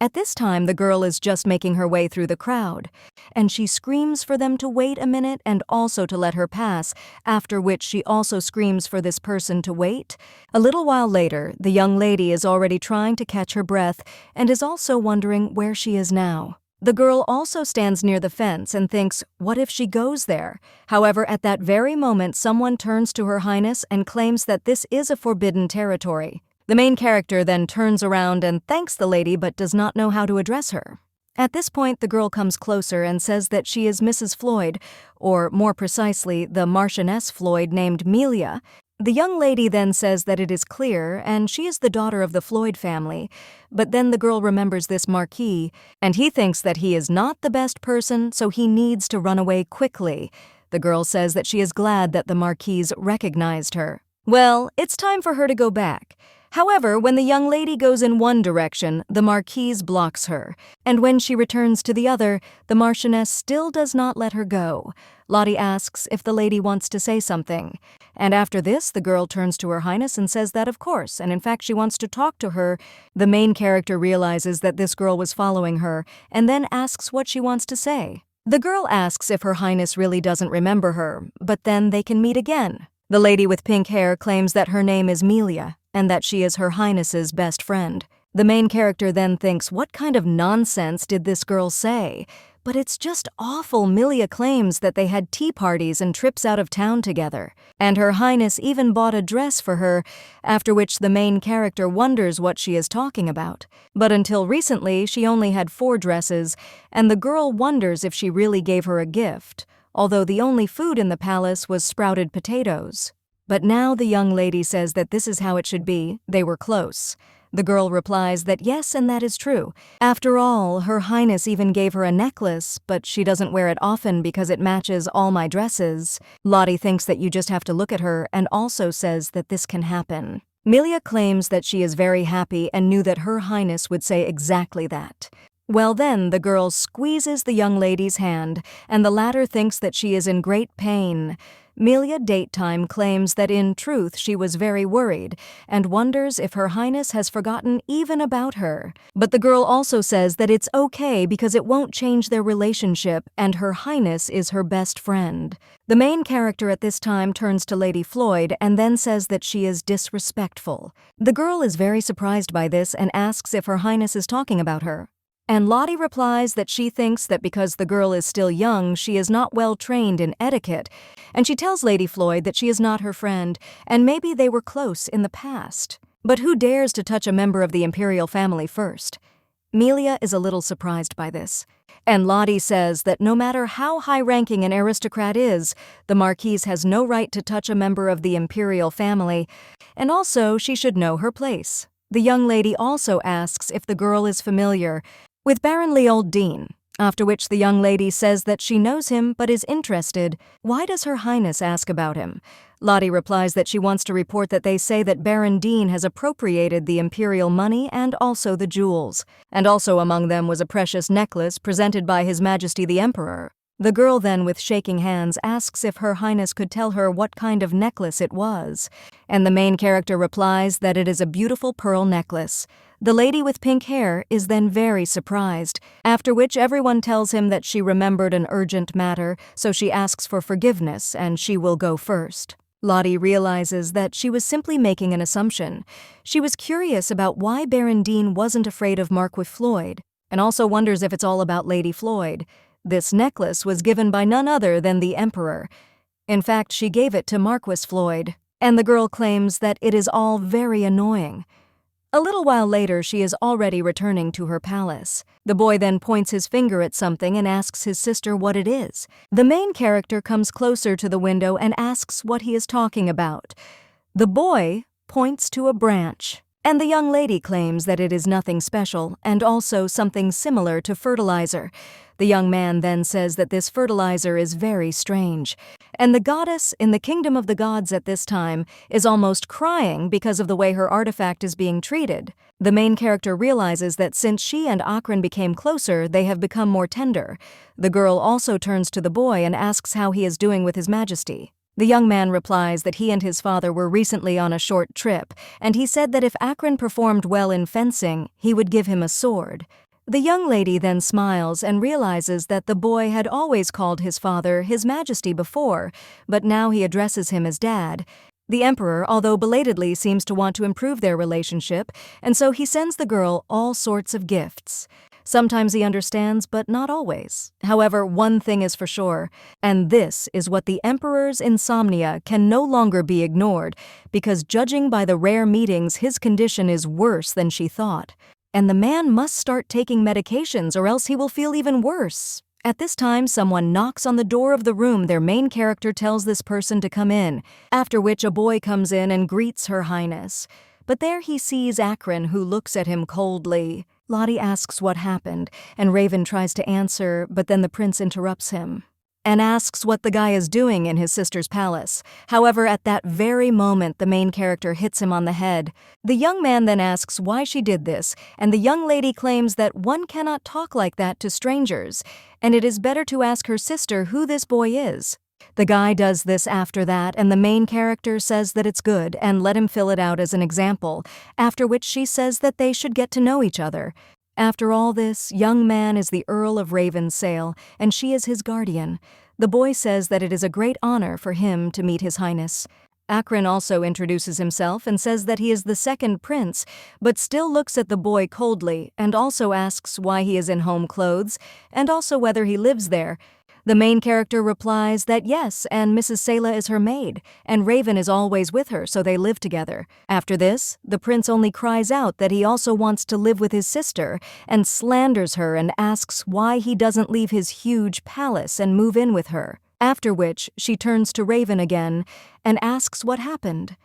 At this time, the girl is just making her way through the crowd, and she screams for them to wait a minute and also to let her pass, after which she also screams for this person to wait. A little while later, the young lady is already trying to catch her breath and is also wondering where she is now. The girl also stands near the fence and thinks, what if she goes there? However, at that very moment, someone turns to Her Highness and claims that this is a forbidden territory. The main character then turns around and thanks the lady but does not know how to address her. At this point, the girl comes closer and says that she is Mrs. Floyd, or more precisely, the Marchioness Floyd named Melia. The young lady then says that it is clear, and she is the daughter of the Floyd family, but then the girl remembers this Marquis, and he thinks that he is not the best person, so he needs to run away quickly. The girl says that she is glad that the Marquis recognized her. Well, it's time for her to go back. However, when the young lady goes in one direction, the Marquise blocks her, and when she returns to the other, the Marchioness still does not let her go. Lottie asks if the lady wants to say something, and after this, the girl turns to Her Highness and says that of course, and in fact she wants to talk to her. The main character realizes that this girl was following her, and then asks what she wants to say. The girl asks if Her Highness really doesn't remember her, but then they can meet again. The lady with pink hair claims that her name is Melia, and that she is Her Highness's best friend. The main character then thinks, what kind of nonsense did this girl say? But it's just awful. Melia claims that they had tea parties and trips out of town together, and Her Highness even bought a dress for her, after which the main character wonders what she is talking about. But until recently, she only had 4 dresses, and the girl wonders if she really gave her a gift, although the only food in the palace was sprouted potatoes. But now the young lady says that this is how it should be, they were close. The girl replies that yes, and that is true. After all, Her Highness even gave her a necklace, but she doesn't wear it often because it matches all my dresses. Lottie thinks that you just have to look at her and also says that this can happen. Melia claims that she is very happy and knew that Her Highness would say exactly that. Well then, the girl squeezes the young lady's hand, and the latter thinks that she is in great pain. Melia Datetime claims that in truth she was very worried, and wonders if Her Highness has forgotten even about her. But the girl also says that it's okay because it won't change their relationship, and Her Highness is her best friend. The main character at this time turns to Lady Floyd and then says that she is disrespectful. The girl is very surprised by this and asks if Her Highness is talking about her. And Lottie replies that she thinks that because the girl is still young, she is not well trained in etiquette, and she tells Lady Floyd that she is not her friend, and maybe they were close in the past. But who dares to touch a member of the imperial family first? Melia is a little surprised by this, and Lottie says that no matter how high-ranking an aristocrat is, the Marquise has no right to touch a member of the imperial family, and also she should know her place. The young lady also asks if the girl is familiar with Baron Leoldine, after which the young lady says that she knows him but is interested. Why does Her Highness ask about him? Lottie replies that she wants to report that they say that Baron Dean has appropriated the imperial money and also the jewels, and also among them was a precious necklace presented by His Majesty the Emperor. The girl then, with shaking hands, asks if Her Highness could tell her what kind of necklace it was, and the main character replies that it is a beautiful pearl necklace. The lady with pink hair is then very surprised, after which everyone tells him that she remembered an urgent matter, so she asks for forgiveness and she will go first. Lottie realizes that she was simply making an assumption. She was curious about why Baron Dean wasn't afraid of Marquis Floyd, and also wonders if it's all about Lady Floyd. This necklace was given by none other than the Emperor. In fact, she gave it to Marquis Floyd, and the girl claims that it is all very annoying. A little while later, she is already returning to her palace. The boy then points his finger at something and asks his sister what it is. The main character comes closer to the window and asks what he is talking about. The boy points to a branch, and the young lady claims that it is nothing special and also something similar to fertilizer. The young man then says that this fertilizer is very strange, and the goddess in the kingdom of the gods at this time is almost crying because of the way her artifact is being treated. The main character realizes that since she and Akron became closer, they have become more tender. The girl also turns to the boy and asks how he is doing with His Majesty. The young man replies that he and his father were recently on a short trip, and he said that if Akron performed well in fencing, he would give him a sword. The young lady then smiles and realizes that the boy had always called his father His Majesty before, but now he addresses him as Dad. The emperor, although belatedly, seems to want to improve their relationship, and so he sends the girl all sorts of gifts. Sometimes he understands, but not always. However, one thing is for sure, and this is what the emperor's insomnia can no longer be ignored, because judging by the rare meetings, his condition is worse than she thought. And the man must start taking medications or else he will feel even worse. At this time, someone knocks on the door of the room their main character tells this person to come in, after which a boy comes in and greets Her Highness. But there he sees Akron, who looks at him coldly. Lottie asks what happened, and Raven tries to answer, but then the prince interrupts him and asks what the guy is doing in his sister's palace. However, at that very moment, the main character hits him on the head. The young man then asks why she did this, and the young lady claims that one cannot talk like that to strangers, and it is better to ask her sister who this boy is. The guy does this after that, and the main character says that it's good and let him fill it out as an example, after which she says that they should get to know each other. After all this, young man is the Earl of Ravenssail, and she is his guardian. The boy says that it is a great honor for him to meet His Highness. Akron also introduces himself and says that he is the second prince, but still looks at the boy coldly and also asks why he is in home clothes and also whether he lives there. The main character replies that yes, and Mrs. Sayla is her maid, and Raven is always with her, so they live together. After this, the prince only cries out that he also wants to live with his sister, and slanders her and asks why he doesn't leave his huge palace and move in with her. After which, she turns to Raven again and asks what happened.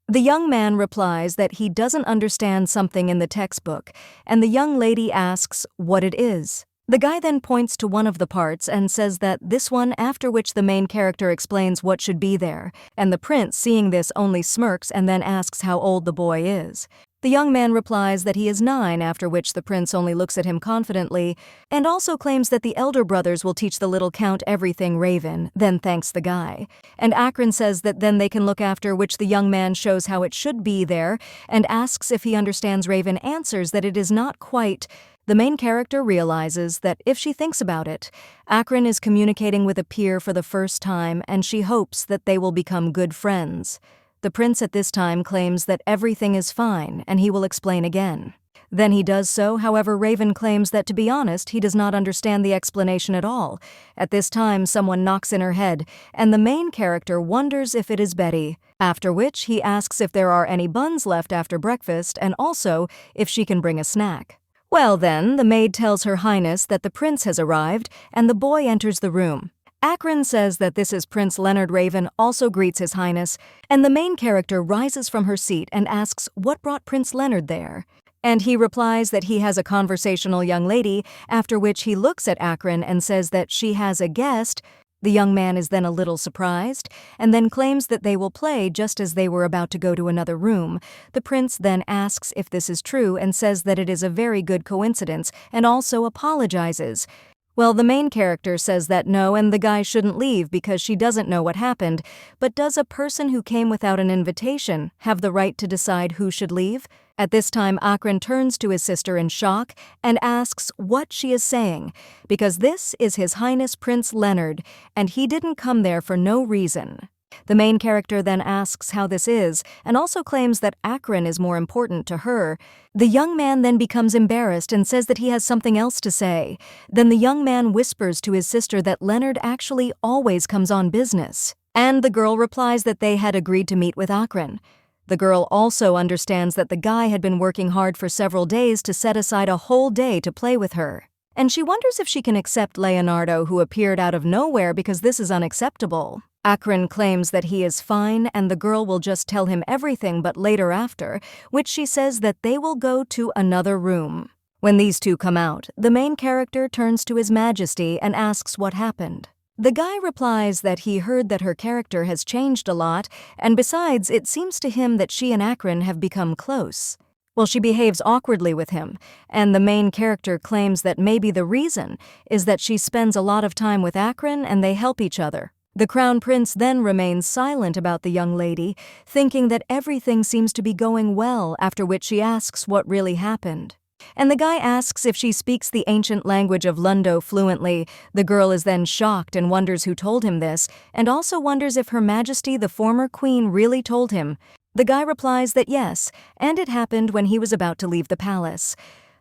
The young man replies that he doesn't understand something in the textbook, and the young lady asks what it is. The guy then points to one of the parts and says that this one, after which the main character explains what should be there, and the prince, seeing this, only smirks and then asks how old the boy is. The young man replies that he is 9, after which the prince only looks at him confidently, and also claims that the elder brothers will teach the little count everything Raven, then thanks the guy. And Akron says that then they can look after, which the young man shows how it should be there, and asks if he understands. Raven answers that it is not quite. The main character realizes that if she thinks about it, Akron is communicating with a peer for the first time, and she hopes that they will become good friends. The prince at this time claims that everything is fine, and he will explain again. Then he does so, however Raven claims that to be honest, he does not understand the explanation at all. At this time, someone knocks in her head, and the main character wonders if it is Betty, after which he asks if there are any buns left after breakfast, and also if she can bring a snack. Well then, the maid tells Her Highness that the prince has arrived, and the boy enters the room. Akron says that this is Prince Leonard. Raven also greets His Highness, and the main character rises from her seat and asks what brought Prince Leonard there. And he replies that he has a conversational young lady, after which he looks at Akron and says that she has a guest. The young man is then a little surprised, and then claims that they will play just as they were about to go to another room. The prince then asks if this is true and says that it is a very good coincidence, and also apologizes. Well, the main character says that no, and the guy shouldn't leave because she doesn't know what happened, but does a person who came without an invitation have the right to decide who should leave? At this time, Akron turns to his sister in shock and asks what she is saying, because this is His Highness Prince Leonard, and he didn't come there for no reason. The main character then asks how this is, and also claims that Akron is more important to her. The young man then becomes embarrassed and says that he has something else to say. Then the young man whispers to his sister that Leonard actually always comes on business, and the girl replies that they had agreed to meet with Akron. The girl also understands that the guy had been working hard for several days to set aside a whole day to play with her, and she wonders if she can accept Leonardo, who appeared out of nowhere, because this is unacceptable. Akron claims that he is fine and the girl will just tell him everything but later after, which she says that they will go to another room. When these two come out, the main character turns to His Majesty and asks what happened. The guy replies that he heard that her character has changed a lot, and besides, it seems to him that she and Akron have become close. Well, she behaves awkwardly with him, and the main character claims that maybe the reason is that she spends a lot of time with Akron and they help each other. The crown prince then remains silent about the young lady, thinking that everything seems to be going well, after which she asks what really happened. And the guy asks if she speaks the ancient language of Lundo fluently. The girl is then shocked and wonders who told him this, and also wonders if Her Majesty the former queen really told him. The guy replies that yes, and it happened when he was about to leave the palace.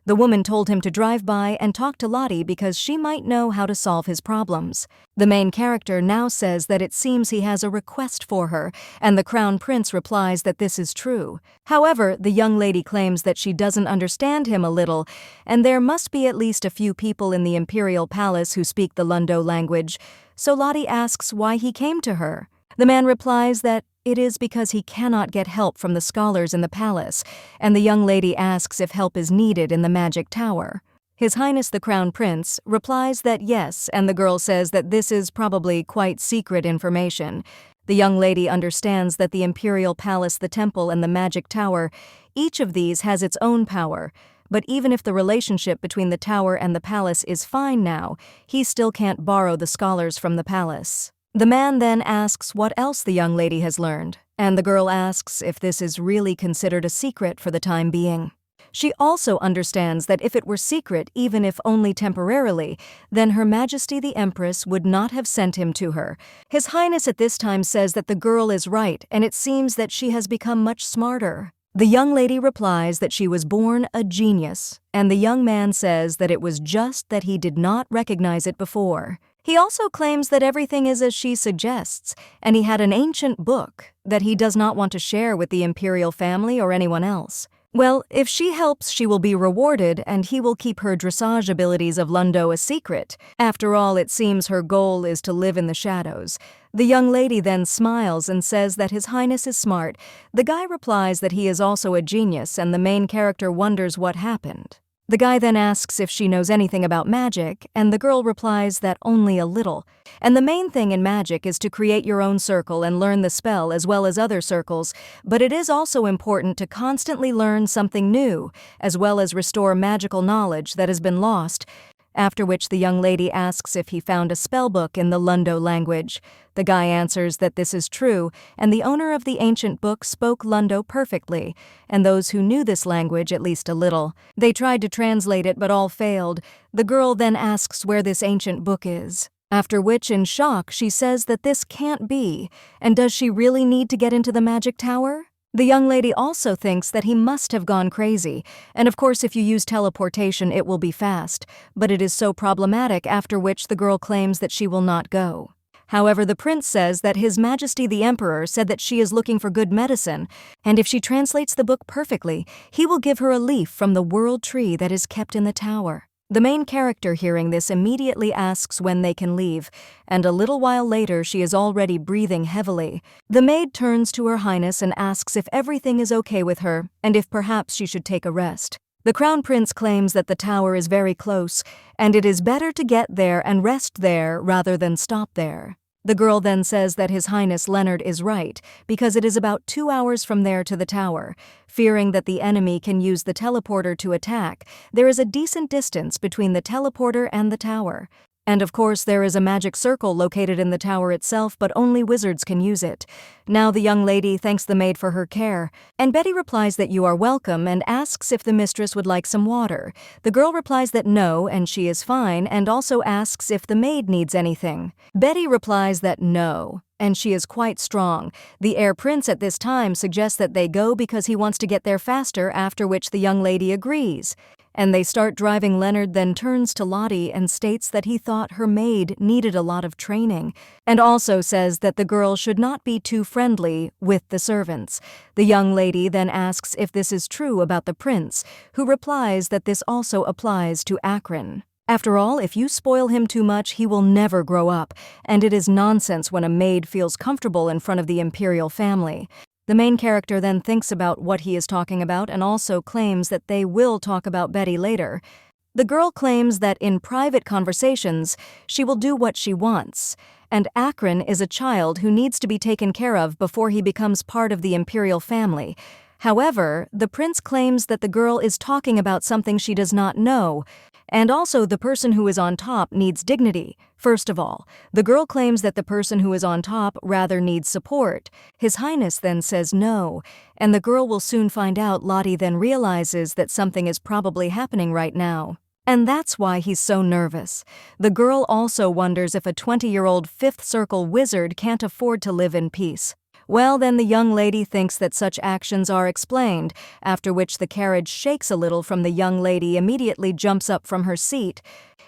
The woman told him to drive by and talk to Lottie because she might know how to solve his problems. The main character now says that it seems he has a request for her, and the crown prince replies that this is true. However, the young lady claims that she doesn't understand him a little, and there must be at least a few people in the imperial palace who speak the Lundo language, so Lottie asks why he came to her. The man replies that it is because he cannot get help from the scholars in the palace, and the young lady asks if help is needed in the magic tower. His Highness the Crown Prince replies that yes, and the girl says that this is probably quite secret information. The young lady understands that the imperial palace, the temple, and the magic tower, each of these has its own power. But even if the relationship between the tower and the palace is fine now, he still can't borrow the scholars from the palace. The man then asks what else the young lady has learned, and the girl asks if this is really considered a secret for the time being. She also understands that if it were secret, even if only temporarily, then Her Majesty the Empress would not have sent him to her. His Highness at this time says that the girl is right, and it seems that she has become much smarter. The young lady replies that she was born a genius, and the young man says that it was just that he did not recognize it before. He also claims that everything is as she suggests, and he had an ancient book that he does not want to share with the imperial family or anyone else. Well, if she helps, she will be rewarded, and he will keep her dressage abilities of Lundo a secret. After all, it seems her goal is to live in the shadows. The young lady then smiles and says that His Highness is smart. The guy replies that he is also a genius, and the main character wonders what happened. The guy then asks if she knows anything about magic, and the girl replies that only a little. And the main thing in magic is to create your own circle and learn the spell as well as other circles, but it is also important to constantly learn something new, as well as restore magical knowledge that has been lost. After which the young lady asks if he found a spellbook in the Lundo language. The guy answers that this is true, and the owner of the ancient book spoke Lundo perfectly, and those who knew this language at least a little. They tried to translate it but all failed. The girl then asks where this ancient book is. After which, in shock, she says that this can't be, and does she really need to get into the magic tower? The young lady also thinks that he must have gone crazy, and of course if you use teleportation it will be fast, but it is so problematic, after which the girl claims that she will not go. However, the prince says that His Majesty the Emperor said that she is looking for good medicine, and if she translates the book perfectly, he will give her a leaf from the world tree that is kept in the tower. The main character, hearing this, immediately asks when they can leave, and a little while later she is already breathing heavily. The maid turns to Her Highness and asks if everything is okay with her, and if perhaps she should take a rest. The Crown Prince claims that the tower is very close, and it is better to get there and rest there rather than stop there. The girl then says that His Highness Leonard is right, because it is about 2 hours from there to the tower. Fearing that the enemy can use the teleporter to attack, there is a decent distance between the teleporter and the tower. And of course there is a magic circle located in the tower itself, but only wizards can use it. Now the young lady thanks the maid for her care, and Betty replies that you are welcome and asks if the mistress would like some water. The girl replies that no, and she is fine, and also asks if the maid needs anything. Betty replies that no, and she is quite strong. The heir prince at this time suggests that they go because he wants to get there faster, after which the young lady agrees. And they start driving. Leonard then turns to Lottie and states that he thought her maid needed a lot of training, and also says that the girl should not be too friendly with the servants. The young lady then asks if this is true about the prince, who replies that this also applies to Akron. After all, if you spoil him too much, he will never grow up, and it is nonsense when a maid feels comfortable in front of the imperial family. The main character then thinks about what he is talking about and also claims that they will talk about Betty later. The girl claims that in private conversations, she will do what she wants, and Akron is a child who needs to be taken care of before he becomes part of the imperial family. However, the prince claims that the girl is talking about something she does not know, And also, the person who is on top needs dignity. First of all, the girl claims that the person who is on top rather needs support. His Highness then says no, and the girl will soon find out. Lottie then realizes that something is probably happening right now. And that's why he's so nervous. The girl also wonders if a 20-year-old fifth circle wizard can't afford to live in peace. Well, then the young lady thinks that such actions are explained, after which the carriage shakes a little from the young lady immediately jumps up from her seat,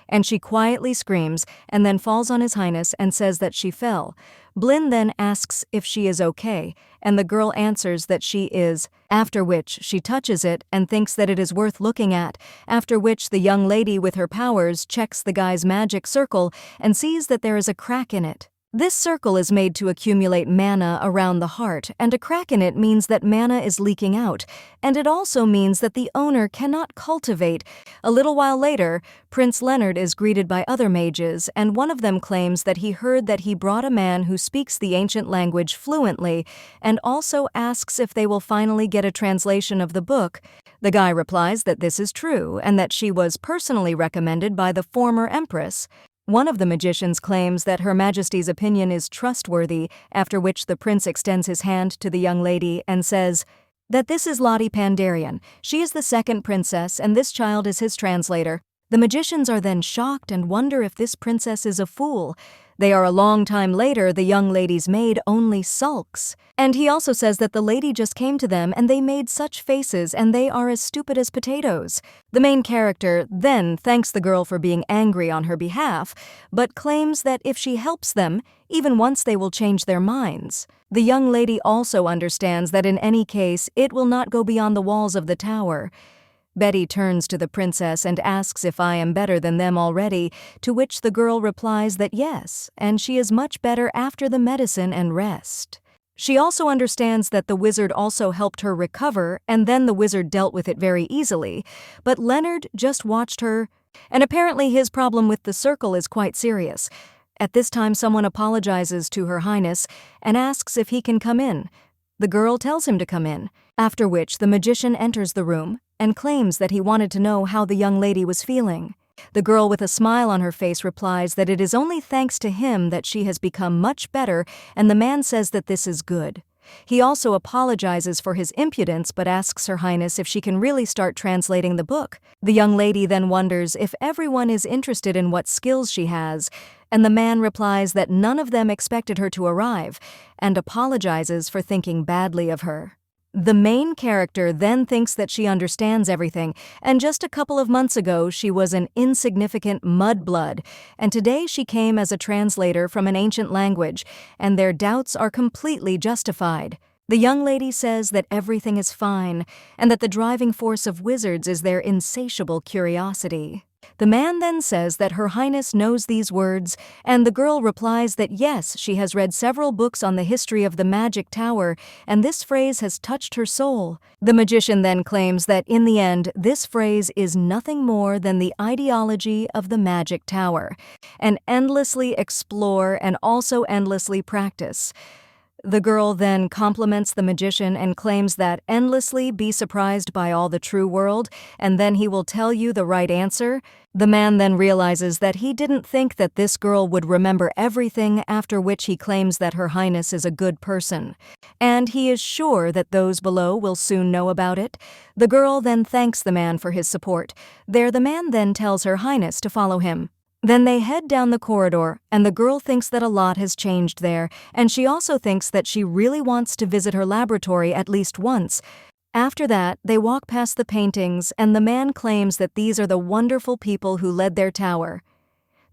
and she quietly screams and then falls on His Highness and says that she fell. Blynn then asks if she is okay, and the girl answers that she is, after which she touches it and thinks that it is worth looking at, after which the young lady with her powers checks the guy's magic circle and sees that there is a crack in it. This circle is made to accumulate mana around the heart, and a crack in it means that mana is leaking out, and it also means that the owner cannot cultivate. A little while later, Prince Leonard is greeted by other mages, and one of them claims that he heard that he brought a man who speaks the ancient language fluently, and also asks if they will finally get a translation of the book. The guy replies that this is true, and that she was personally recommended by the former empress. One of the magicians claims that Her Majesty's opinion is trustworthy, after which the prince extends his hand to the young lady and says that this is Lottie Pandarian. She is the second princess, and this child is his translator. The magicians are then shocked and wonder if this princess is a fool. They are a long time later, the young lady's maid only sulks. And he also says that the lady just came to them and they made such faces and they are as stupid as potatoes. The main character then thanks the girl for being angry on her behalf, but claims that if she helps them, even once they will change their minds. The young lady also understands that in any case, it will not go beyond the walls of the tower. Betty turns to the princess and asks if I am better than them already, to which the girl replies that yes, and she is much better after the medicine and rest. She also understands that the wizard also helped her recover, and then the wizard dealt with it very easily, but Leonard just watched her, and apparently his problem with the circle is quite serious. At this time, someone apologizes to Her Highness and asks if he can come in. The girl tells him to come in, after which the magician enters the room and claims that he wanted to know how the young lady was feeling. The girl with a smile on her face replies that it is only thanks to him that she has become much better, and the man says that this is good. He also apologizes for his impudence but asks Her Highness if she can really start translating the book. The young lady then wonders if everyone is interested in what skills she has, and the man replies that none of them expected her to arrive, and apologizes for thinking badly of her. The main character then thinks that she understands everything, and just a couple of months ago she was an insignificant mudblood, and today she came as a translator from an ancient language, and their doubts are completely justified. The young lady says that everything is fine, and that the driving force of wizards is their insatiable curiosity. The man then says that Her Highness knows these words, and the girl replies that yes, she has read several books on the history of the magic tower, and this phrase has touched her soul. The magician then claims that in the end, this phrase is nothing more than the ideology of the magic tower, and endlessly explore and also endlessly practice. The girl then compliments the magician and claims that endlessly be surprised by all the true world, and then he will tell you the right answer. The man then realizes that he didn't think that this girl would remember everything, after which he claims that Her Highness is a good person, and he is sure that those below will soon know about it. The girl then thanks the man for his support. There, the man then tells Her Highness to follow him. Then they head down the corridor, and the girl thinks that a lot has changed there, and she also thinks that she really wants to visit her laboratory at least once. After that, they walk past the paintings, and the man claims that these are the wonderful people who led their tower.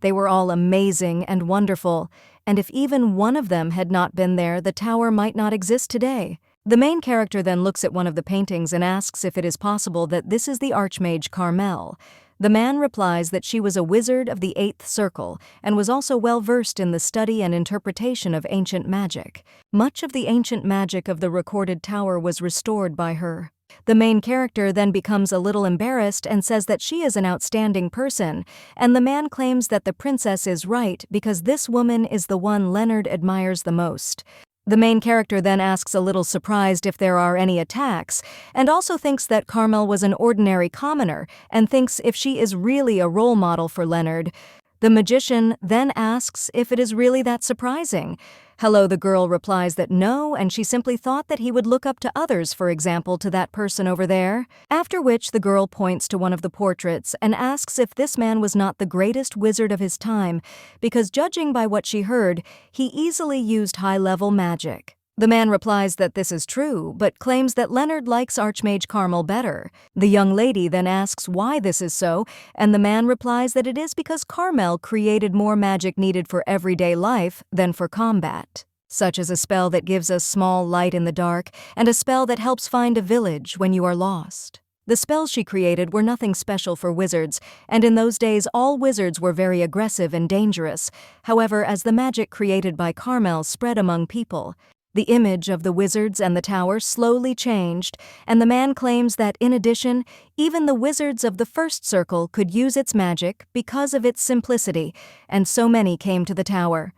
They were all amazing and wonderful, and if even one of them had not been there, the tower might not exist today. The main character then looks at one of the paintings and asks if it is possible that this is the Archmage Carmel. The man replies that she was a wizard of the 8th circle and was also well versed in the study and interpretation of ancient magic. Much of the ancient magic of the recorded tower was restored by her. The main character then becomes a little embarrassed and says that she is an outstanding person, and the man claims that the princess is right because this woman is the one Leonard admires the most. The main character then asks, a little surprised, if there are any attacks, and also thinks that Carmel was an ordinary commoner, and thinks if she is really a role model for Leonard. The magician then asks if it is really that surprising. Hello, the girl replies that no, and she simply thought that he would look up to others, for example, to that person over there. After which the girl points to one of the portraits and asks if this man was not the greatest wizard of his time, because judging by what she heard, he easily used high-level magic. The man replies that this is true, but claims that Leonard likes Archmage Carmel better. The young lady then asks why this is so, and the man replies that it is because Carmel created more magic needed for everyday life than for combat, such as a spell that gives us small light in the dark, and a spell that helps find a village when you are lost. The spells she created were nothing special for wizards, and in those days all wizards were very aggressive and dangerous. However, as the magic created by Carmel spread among people, the image of the wizards and the tower slowly changed, and the man claims that, in addition, even the wizards of the first circle could use its magic because of its simplicity, and so many came to the tower.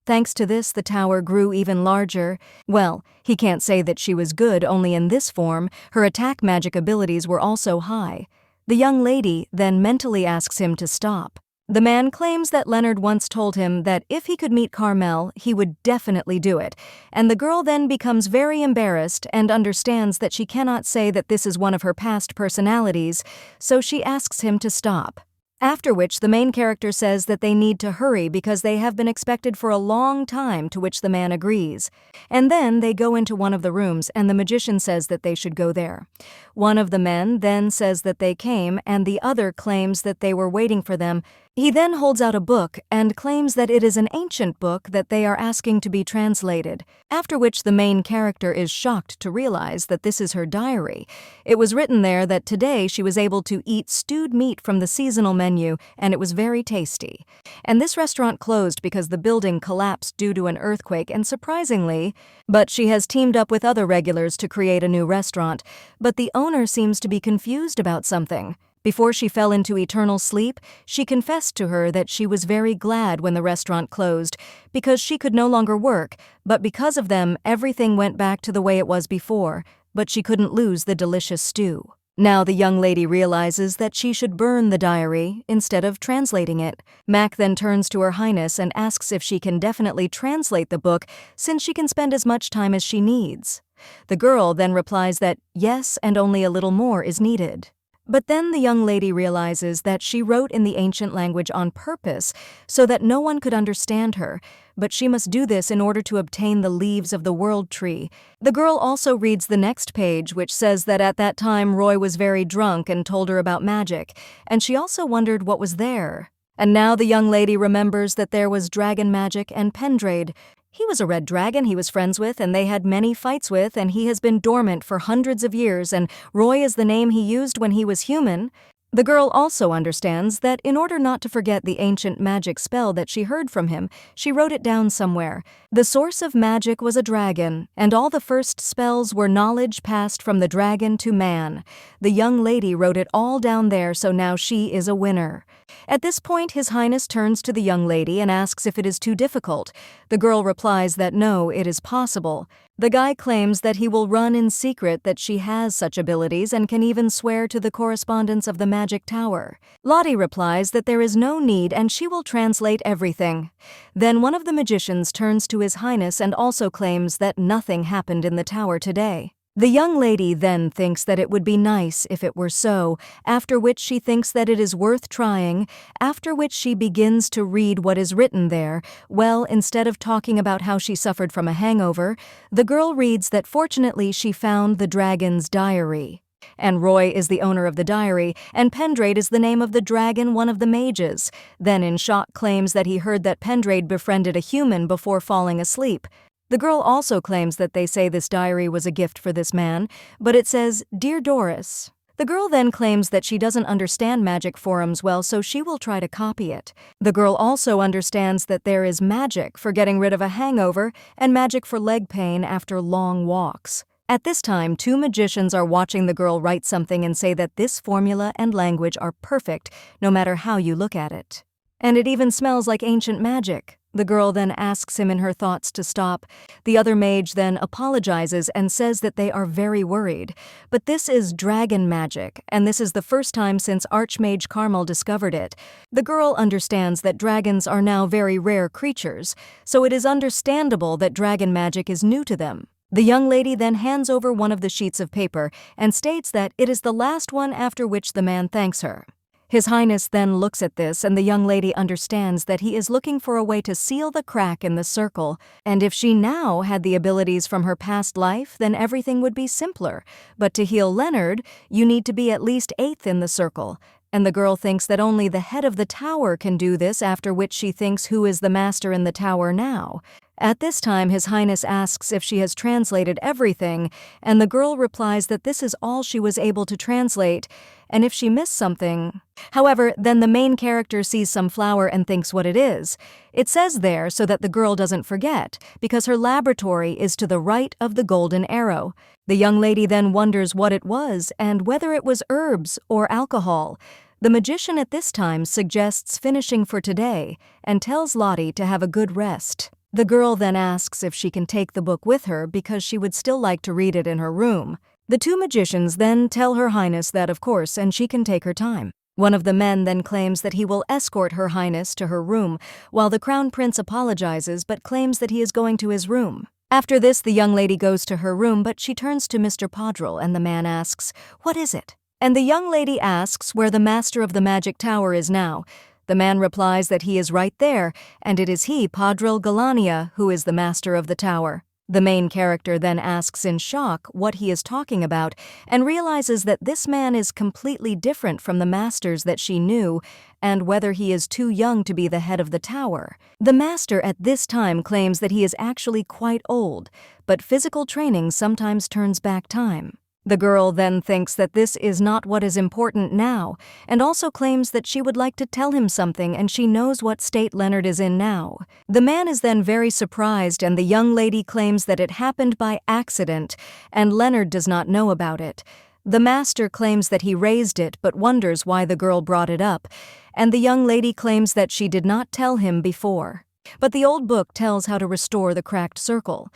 Thanks to this, the tower grew even larger. Well, he can't say that she was good only in this form, her attack magic abilities were also high. The young lady then mentally asks him to stop. The man claims that Leonard once told him that if he could meet Carmel, he would definitely do it, and the girl then becomes very embarrassed and understands that she cannot say that this is one of her past personalities, so she asks him to stop. After which the main character says that they need to hurry because they have been expected for a long time, to which the man agrees. And then they go into one of the rooms and the magician says that they should go there. One of the men then says that they came and the other claims that they were waiting for them. He then holds out a book and claims that it is an ancient book that they are asking to be translated, after which the main character is shocked to realize that this is her diary. It was written there that today she was able to eat stewed meat from the seasonal menu and it was very tasty. And this restaurant closed because the building collapsed due to an earthquake, and surprisingly, but she has teamed up with other regulars to create a new restaurant, but the owner seems to be confused about something. Before she fell into eternal sleep, she confessed to her that she was very glad when the restaurant closed because she could no longer work, but because of them, everything went back to the way it was before, but she couldn't lose the delicious stew. Now the young lady realizes that she should burn the diary instead of translating it. Mac then turns to Her Highness and asks if she can definitely translate the book since she can spend as much time as she needs. The girl then replies that yes, and only a little more is needed. But then the young lady realizes that she wrote in the ancient language on purpose so that no one could understand her, but she must do this in order to obtain the leaves of the world tree. The girl also reads the next page, which says that at that time Roy was very drunk and told her about magic, and she also wondered what was there. And now the young lady remembers that there was dragon magic and Pendrade. He was a red dragon he was friends with and they had many fights with, and he has been dormant for hundreds of years, and Roy is the name he used when he was human. The girl also understands that in order not to forget the ancient magic spell that she heard from him, she wrote it down somewhere. The source of magic was a dragon, and all the first spells were knowledge passed from the dragon to man. The young lady wrote it all down there, so now she is a winner. At this point, His Highness turns to the young lady and asks if it is too difficult. The girl replies that no, it is possible. The guy claims that he will run in secret that she has such abilities and can even swear to the correspondence of the magic tower. Lottie replies that there is no need and she will translate everything. Then one of the magicians turns to His Highness and also claims that nothing happened in the tower today. The young lady then thinks that it would be nice if it were so, after which she thinks that it is worth trying, after which she begins to read what is written there. Well, instead of talking about how she suffered from a hangover, the girl reads that fortunately she found the dragon's diary. And Roy is the owner of the diary, and Pendrade is the name of the dragon, one of the mages. Then in shock claims that he heard that Pendrade befriended a human before falling asleep. The girl also claims that they say this diary was a gift for this man, but it says, "Dear Doris." The girl then claims that she doesn't understand magic forums well, so she will try to copy it. The girl also understands that there is magic for getting rid of a hangover and magic for leg pain after long walks. At this time, two magicians are watching the girl write something and say that this formula and language are perfect no matter how you look at it. And it even smells like ancient magic. The girl then asks him in her thoughts to stop. The other mage then apologizes and says that they are very worried. But this is dragon magic, and this is the first time since Archmage Carmel discovered it. The girl understands that dragons are now very rare creatures, so it is understandable that dragon magic is new to them. The young lady then hands over one of the sheets of paper and states that it is the last one, after which the man thanks her. His Highness then looks at this, and the young lady understands that he is looking for a way to seal the crack in the circle, and if she now had the abilities from her past life, then everything would be simpler. But to heal Leonard, you need to be at least 8th in the circle, and the girl thinks that only the head of the tower can do this, after which she thinks who is the master in the tower now. At this time, His Highness asks if she has translated everything, and the girl replies that this is all she was able to translate, and if she missed something. However, then the main character sees some flower and thinks what it is. It says there so that the girl doesn't forget, because her laboratory is to the right of the golden arrow. The young lady then wonders what it was and whether it was herbs or alcohol. The magician at this time suggests finishing for today and tells Lottie to have a good rest. The girl then asks if she can take the book with her because she would still like to read it in her room. The two magicians then tell Her Highness that of course, and she can take her time. One of the men then claims that he will escort Her Highness to her room, while the Crown Prince apologizes but claims that he is going to his room. After this, the young lady goes to her room, but she turns to Mr. Podrel, and the man asks, "What is it?" And the young lady asks where the master of the magic tower is now. The man replies that he is right there, and it is he, Podrel Galania, who is the master of the tower. The main character then asks in shock what he is talking about, and realizes that this man is completely different from the masters that she knew, and whether he is too young to be the head of the tower. The master at this time claims that he is actually quite old, but physical training sometimes turns back time. The girl then thinks that this is not what is important now, and also claims that she would like to tell him something and she knows what state Leonard is in now. The man is then very surprised, and the young lady claims that it happened by accident, and Leonard does not know about it. The master claims that he raised it but wonders why the girl brought it up, and the young lady claims that she did not tell him before. But the old book tells how to restore the cracked circle.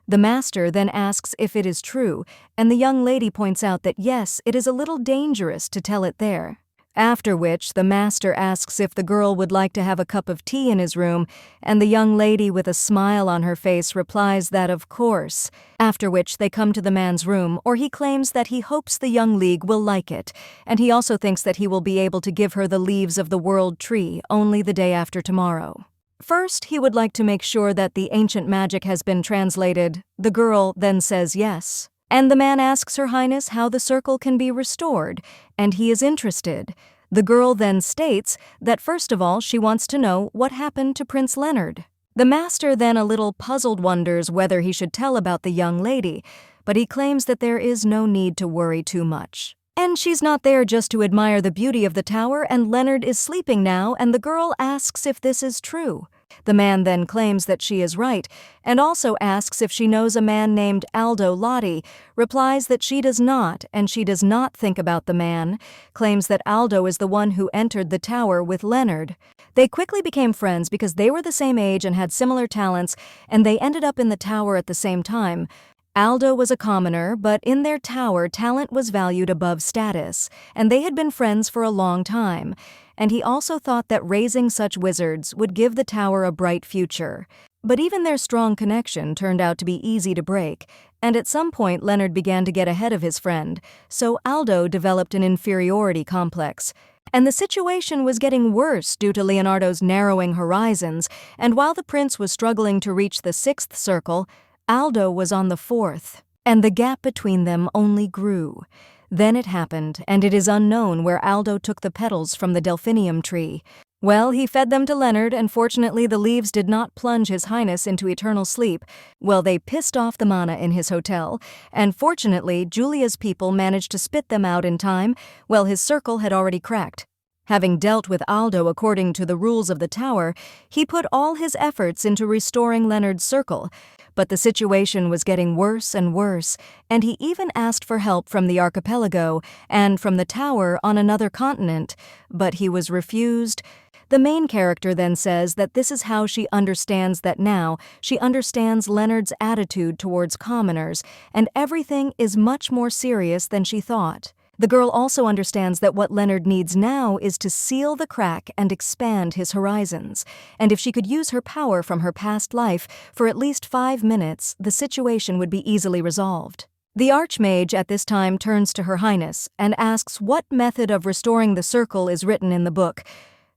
The master then asks if it is true, and the young lady points out that yes, it is a little dangerous to tell it there. After which, the master asks if the girl would like to have a cup of tea in his room, and the young lady with a smile on her face replies that of course. After which, they come to the man's room, or he claims that he hopes the young league will like it, and he also thinks that he will be able to give her the leaves of the world tree only the day after tomorrow. First, he would like to make sure that the ancient magic has been translated. The girl then says yes. And the man asks Her Highness how the circle can be restored, and he is interested. The girl then states that first of all she wants to know what happened to Prince Leonard. The master then a little puzzled wonders whether he should tell about the young lady, but he claims that there is no need to worry too much. And she's not there just to admire the beauty of the tower, and Leonard is sleeping now, and the girl asks if this is true. The man then claims that she is right, and also asks if she knows a man named Aldo Lottie, replies that she does not, and she does not think about the man, claims that Aldo is the one who entered the tower with Leonard. They quickly became friends because they were the same age and had similar talents, and they ended up in the tower at the same time. Aldo was a commoner, but in their tower, talent was valued above status, and they had been friends for a long time. And he also thought that raising such wizards would give the tower a bright future. But even their strong connection turned out to be easy to break, and at some point Leonard began to get ahead of his friend, so Aldo developed an inferiority complex. And the situation was getting worse due to Leonardo's narrowing horizons, and while the prince was struggling to reach the 6th circle, Aldo was on the 4th, and the gap between them only grew. Then it happened, and it is unknown where Aldo took the petals from the delphinium tree. Well, he fed them to Leonard, and fortunately the leaves did not plunge His Highness into eternal sleep. Well, they pissed off the mana in his hotel, and fortunately Julia's people managed to spit them out in time. Well, his circle had already cracked. Having dealt with Aldo according to the rules of the tower, he put all his efforts into restoring Leonard's circle. But the situation was getting worse and worse, and he even asked for help from the archipelago and from the tower on another continent, but he was refused. The main character then says that this is how she understands that now she understands Leonard's attitude towards commoners, and everything is much more serious than she thought. The girl also understands that what Leonard needs now is to seal the crack and expand his horizons, and if she could use her power from her past life for at least 5 minutes, the situation would be easily resolved. The Archmage at this time turns to Her Highness and asks what method of restoring the circle is written in the book.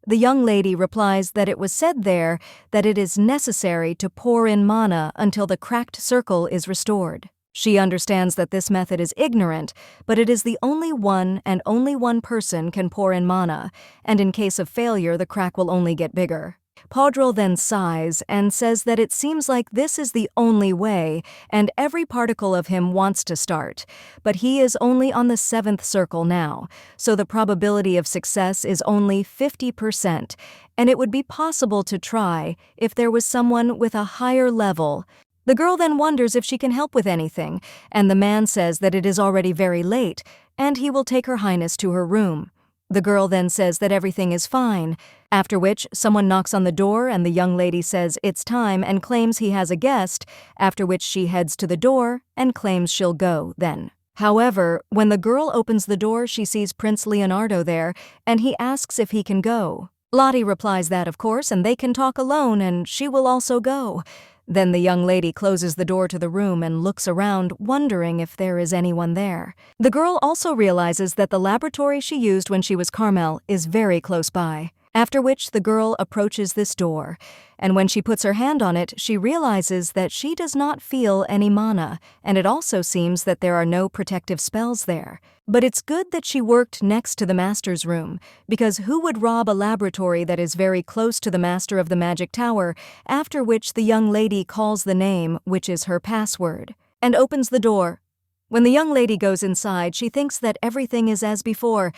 The young lady replies that it was said there that it is necessary to pour in mana until the cracked circle is restored. She understands that this method is ignorant, but it is the only one and only one person can pour in mana, and in case of failure the crack will only get bigger. Podril then sighs and says that it seems like this is the only way, and every particle of him wants to start, but he is only on the 7th circle now, so the probability of success is only 50%, and it would be possible to try if there was someone with a higher level. The girl then wonders if she can help with anything, and the man says that it is already very late, and he will take Her Highness to her room. The girl then says that everything is fine, after which someone knocks on the door and the young lady says it's time and claims he has a guest, after which she heads to the door and claims she'll go then. However, when the girl opens the door, she sees Prince Leonardo there, and he asks if he can go. Lottie replies that of course, and they can talk alone, and she will also go. Then the young lady closes the door to the room and looks around, wondering if there is anyone there. The girl also realizes that the laboratory she used when she was Carmel is very close by, after which the girl approaches this door, and when she puts her hand on it, she realizes that she does not feel any mana, and it also seems that there are no protective spells there. But it's good that she worked next to the master's room, because who would rob a laboratory that is very close to the master of the magic tower, after which the young lady calls the name, which is her password, and opens the door. When the young lady goes inside, she thinks that everything is as before,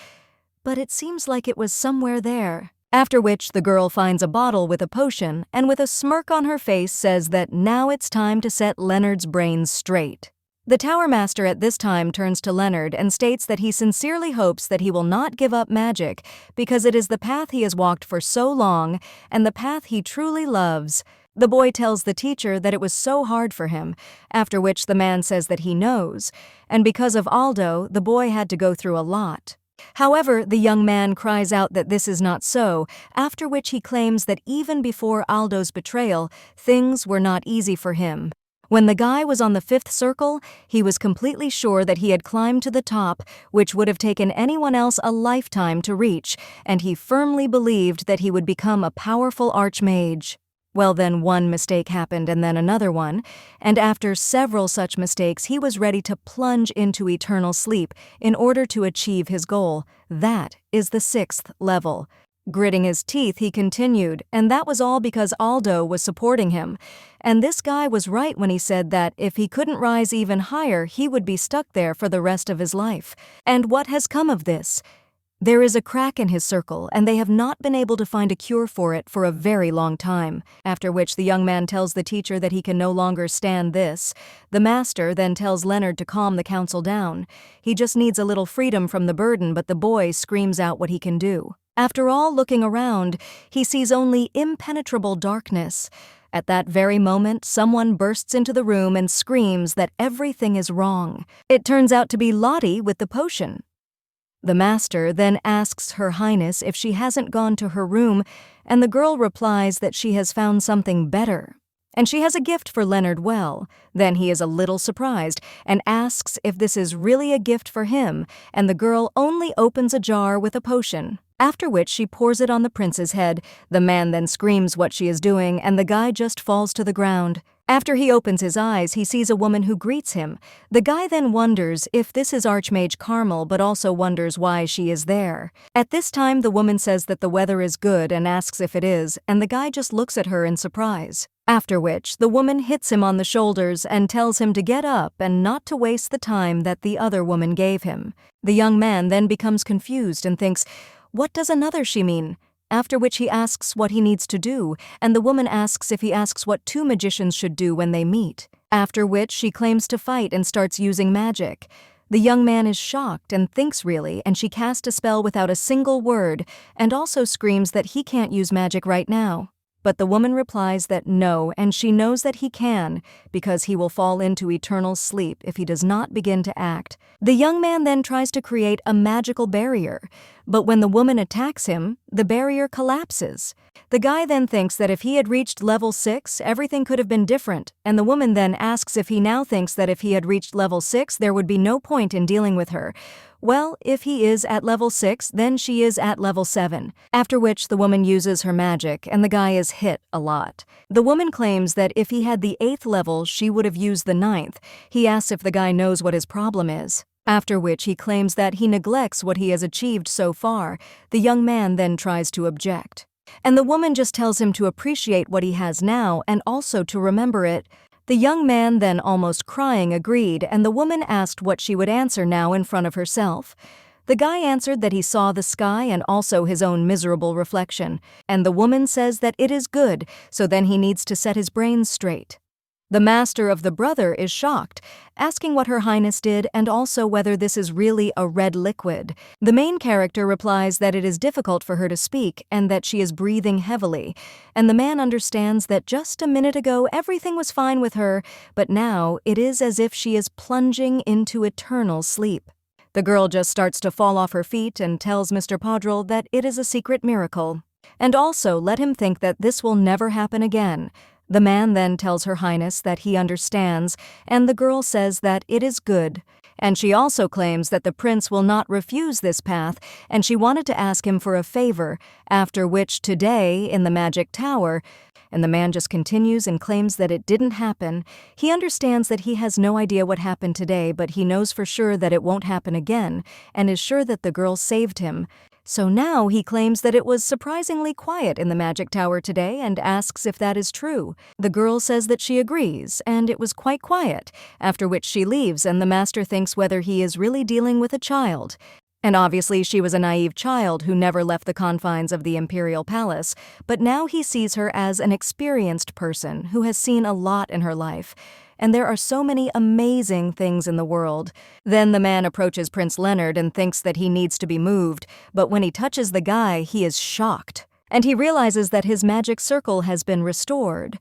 but it seems like it was somewhere there. After which the girl finds a bottle with a potion and with a smirk on her face says that now it's time to set Leonard's brains straight. The Tower Master at this time turns to Leonard and states that he sincerely hopes that he will not give up magic because it is the path he has walked for so long and the path he truly loves. The boy tells the teacher that it was so hard for him, after which the man says that he knows, and because of Aldo, the boy had to go through a lot. However, the young man cries out that this is not so, after which he claims that even before Aldo's betrayal, things were not easy for him. When the guy was on the 5th circle, he was completely sure that he had climbed to the top, which would have taken anyone else a lifetime to reach, and he firmly believed that he would become a powerful archmage. Well, then one mistake happened and then another one, and after several such mistakes he was ready to plunge into eternal sleep in order to achieve his goal. That is the 6th level. Gritting his teeth, he continued, and that was all because Aldo was supporting him. And this guy was right when he said that if he couldn't rise even higher, he would be stuck there for the rest of his life. And what has come of this? There is a crack in his circle, and they have not been able to find a cure for it for a very long time, after which the young man tells the teacher that he can no longer stand this. The master then tells Leonard to calm the council down. He just needs a little freedom from the burden, but the boy screams out what he can do. After all, looking around, he sees only impenetrable darkness. At that very moment, someone bursts into the room and screams that everything is wrong. It turns out to be Lottie with the potion. The master then asks Her Highness if she hasn't gone to her room, and the girl replies that she has found something better. And she has a gift for Leonard well. Then he is a little surprised and asks if this is really a gift for him, and the girl only opens a jar with a potion, after which she pours it on the prince's head. The man then screams what she is doing, and the guy just falls to the ground. After he opens his eyes, he sees a woman who greets him. The guy then wonders if this is Archmage Carmel, but also wonders why she is there. At this time, the woman says that the weather is good and asks if it is, and the guy just looks at her in surprise. After which, the woman hits him on the shoulders and tells him to get up and not to waste the time that the other woman gave him. The young man then becomes confused and thinks, "What does another she mean?" After which he asks what he needs to do, and the woman asks if he asks what two magicians should do when they meet. After which she claims to fight and starts using magic. The young man is shocked and thinks really, and she casts a spell without a single word and also screams that he can't use magic right now. But the woman replies that no, and she knows that he can, because he will fall into eternal sleep if he does not begin to act. The young man then tries to create a magical barrier, but when the woman attacks him, the barrier collapses. The guy then thinks that if he had reached level 6, everything could have been different, and the woman then asks if he now thinks that if he had reached level 6, there would be no point in dealing with her. Well, if he is at level 6, then she is at level 7, after which the woman uses her magic and the guy is hit a lot. The woman claims that if he had the 8th level, she would have used the 9th. He asks if the guy knows what his problem is, after which he claims that he neglects what he has achieved so far. The young man then tries to object, and the woman just tells him to appreciate what he has now and also to remember it. The young man then, almost crying, agreed, and the woman asked what she would answer now in front of herself. The guy answered that he saw the sky and also his own miserable reflection, and the woman says that it is good, so then he needs to set his brains straight. The master of the brother is shocked, asking what Her Highness did and also whether this is really a red liquid. The main character replies that it is difficult for her to speak and that she is breathing heavily, and the man understands that just a minute ago everything was fine with her, but now it is as if she is plunging into eternal sleep. The girl just starts to fall off her feet and tells Mr. Podrel that it is a secret miracle, and also let him think that this will never happen again. The man then tells Her Highness that he understands, and the girl says that it is good. And she also claims that the prince will not refuse this path, and she wanted to ask him for a favor, after which today, in the magic tower, and the man just continues and claims that it didn't happen. He understands that he has no idea what happened today, but he knows for sure that it won't happen again, and is sure that the girl saved him. So now he claims that it was surprisingly quiet in the magic tower today and asks if that is true. The girl says that she agrees, and it was quite quiet, after which she leaves and the master thinks whether he is really dealing with a child. And obviously she was a naive child who never left the confines of the imperial palace, but now he sees her as an experienced person who has seen a lot in her life. And there are so many amazing things in the world. Then the man approaches Prince Leonard and thinks that he needs to be moved, but when he touches the guy, he is shocked, and he realizes that his magic circle has been restored.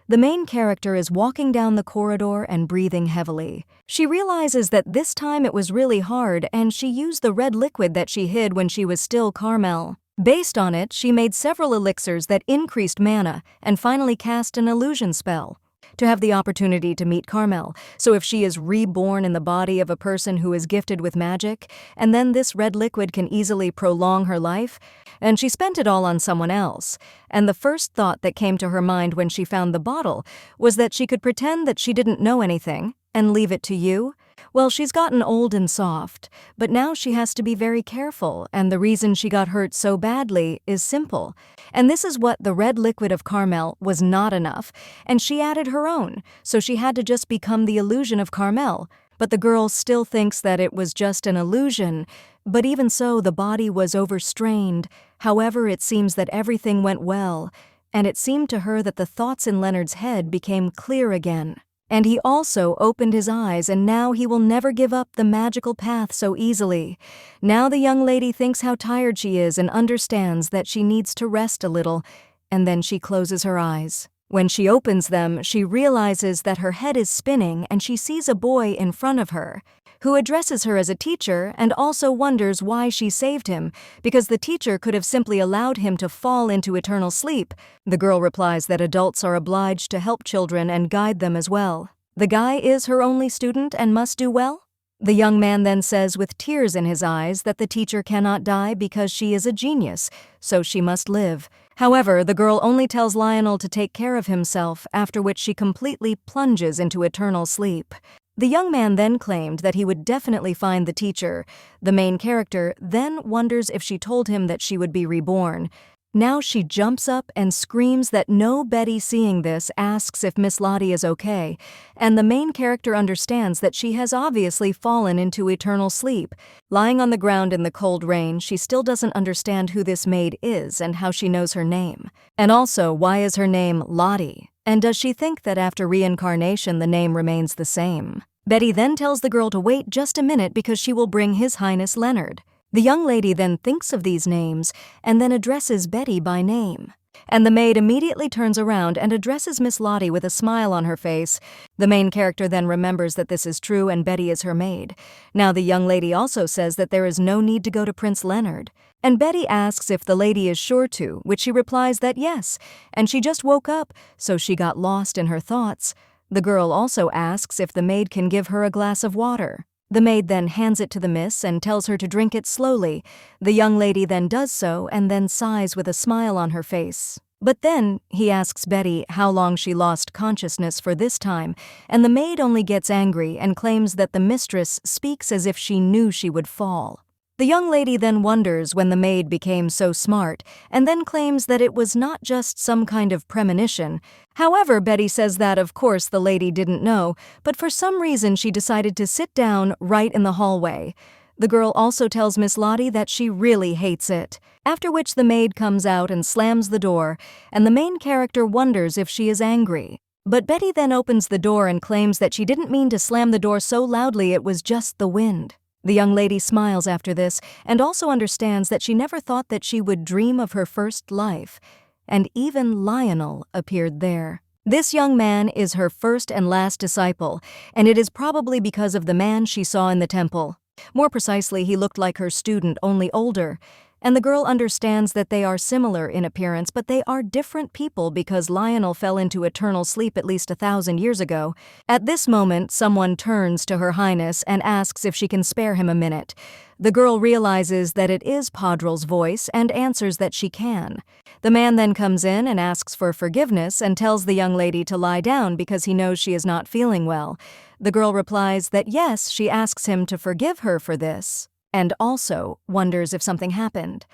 The main character is walking down the corridor and breathing heavily. She realizes that this time it was really hard, and she used the red liquid that she hid when she was still Carmel. Based on it, she made several elixirs that increased mana and finally cast an illusion spell to have the opportunity to meet Carmel. So if she is reborn in the body of a person who is gifted with magic, and then this red liquid can easily prolong her life, and she spent it all on someone else. And the first thought that came to her mind when she found the bottle was that she could pretend that she didn't know anything and leave it to you. Well, she's gotten old and soft, but now she has to be very careful, and the reason she got hurt so badly is simple. And this is what the red liquid of Carmel was not enough, and she added her own, so she had to just become the illusion of Carmel. But the girl still thinks that it was just an illusion, but even so, the body was overstrained. However, it seems that everything went well, and it seemed to her that the thoughts in Leonard's head became clear again. And he also opened his eyes, and now he will never give up the magical path so easily. Now the young lady thinks how tired she is and understands that she needs to rest a little, and then she closes her eyes. When she opens them, she realizes that her head is spinning and she sees a boy in front of her, who addresses her as a teacher and also wonders why she saved him, because the teacher could have simply allowed him to fall into eternal sleep. The girl replies that adults are obliged to help children and guide them as well. The guy is her only student and must do well? The young man then says with tears in his eyes that the teacher cannot die because she is a genius, so she must live. However, the girl only tells Lionel to take care of himself, after which she completely plunges into eternal sleep. The young man then claimed that he would definitely find the teacher. The main character then wonders if she told him that she would be reborn. Now she jumps up and screams that no Betty, seeing this, asks if Miss Lottie is okay, and the main character understands that she has obviously fallen into eternal sleep. Lying on the ground in the cold rain, she still doesn't understand who this maid is and how she knows her name. And also, why is her name Lottie? And does she think that after reincarnation the name remains the same? Betty then tells the girl to wait just a minute because she will bring His Highness Leonard. The young lady then thinks of these names and then addresses Betty by name. And the maid immediately turns around and addresses Miss Lottie with a smile on her face. The main character then remembers that this is true and Betty is her maid. Now the young lady also says that there is no need to go to Prince Leonard. And Betty asks if the lady is sure to, which she replies that yes, and she just woke up, so she got lost in her thoughts. The girl also asks if the maid can give her a glass of water. The maid then hands it to the miss and tells her to drink it slowly. The young lady then does so and then sighs with a smile on her face. But then he asks Betty how long she lost consciousness for this time, and the maid only gets angry and claims that the mistress speaks as if she knew she would fall. The young lady then wonders when the maid became so smart, and then claims that it was not just some kind of premonition. However, Betty says that, of course, the lady didn't know, but for some reason she decided to sit down right in the hallway. The girl also tells Miss Lottie that she really hates it, after which the maid comes out and slams the door, and the main character wonders if she is angry. But Betty then opens the door and claims that she didn't mean to slam the door so loudly, it was just the wind. The young lady smiles after this and also understands that she never thought that she would dream of her first life. And even Lionel appeared there. This young man is her first and last disciple, and it is probably because of the man she saw in the temple. More precisely, he looked like her student, only older. And the girl understands that they are similar in appearance, but they are different people because Lionel fell into eternal sleep at least 1,000 years ago. At this moment, someone turns to Her Highness and asks if she can spare him a minute. The girl realizes that it is Padrel's voice and answers that she can. The man then comes in and asks for forgiveness and tells the young lady to lie down because he knows she is not feeling well. The girl replies that yes, she asks him to forgive her for this, and also wonders if something happened.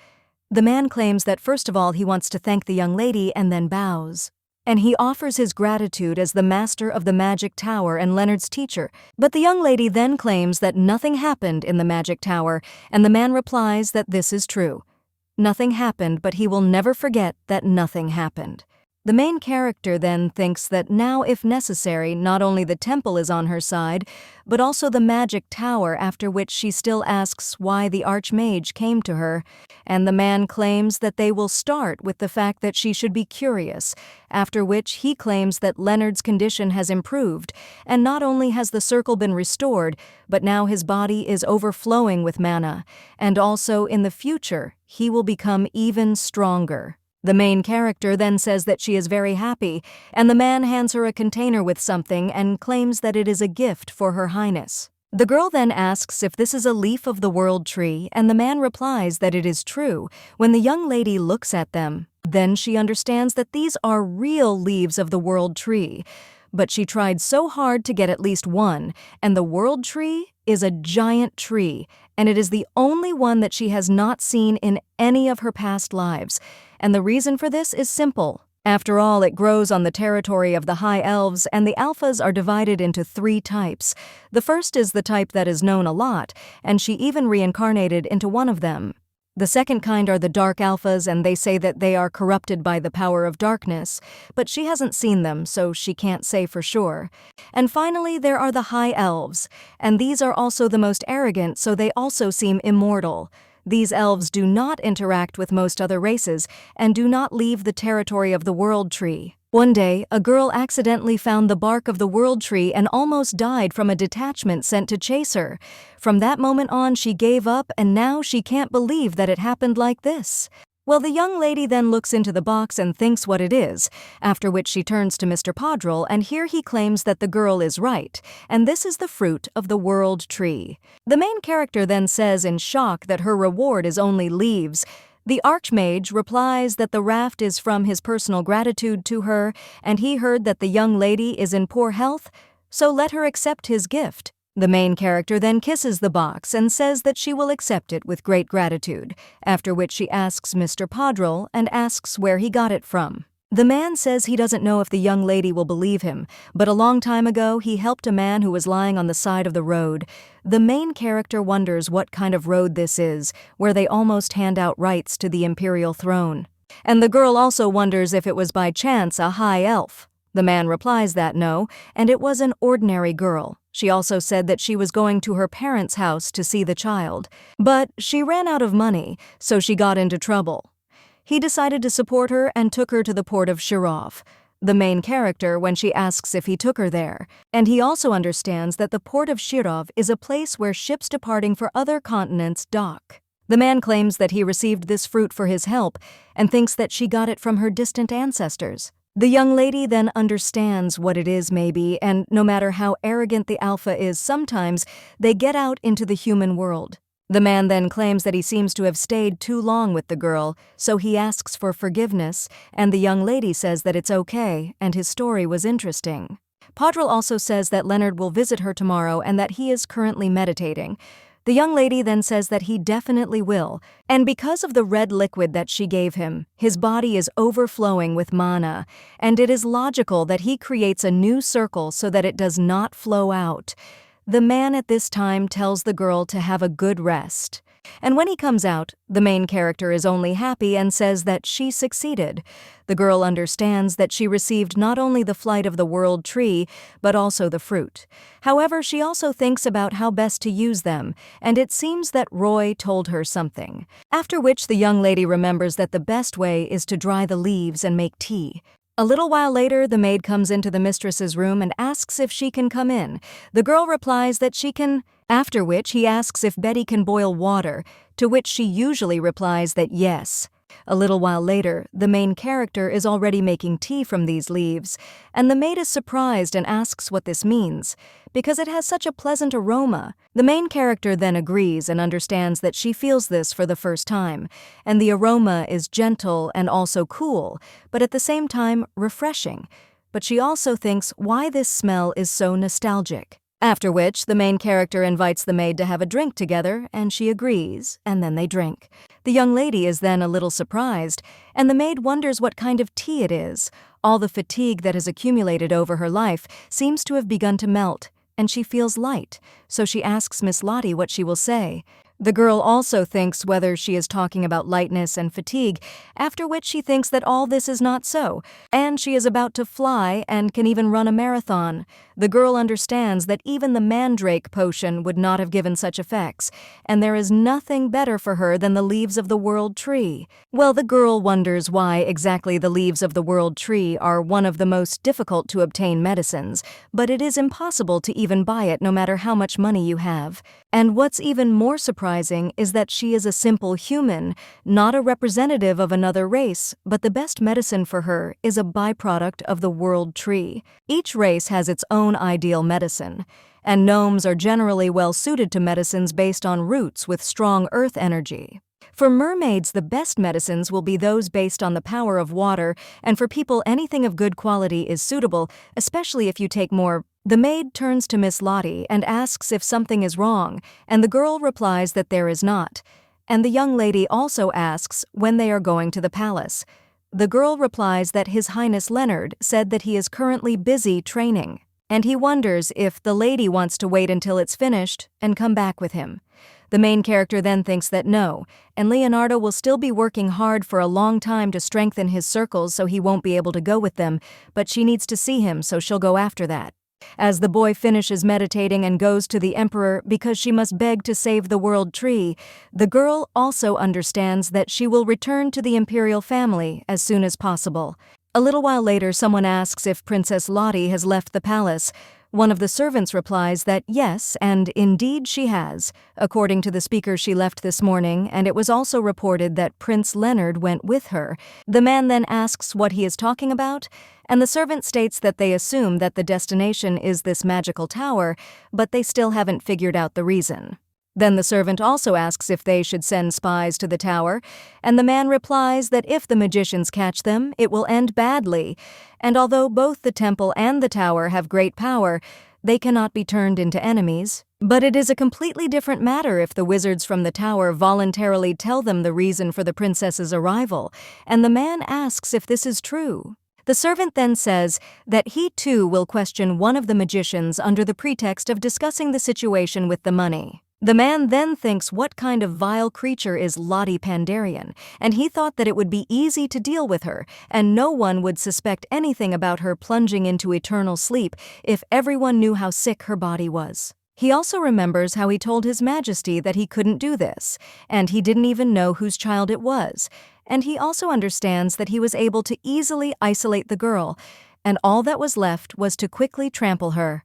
The man claims that first of all he wants to thank the young lady and then bows. And he offers his gratitude as the master of the magic tower and Leonard's teacher. But the young lady then claims that nothing happened in the magic tower, and the man replies that this is true. Nothing happened, but he will never forget that nothing happened. The main character then thinks that now, if necessary, not only the temple is on her side, but also the magic tower, after which she still asks why the archmage came to her, and the man claims that they will start with the fact that she should be curious, after which he claims that Leonard's condition has improved, and not only has the circle been restored, but now his body is overflowing with mana, and also in the future he will become even stronger. The main character then says that she is very happy, and the man hands her a container with something and claims that it is a gift for Her Highness. The girl then asks if this is a leaf of the world tree, and the man replies that it is true. When the young lady looks at them, then she understands that these are real leaves of the world tree. But she tried so hard to get at least one, and the world tree is a giant tree, and it is the only one that she has not seen in any of her past lives. And the reason for this is simple. After all, it grows on the territory of the High Elves, and the Alphas are divided into 3 types. The first is the type that is known a lot, and she even reincarnated into one of them. The second kind are the Dark Alphas, and they say that they are corrupted by the power of darkness, but she hasn't seen them, so she can't say for sure. And finally, there are the High Elves, and these are also the most arrogant, so they also seem immortal. These elves do not interact with most other races and do not leave the territory of the world tree. One day, a girl accidentally found the bark of the world tree and almost died from a detachment sent to chase her. From that moment on, she gave up, and now she can't believe that it happened like this. Well, the young lady then looks into the box and thinks what it is, after which she turns to Mr. Padrel, and here he claims that the girl is right, and this is the fruit of the world tree. The main character then says in shock that her reward is only leaves. The archmage replies that the raft is from his personal gratitude to her, and he heard that the young lady is in poor health, so let her accept his gift. The main character then kisses the box and says that she will accept it with great gratitude, after which she asks Mr. Padrel and asks where he got it from. The man says he doesn't know if the young lady will believe him, but a long time ago he helped a man who was lying on the side of the road. The main character wonders what kind of road this is, where they almost hand out rights to the imperial throne. And the girl also wonders if it was by chance a high elf. The man replies that no, and it was an ordinary girl. She also said that she was going to her parents' house to see the child, but she ran out of money, so she got into trouble. He decided to support her and took her to the port of Shirov, the main character, when she asks if he took her there, and he also understands that the port of Shirov is a place where ships departing for other continents dock. The man claims that he received this fruit for his help and thinks that she got it from her distant ancestors. The young lady then understands what it is maybe, and no matter how arrogant the alpha is, sometimes they get out into the human world. The man then claims that he seems to have stayed too long with the girl, so he asks for forgiveness, and the young lady says that it's okay, and his story was interesting. Padril also says that Leonard will visit her tomorrow and that he is currently meditating. The young lady then says that he definitely will, and because of the red liquid that she gave him, his body is overflowing with mana, and it is logical that he creates a new circle so that it does not flow out. The man at this time tells the girl to have a good rest. And when he comes out, the main character is only happy and says that she succeeded. The girl understands that she received not only the flight of the world tree, but also the fruit. However, she also thinks about how best to use them, and it seems that Roy told her something. After which the young lady remembers that the best way is to dry the leaves and make tea. A little while later, the maid comes into the mistress's room and asks if she can come in. The girl replies that she can, after which he asks if Betty can boil water, to which she usually replies that yes. A little while later, the main character is already making tea from these leaves, and the maid is surprised and asks what this means, because it has such a pleasant aroma. The main character then agrees and understands that she feels this for the first time, and the aroma is gentle and also cool, but at the same time refreshing. But she also thinks why this smell is so nostalgic. After which, the main character invites the maid to have a drink together, and she agrees, and then they drink. The young lady is then a little surprised, and the maid wonders what kind of tea it is. All the fatigue that has accumulated over her life seems to have begun to melt, and she feels light, so she asks Miss Lottie what she will say. The girl also thinks whether she is talking about lightness and fatigue, after which she thinks that all this is not so, and she is about to fly and can even run a marathon. The girl understands that even the mandrake potion would not have given such effects, and there is nothing better for her than the leaves of the world tree. Well, the girl wonders why exactly the leaves of the world tree are one of the most difficult to obtain medicines, but it is impossible to even buy it no matter how much money you have. And what's even more surprising is that she is a simple human, not a representative of another race, but the best medicine for her is a byproduct of the world tree. Each race has its own ideal medicine, and gnomes are generally well suited to medicines based on roots with strong earth energy. For mermaids, the best medicines will be those based on the power of water, and for people anything of good quality is suitable, especially if you take more. The maid turns to Miss Lottie and asks if something is wrong, and the girl replies that there is not. And the young lady also asks when they are going to the palace. The girl replies that His Highness Leonard said that he is currently busy training, and he wonders if the lady wants to wait until it's finished and come back with him. The main character then thinks that no, and Leonardo will still be working hard for a long time to strengthen his circles so he won't be able to go with them, but she needs to see him so she'll go after that. As the boy finishes meditating and goes to the emperor because she must beg to save the world tree, the girl also understands that she will return to the imperial family as soon as possible. A little while later, someone asks if Princess Lottie has left the palace. One of the servants replies that yes, and indeed she has, according to the speaker she left this morning, and it was also reported that Prince Leonard went with her. The man then asks what he is talking about, and the servant states that they assume that the destination is this magical tower, but they still haven't figured out the reason. Then the servant also asks if they should send spies to the tower, and the man replies that if the magicians catch them, it will end badly, and although both the temple and the tower have great power, they cannot be turned into enemies. But it is a completely different matter if the wizards from the tower voluntarily tell them the reason for the princess's arrival, and the man asks if this is true. The servant then says that he too will question one of the magicians under the pretext of discussing the situation with the money. The man then thinks what kind of vile creature is Lottie Pandarian, and he thought that it would be easy to deal with her, and no one would suspect anything about her plunging into eternal sleep if everyone knew how sick her body was. He also remembers how he told His Majesty that he couldn't do this, and he didn't even know whose child it was, and he also understands that he was able to easily isolate the girl, and all that was left was to quickly trample her.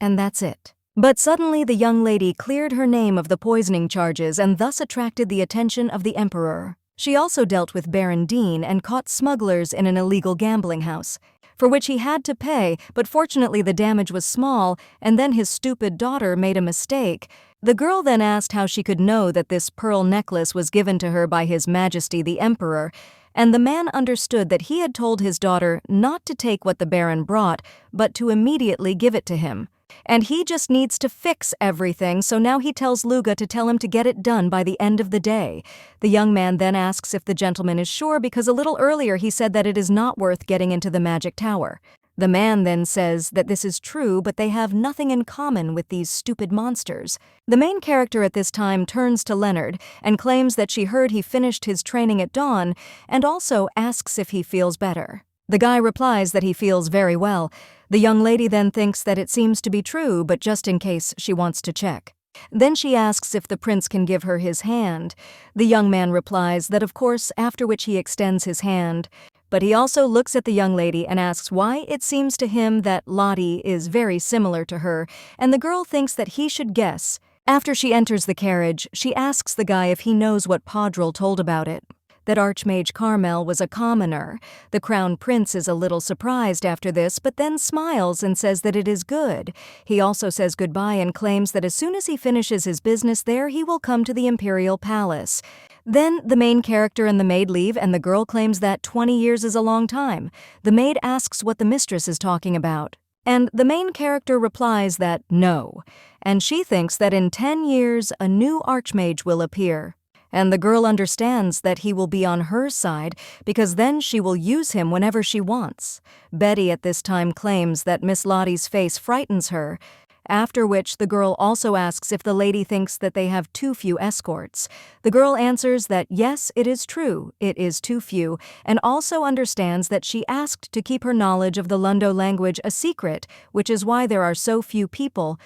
And that's it. But suddenly the young lady cleared her name of the poisoning charges and thus attracted the attention of the emperor. She also dealt with Baron Dean and caught smugglers in an illegal gambling house, for which he had to pay, but fortunately the damage was small, and then his stupid daughter made a mistake. The girl then asked how she could know that this pearl necklace was given to her by His Majesty the Emperor, and the man understood that he had told his daughter not to take what the Baron brought, but to immediately give it to him. And he just needs to fix everything, so now he tells Luga to tell him to get it done by the end of the day. The young man then asks if the gentleman is sure because a little earlier he said that it is not worth getting into the magic tower. The man then says that this is true, but they have nothing in common with these stupid monsters. The main character at this time turns to Leonard and claims that she heard he finished his training at dawn, and also asks if he feels better. The guy replies that he feels very well. The young lady then thinks that it seems to be true, but just in case she wants to check. Then she asks if the prince can give her his hand. The young man replies that of course, after which he extends his hand. But he also looks at the young lady and asks why it seems to him that Lottie is very similar to her, and the girl thinks that he should guess. After she enters the carriage, she asks the guy if he knows what Podrel told about it, that Archmage Carmel was a commoner. The crown prince is a little surprised after this, but then smiles and says that it is good. He also says goodbye and claims that as soon as he finishes his business there, he will come to the imperial palace. Then the main character and the maid leave, and the girl claims that 20 years is a long time. The maid asks what the mistress is talking about, and the main character replies that no, and she thinks that in 10 years a new archmage will appear. And the girl understands that he will be on her side because then she will use him whenever she wants. Betty at this time claims that Miss Lottie's face frightens her, after which the girl also asks if the lady thinks that they have too few escorts. The girl answers that yes, it is true, it is too few, and also understands that she asked to keep her knowledge of the Lundo language a secret, which is why there are so few people.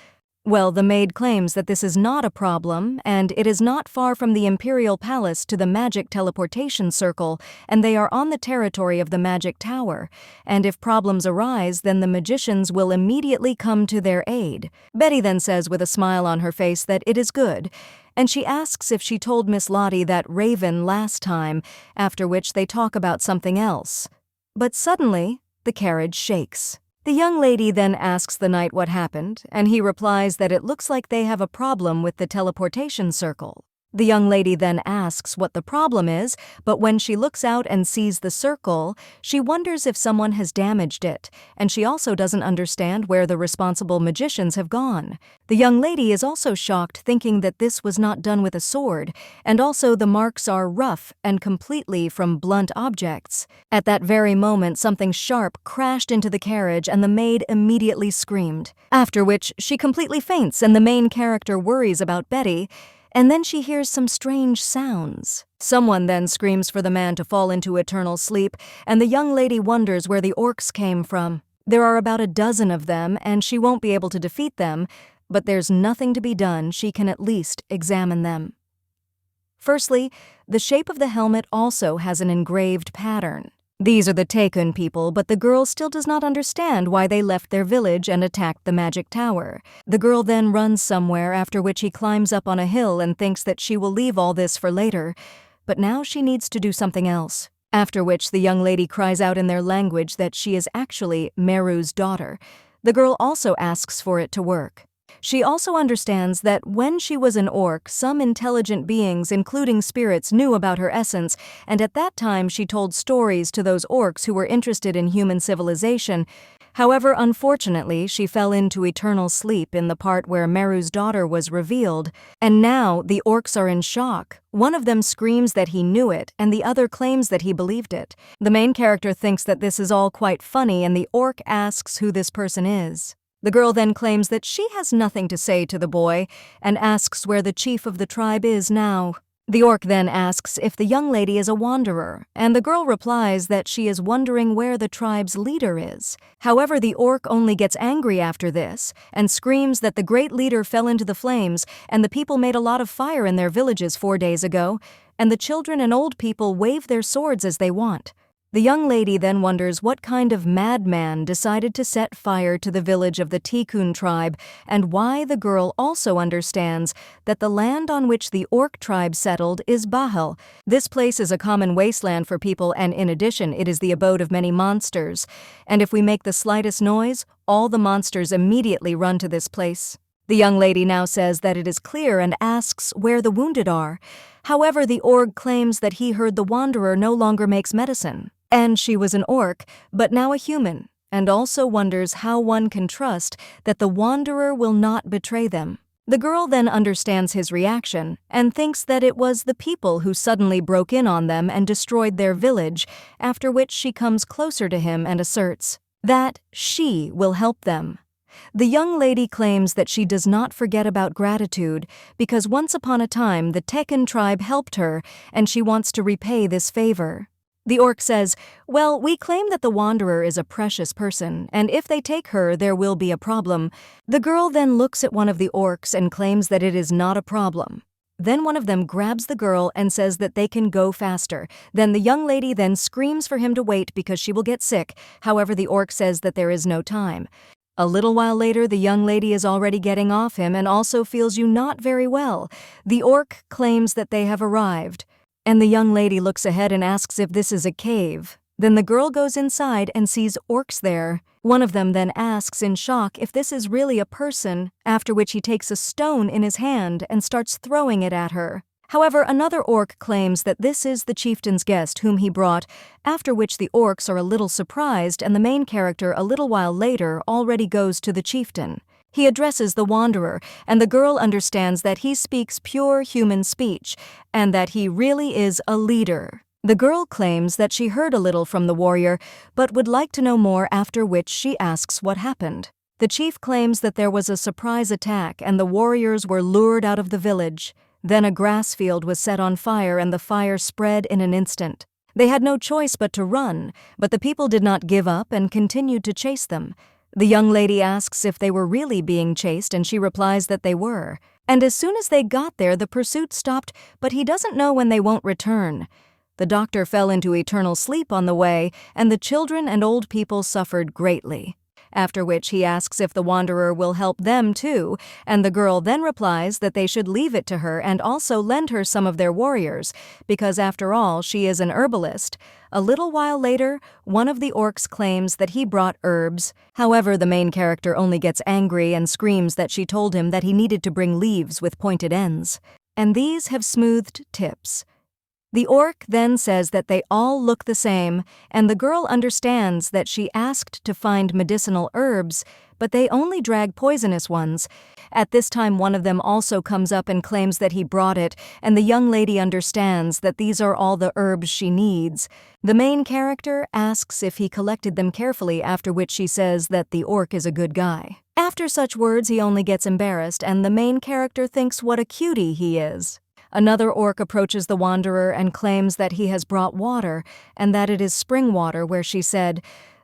Well, the maid claims that this is not a problem, and it is not far from the Imperial Palace to the magic teleportation circle, and they are on the territory of the magic tower, and if problems arise, then the magicians will immediately come to their aid. Betty then says with a smile on her face that it is good, and she asks if she told Miss Lottie that raven last time, after which they talk about something else. But suddenly, the carriage shakes. The young lady then asks the knight what happened, and he replies that it looks like they have a problem with the teleportation circle. The young lady then asks what the problem is, but when she looks out and sees the circle, she wonders if someone has damaged it, and she also doesn't understand where the responsible magicians have gone. The young lady is also shocked, thinking that this was not done with a sword, and also the marks are rough and completely from blunt objects. At that very moment, something sharp crashed into the carriage and the maid immediately screamed, after which she completely faints and the main character worries about Betty, and then she hears some strange sounds. Someone then screams for the man to fall into eternal sleep, and the young lady wonders where the orcs came from. There are about a dozen of them, and she won't be able to defeat them, but there's nothing to be done. She can at least examine them. Firstly, the shape of the helmet also has an engraved pattern. These are the takedown people, but the girl still does not understand why they left their village and attacked the magic tower. The girl then runs somewhere, after which he climbs up on a hill and thinks that she will leave all this for later, but now she needs to do something else. After which the young lady cries out in their language that she is actually Meru's daughter. The girl also asks for it to work. She also understands that when she was an orc, some intelligent beings, including spirits, knew about her essence, and at that time she told stories to those orcs who were interested in human civilization. However, unfortunately, she fell into eternal sleep in the part where Meru's daughter was revealed, and now the orcs are in shock. One of them screams that he knew it, and the other claims that he believed it. The main character thinks that this is all quite funny, and the orc asks who this person is. The girl then claims that she has nothing to say to the boy and asks where the chief of the tribe is now. The orc then asks if the young lady is a wanderer, and the girl replies that she is wondering where the tribe's leader is. However, the orc only gets angry after this and screams that the great leader fell into the flames and the people made a lot of fire in their villages 4 days ago, and the children and old people wave their swords as they want. The young lady then wonders what kind of madman decided to set fire to the village of the Tikkun tribe and why the girl also understands that the land on which the orc tribe settled is Bahel. This place is a common wasteland for people, and in addition it is the abode of many monsters. And if we make the slightest noise, all the monsters immediately run to this place. The young lady now says that it is clear and asks where the wounded are. However, the orc claims that he heard the wanderer no longer makes medicine. And she was an orc, but now a human, and also wonders how one can trust that the wanderer will not betray them. The girl then understands his reaction and thinks that it was the people who suddenly broke in on them and destroyed their village, after which she comes closer to him and asserts that she will help them. The young lady claims that she does not forget about gratitude because once upon a time the Tekken tribe helped her and she wants to repay this favor. The orc says, well, we claim that the wanderer is a precious person, and if they take her, there will be a problem. The girl then looks at one of the orcs and claims that it is not a problem. Then one of them grabs the girl and says that they can go faster. Then the young lady then screams for him to wait because she will get sick. However, the orc says that there is no time. A little while later, the young lady is already getting off him and also feels you not very well. The orc claims that they have arrived. And the young lady looks ahead and asks if this is a cave. Then the girl goes inside and sees orcs there. One of them then asks in shock if this is really a person, after which he takes a stone in his hand and starts throwing it at her. However, another orc claims that this is the chieftain's guest whom he brought, after which the orcs are a little surprised and the main character a little while later already goes to the chieftain. He addresses the wanderer, and the girl understands that he speaks pure human speech, and that he really is a leader. The girl claims that she heard a little from the warrior, but would like to know more, after which she asks what happened. The chief claims that there was a surprise attack and the warriors were lured out of the village. Then a grass field was set on fire and the fire spread in an instant. They had no choice but to run, but the people did not give up and continued to chase them. The young lady asks if they were really being chased, and she replies that they were. And as soon as they got there, the pursuit stopped, but he doesn't know when they won't return. The doctor fell into eternal sleep on the way, and the children and old people suffered greatly. After which he asks if the wanderer will help them too, and the girl then replies that they should leave it to her and also lend her some of their warriors, because after all, she is an herbalist. A little while later, one of the orcs claims that he brought herbs. However, the main character only gets angry and screams that she told him that he needed to bring leaves with pointed ends. And these have smoothed tips. The orc then says that they all look the same, and the girl understands that she asked to find medicinal herbs, but they only drag poisonous ones. At this time, one of them also comes up and claims that he brought it, and the young lady understands that these are all the herbs she needs. The main character asks if he collected them carefully, after which she says that the orc is a good guy. After such words, he only gets embarrassed, and the main character thinks what a cutie he is. Another orc approaches the wanderer and claims that he has brought water and that it is spring water, where she said.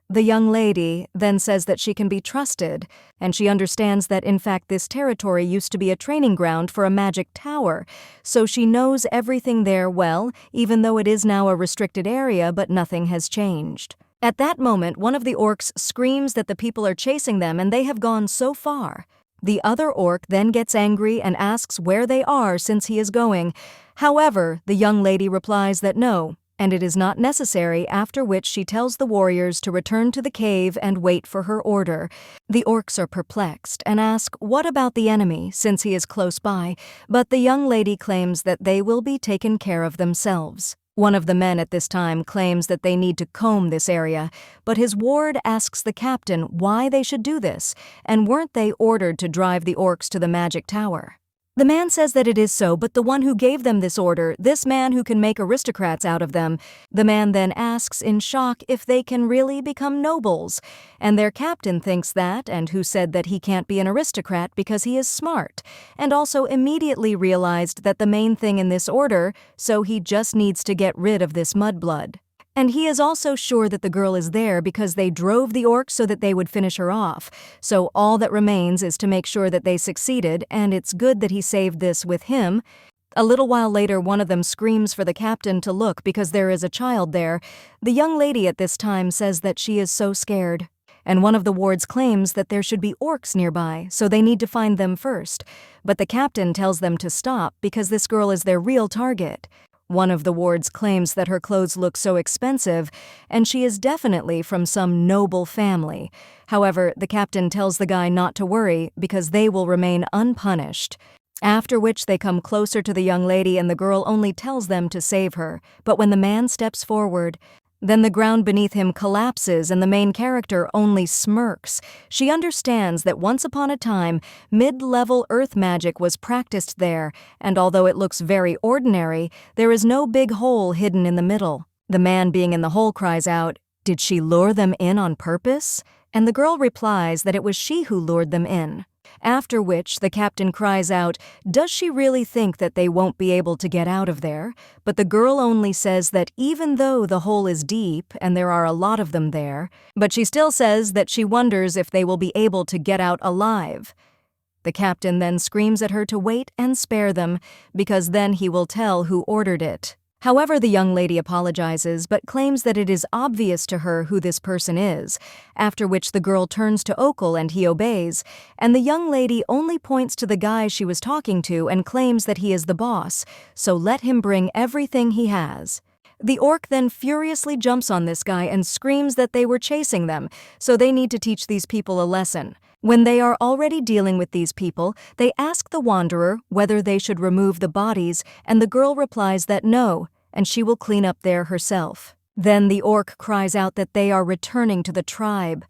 The young lady then says that she can be trusted, and she understands that in fact this territory used to be a training ground for a magic tower, so she knows everything there well, even though it is now a restricted area, but nothing has changed. At that moment, one of the orcs screams that the people are chasing them and they have gone so far. The other orc then gets angry and asks where they are since he is going. However, the young lady replies that no, and it is not necessary, after which she tells the warriors to return to the cave and wait for her order. The orcs are perplexed and ask what about the enemy since he is close by, but the young lady claims that they will be taken care of themselves. One of the men at this time claims that they need to comb this area, but his ward asks the captain why they should do this, and weren't they ordered to drive the orcs to the magic tower? The man says that it is so, but the one who gave them this order, this man who can make aristocrats out of them, the man then asks in shock if they can really become nobles, and their captain thinks that, and who said that he can't be an aristocrat because he is smart, and also immediately realized that the main thing in this order, so he just needs to get rid of this mudblood. And he is also sure that the girl is there because they drove the orc so that they would finish her off. So all that remains is to make sure that they succeeded, and it's good that he saved this with him. A little while later, one of them screams for the captain to look because there is a child there. The young lady at this time says that she is so scared. And one of the wards claims that there should be orcs nearby, so they need to find them first. But the captain tells them to stop because this girl is their real target. One of the wards claims that her clothes look so expensive, and she is definitely from some noble family. However, the captain tells the guy not to worry because they will remain unpunished. After which they come closer to the young lady and the girl only tells them to save her. But when the man steps forward, then the ground beneath him collapses and the main character only smirks. She understands that once upon a time, mid-level earth magic was practiced there, and although it looks very ordinary, there is no big hole hidden in the middle. The man being in the hole cries out, "Did she lure them in on purpose?" And the girl replies that it was she who lured them in. After which, the captain cries out, does she really think that they won't be able to get out of there? But the girl only says that even though the hole is deep and there are a lot of them there, but she still says that she wonders if they will be able to get out alive. The captain then screams at her to wait and spare them, because then he will tell who ordered it. However, the young lady apologizes but claims that it is obvious to her who this person is, after which the girl turns to Okul and he obeys, and the young lady only points to the guy she was talking to and claims that he is the boss, so let him bring everything he has. The orc then furiously jumps on this guy and screams that they were chasing them, so they need to teach these people a lesson. When they are already dealing with these people, they ask the wanderer whether they should remove the bodies, and the girl replies that no, and she will clean up there herself. Then the orc cries out that they are returning to the tribe.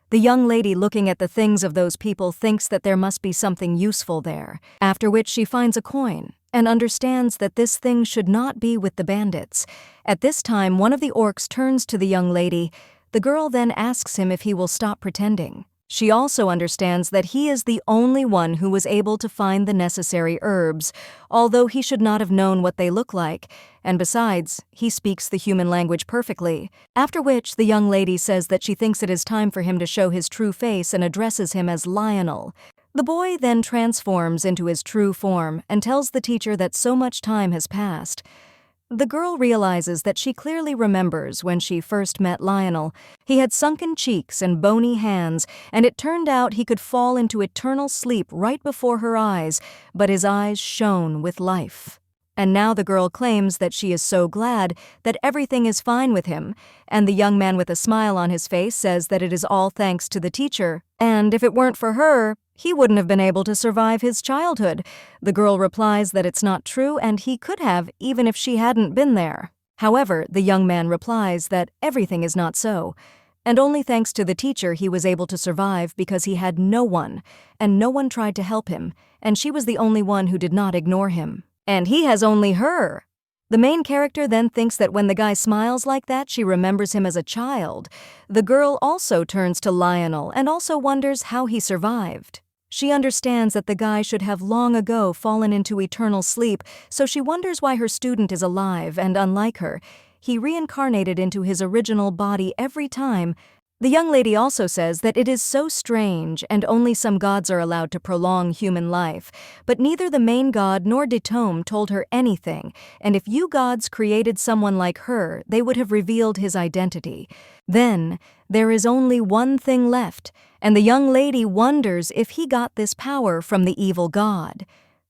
The young lady looking at the things of those people thinks that there must be something useful there, after which she finds a coin and understands that this thing should not be with the bandits. At this time, one of the orcs turns to the young lady. The girl then asks him if he will stop pretending. She also understands that he is the only one who was able to find the necessary herbs, although he should not have known what they look like, and besides, he speaks the human language perfectly. After which, the young lady says that she thinks it is time for him to show his true face and addresses him as Lionel. The boy then transforms into his true form and tells the teacher that so much time has passed. The girl realizes that she clearly remembers when she first met Lionel. He had sunken cheeks and bony hands, and it turned out he could fall into eternal sleep right before her eyes, but his eyes shone with life. And now the girl claims that she is so glad that everything is fine with him, and the young man with a smile on his face says that it is all thanks to the teacher, and if it weren't for her, he wouldn't have been able to survive his childhood. The girl replies that it's not true and he could have even if she hadn't been there. However, the young man replies that everything is not so, and only thanks to the teacher he was able to survive because he had no one, and no one tried to help him, and she was the only one who did not ignore him. And he has only her. The main character then thinks that when the guy smiles like that, she remembers him as a child. The girl also turns to Lionel and also wonders how he survived. She understands that the guy should have long ago fallen into eternal sleep, so she wonders why her student is alive, and unlike her, he reincarnated into his original body every time. The young lady also says that it is so strange and only some gods are allowed to prolong human life, but neither the main god nor Detome told her anything, and if you gods created someone like her, they would have revealed his identity. Then, there is only one thing left, and the young lady wonders if he got this power from the evil god.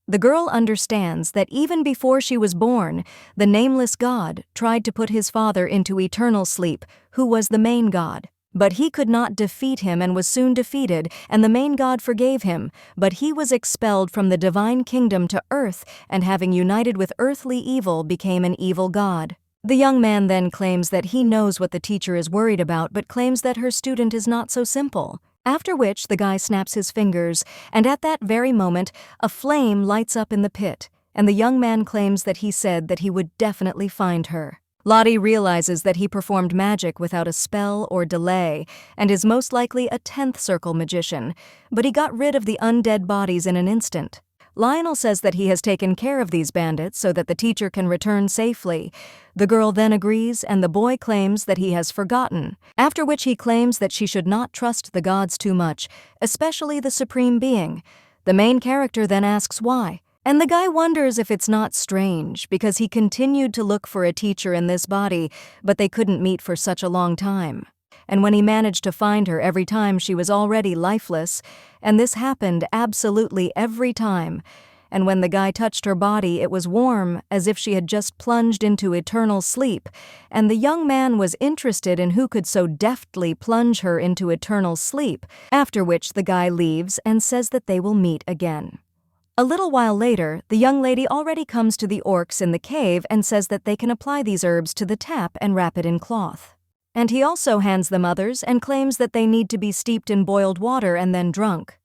The girl understands that even before she was born, the nameless god tried to put his father into eternal sleep, who was the main god. But he could not defeat him and was soon defeated, and the main god forgave him, but he was expelled from the divine kingdom to earth, and having united with earthly evil became an evil god. The young man then claims that he knows what the teacher is worried about, but claims that her student is not so simple. After which the guy snaps his fingers, and at that very moment, a flame lights up in the pit, and the young man claims that he said that he would definitely find her. Lottie realizes that he performed magic without a spell or delay, and is most likely a 10th circle magician, but he got rid of the undead bodies in an instant. Lionel says that he has taken care of these bandits so that the teacher can return safely. The girl then agrees, and the boy claims that he has forgotten, after which he claims that she should not trust the gods too much, especially the Supreme Being. The main character then asks why, and the guy wonders if it's not strange, because he continued to look for a teacher in this body, but they couldn't meet for such a long time. And when he managed to find her every time, she was already lifeless, and this happened absolutely every time. And when the guy touched her body, it was warm, as if she had just plunged into eternal sleep, and the young man was interested in who could so deftly plunge her into eternal sleep, after which the guy leaves and says that they will meet again. A little while later, the young lady already comes to the orcs in the cave and says that they can apply these herbs to the tap and wrap it in cloth. And he also hands them others and claims that they need to be steeped in boiled water and then drunk.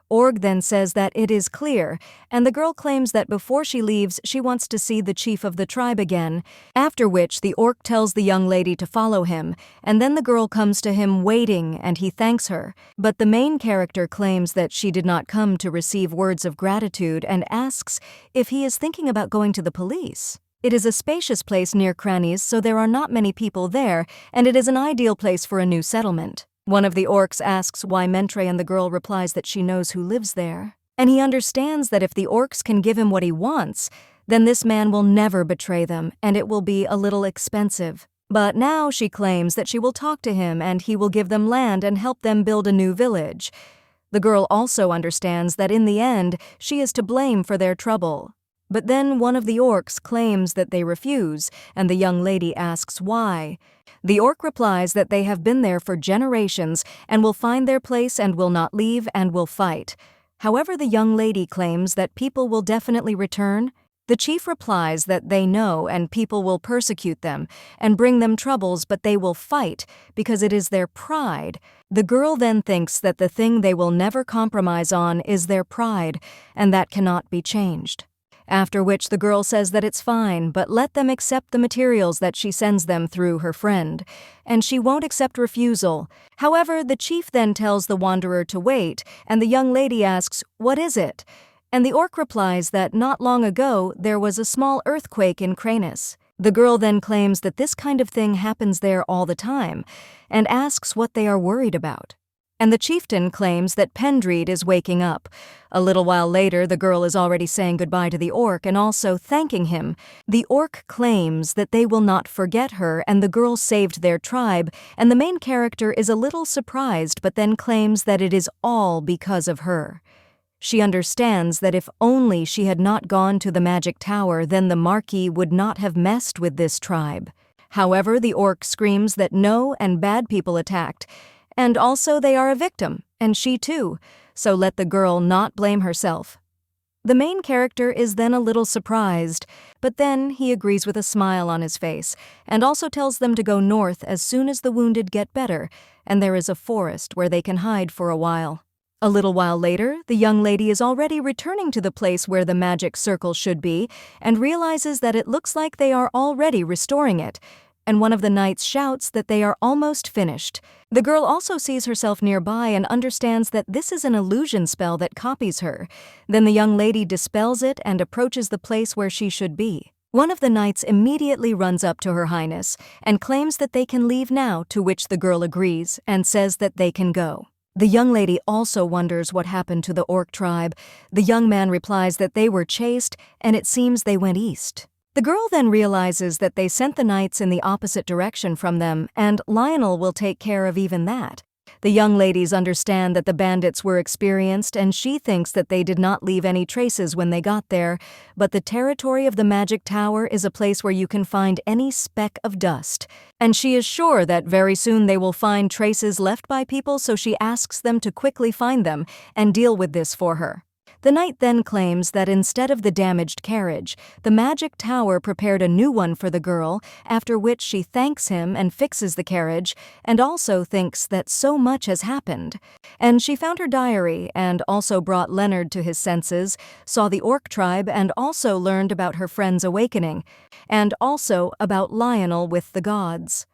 Org then says that it is clear, and the girl claims that before she leaves, she wants to see the chief of the tribe again, after which the orc tells the young lady to follow him, and then the girl comes to him waiting and he thanks her. But the main character claims that she did not come to receive words of gratitude and asks if he is thinking about going to the police. It is a spacious place near crannies, so there are not many people there, and it is an ideal place for a new settlement. One of the orcs asks why Mentre, and the girl replies that she knows who lives there. And he understands that if the orcs can give him what he wants, then this man will never betray them, and it will be a little expensive. But now she claims that she will talk to him and he will give them land and help them build a new village. The girl also understands that in the end, she is to blame for their trouble. But then one of the orcs claims that they refuse, and the young lady asks why. The orc replies that they have been there for generations and will find their place and will not leave and will fight. However, the young lady claims that people will definitely return. The chief replies that they know and people will persecute them and bring them troubles, but they will fight because it is their pride. The girl then thinks that the thing they will never compromise on is their pride, and that cannot be changed. After which the girl says that it's fine, but let them accept the materials that she sends them through her friend, and she won't accept refusal. However, the chief then tells the wanderer to wait, and the young lady asks, "What is it?" And the orc replies that not long ago there was a small earthquake in Cranus. The girl then claims that this kind of thing happens there all the time, and asks what they are worried about. And the chieftain claims that Pendreed is waking up. A little while later, the girl is already saying goodbye to the orc and also thanking him. The orc claims that they will not forget her and the girl saved their tribe, and the main character is a little surprised but then claims that it is all because of her. She understands that if only she had not gone to the magic tower, then the Marquis would not have messed with this tribe. However, the orc screams that no and bad people attacked, and also they are a victim, and she too, so let the girl not blame herself. The main character is then a little surprised, but then he agrees with a smile on his face, and also tells them to go north as soon as the wounded get better, and there is a forest where they can hide for a while. A little while later, the young lady is already returning to the place where the magic circle should be, and realizes that it looks like they are already restoring it, and one of the knights shouts that they are almost finished. The girl also sees herself nearby and understands that this is an illusion spell that copies her. Then the young lady dispels it and approaches the place where she should be. One of the knights immediately runs up to Her Highness and claims that they can leave now, to which the girl agrees and says that they can go. The young lady also wonders what happened to the orc tribe. The young man replies that they were chased and it seems they went east. The girl then realizes that they sent the knights in the opposite direction from them, and Lionel will take care of even that. The young ladies understand that the bandits were experienced, and she thinks that they did not leave any traces when they got there, but the territory of the magic tower is a place where you can find any speck of dust. And she is sure that very soon they will find traces left by people, so she asks them to quickly find them and deal with this for her. The knight then claims that instead of the damaged carriage, the magic tower prepared a new one for the girl, after which she thanks him and fixes the carriage, and also thinks that so much has happened. And she found her diary and also brought Leonard to his senses, saw the orc tribe and also learned about her friend's awakening, and also about Lionel with the gods.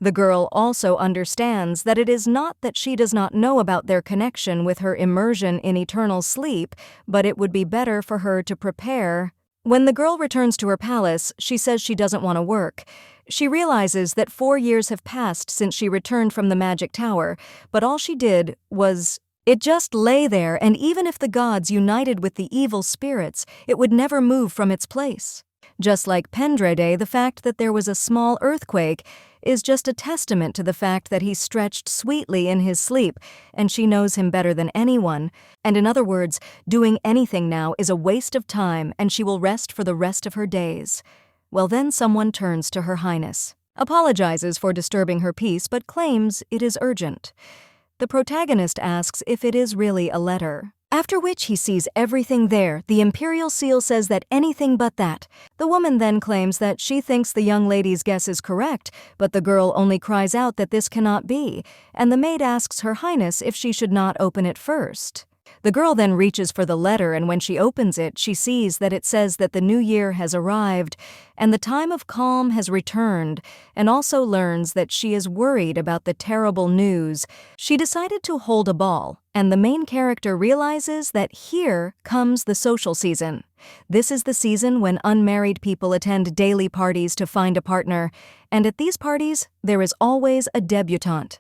The girl also understands that it is not that she does not know about their connection with her immersion in eternal sleep, but it would be better for her to prepare. When the girl returns to her palace, she says she doesn't want to work. She realizes that 4 years have passed since she returned from the magic tower, but all she did was it just lay there, and even if the gods united with the evil spirits, it would never move from its place. Just like Pendrade, the fact that there was a small earthquake is just a testament to the fact that he stretched sweetly in his sleep, and she knows him better than anyone. And in other words, doing anything now is a waste of time, and she will rest for the rest of her days. Well, then someone turns to Her Highness, apologizes for disturbing her peace, but claims it is urgent. The protagonist asks if it is really a letter. After which he sees everything there. The imperial seal says that anything but that. The woman then claims that she thinks the young lady's guess is correct, but the girl only cries out that this cannot be, and the maid asks Her Highness if she should not open it first. The girl then reaches for the letter, and when she opens it, she sees that it says that the new year has arrived, and the time of calm has returned, and also learns that she is worried about the terrible news. She decided to hold a ball, and the main character realizes that here comes the social season. This is the season when unmarried people attend daily parties to find a partner, and at these parties, there is always a debutante.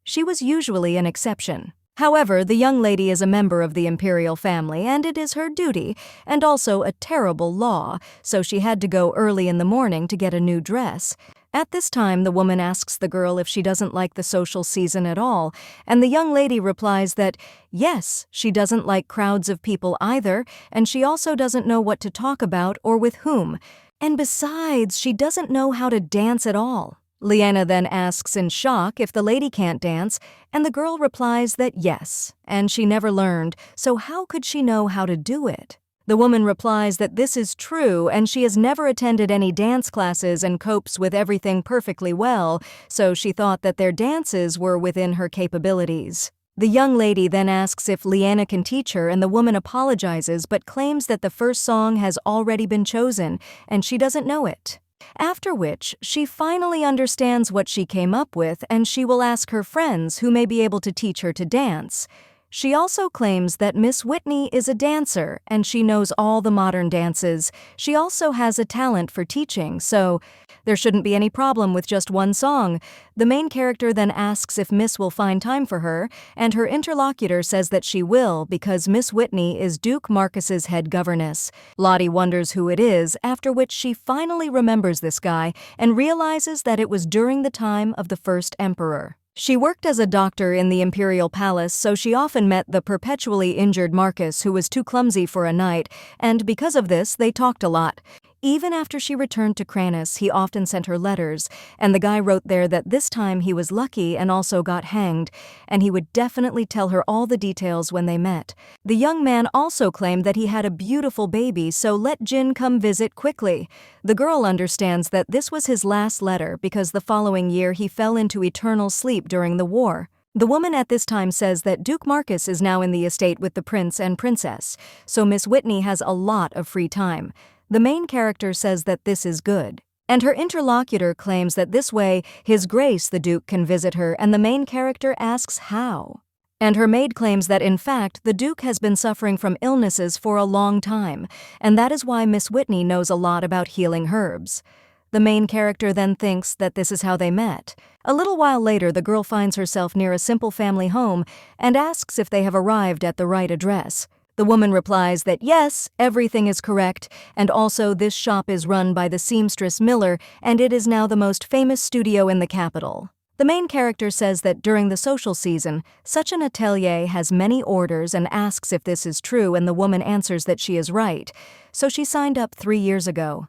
She was usually an exception. However, the young lady is a member of the imperial family, and it is her duty, and also a terrible law, so she had to go early in the morning to get a new dress. At this time, the woman asks the girl if she doesn't like the social season at all, and the young lady replies that, yes, she doesn't like crowds of people either, and she also doesn't know what to talk about or with whom. And besides, she doesn't know how to dance at all. Leanna then asks in shock if the lady can't dance, and the girl replies that yes, and she never learned, so how could she know how to do it? The woman replies that this is true, and she has never attended any dance classes and copes with everything perfectly well, so she thought that their dances were within her capabilities. The young lady then asks if Leanna can teach her, and the woman apologizes but claims that the first song has already been chosen, and she doesn't know it. After which, she finally understands what she came up with, and she will ask her friends who may be able to teach her to dance. She also claims that Miss Whitney is a dancer, and she knows all the modern dances. She also has a talent for teaching, so there shouldn't be any problem with just one song. The main character then asks if Miss will find time for her, and her interlocutor says that she will because Miss Whitney is Duke Marcus's head governess. Lottie wonders who it is, after which she finally remembers this guy and realizes that it was during the time of the first emperor. She worked as a doctor in the imperial palace, so she often met the perpetually injured Marcus, who was too clumsy for a knight, and because of this, they talked a lot. Even after she returned to Cranus, he often sent her letters, and the guy wrote there that this time he was lucky and also got hanged, and he would definitely tell her all the details when they met. The young man also claimed that he had a beautiful baby, so let Jin come visit quickly. The girl understands that this was his last letter because the following year he fell into eternal sleep during the war. The woman at this time says that Duke Marcus is now in the estate with the prince and princess, so Miss Whitney has a lot of free time. The main character says that this is good, and her interlocutor claims that this way His Grace the Duke can visit her, and the main character asks how. And her maid claims that in fact the Duke has been suffering from illnesses for a long time, and that is why Miss Whitney knows a lot about healing herbs. The main character then thinks that this is how they met. A little while later, the girl finds herself near a simple family home and asks if they have arrived at the right address. The woman replies that yes, everything is correct, and also this shop is run by the seamstress Miller, and it is now the most famous studio in the capital. The main character says that during the social season, such an atelier has many orders and asks if this is true, and the woman answers that she is right, so she signed up 3 years ago.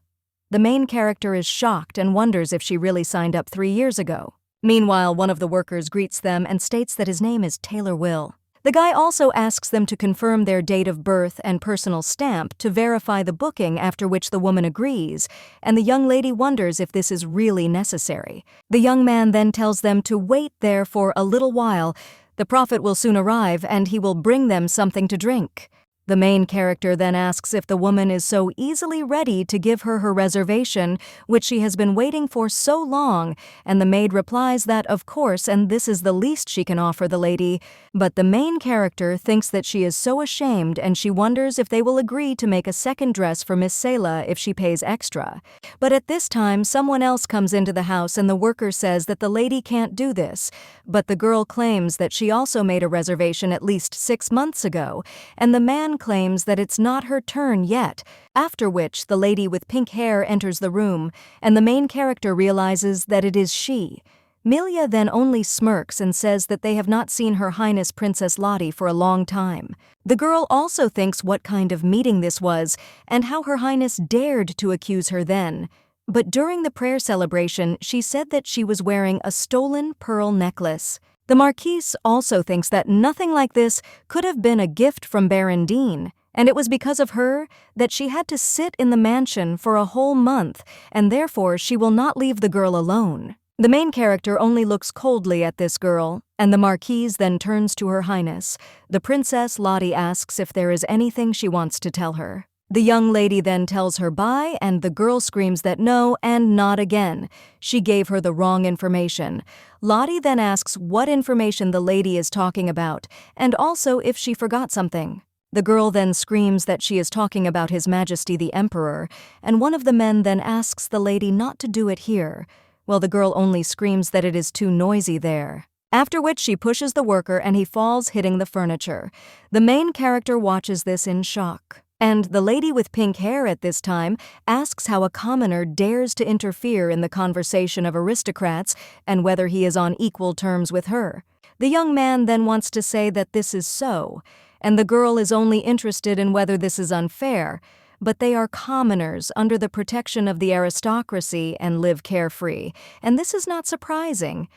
The main character is shocked and wonders if she really signed up 3 years ago. Meanwhile, one of the workers greets them and states that his name is Taylor Will. The guy also asks them to confirm their date of birth and personal stamp to verify the booking, after which the woman agrees, and the young lady wonders if this is really necessary. The young man then tells them to wait there for a little while. The prophet will soon arrive and he will bring them something to drink. The main character then asks if the woman is so easily ready to give her reservation, which she has been waiting for so long, and the maid replies that of course, and this is the least she can offer the lady. But the main character thinks that she is so ashamed, and she wonders if they will agree to make a second dress for Miss Selah if she pays extra. But at this time, someone else comes into the house and the worker says that the lady can't do this. But the girl claims that she also made a reservation at least 6 months ago, and the man claims that it's not her turn yet, after which the lady with pink hair enters the room, and the main character realizes that it is she. Milia then only smirks and says that they have not seen Her Highness Princess Lottie for a long time. The girl also thinks what kind of meeting this was, and how Her Highness dared to accuse her then. But during the prayer celebration, she said that she was wearing a stolen pearl necklace. The Marquise also thinks that nothing like this could have been a gift from Baron Dean, and it was because of her that she had to sit in the mansion for a whole month, and therefore she will not leave the girl alone. The main character only looks coldly at this girl, and the Marquise then turns to Her Highness. The Princess Lottie asks if there is anything she wants to tell her. The young lady then tells her bye, and the girl screams that no and not again. She gave her the wrong information. Lottie then asks what information the lady is talking about, and also if she forgot something. The girl then screams that she is talking about His Majesty the Emperor, and one of the men then asks the lady not to do it here. Well, the girl only screams that it is too noisy there. After which she pushes the worker and he falls, hitting the furniture. The main character watches this in shock. And the lady with pink hair at this time asks how a commoner dares to interfere in the conversation of aristocrats and whether he is on equal terms with her. The young man then wants to say that this is so, and the girl is only interested in whether this is unfair, but they are commoners under the protection of the aristocracy and live carefree, and this is not surprising.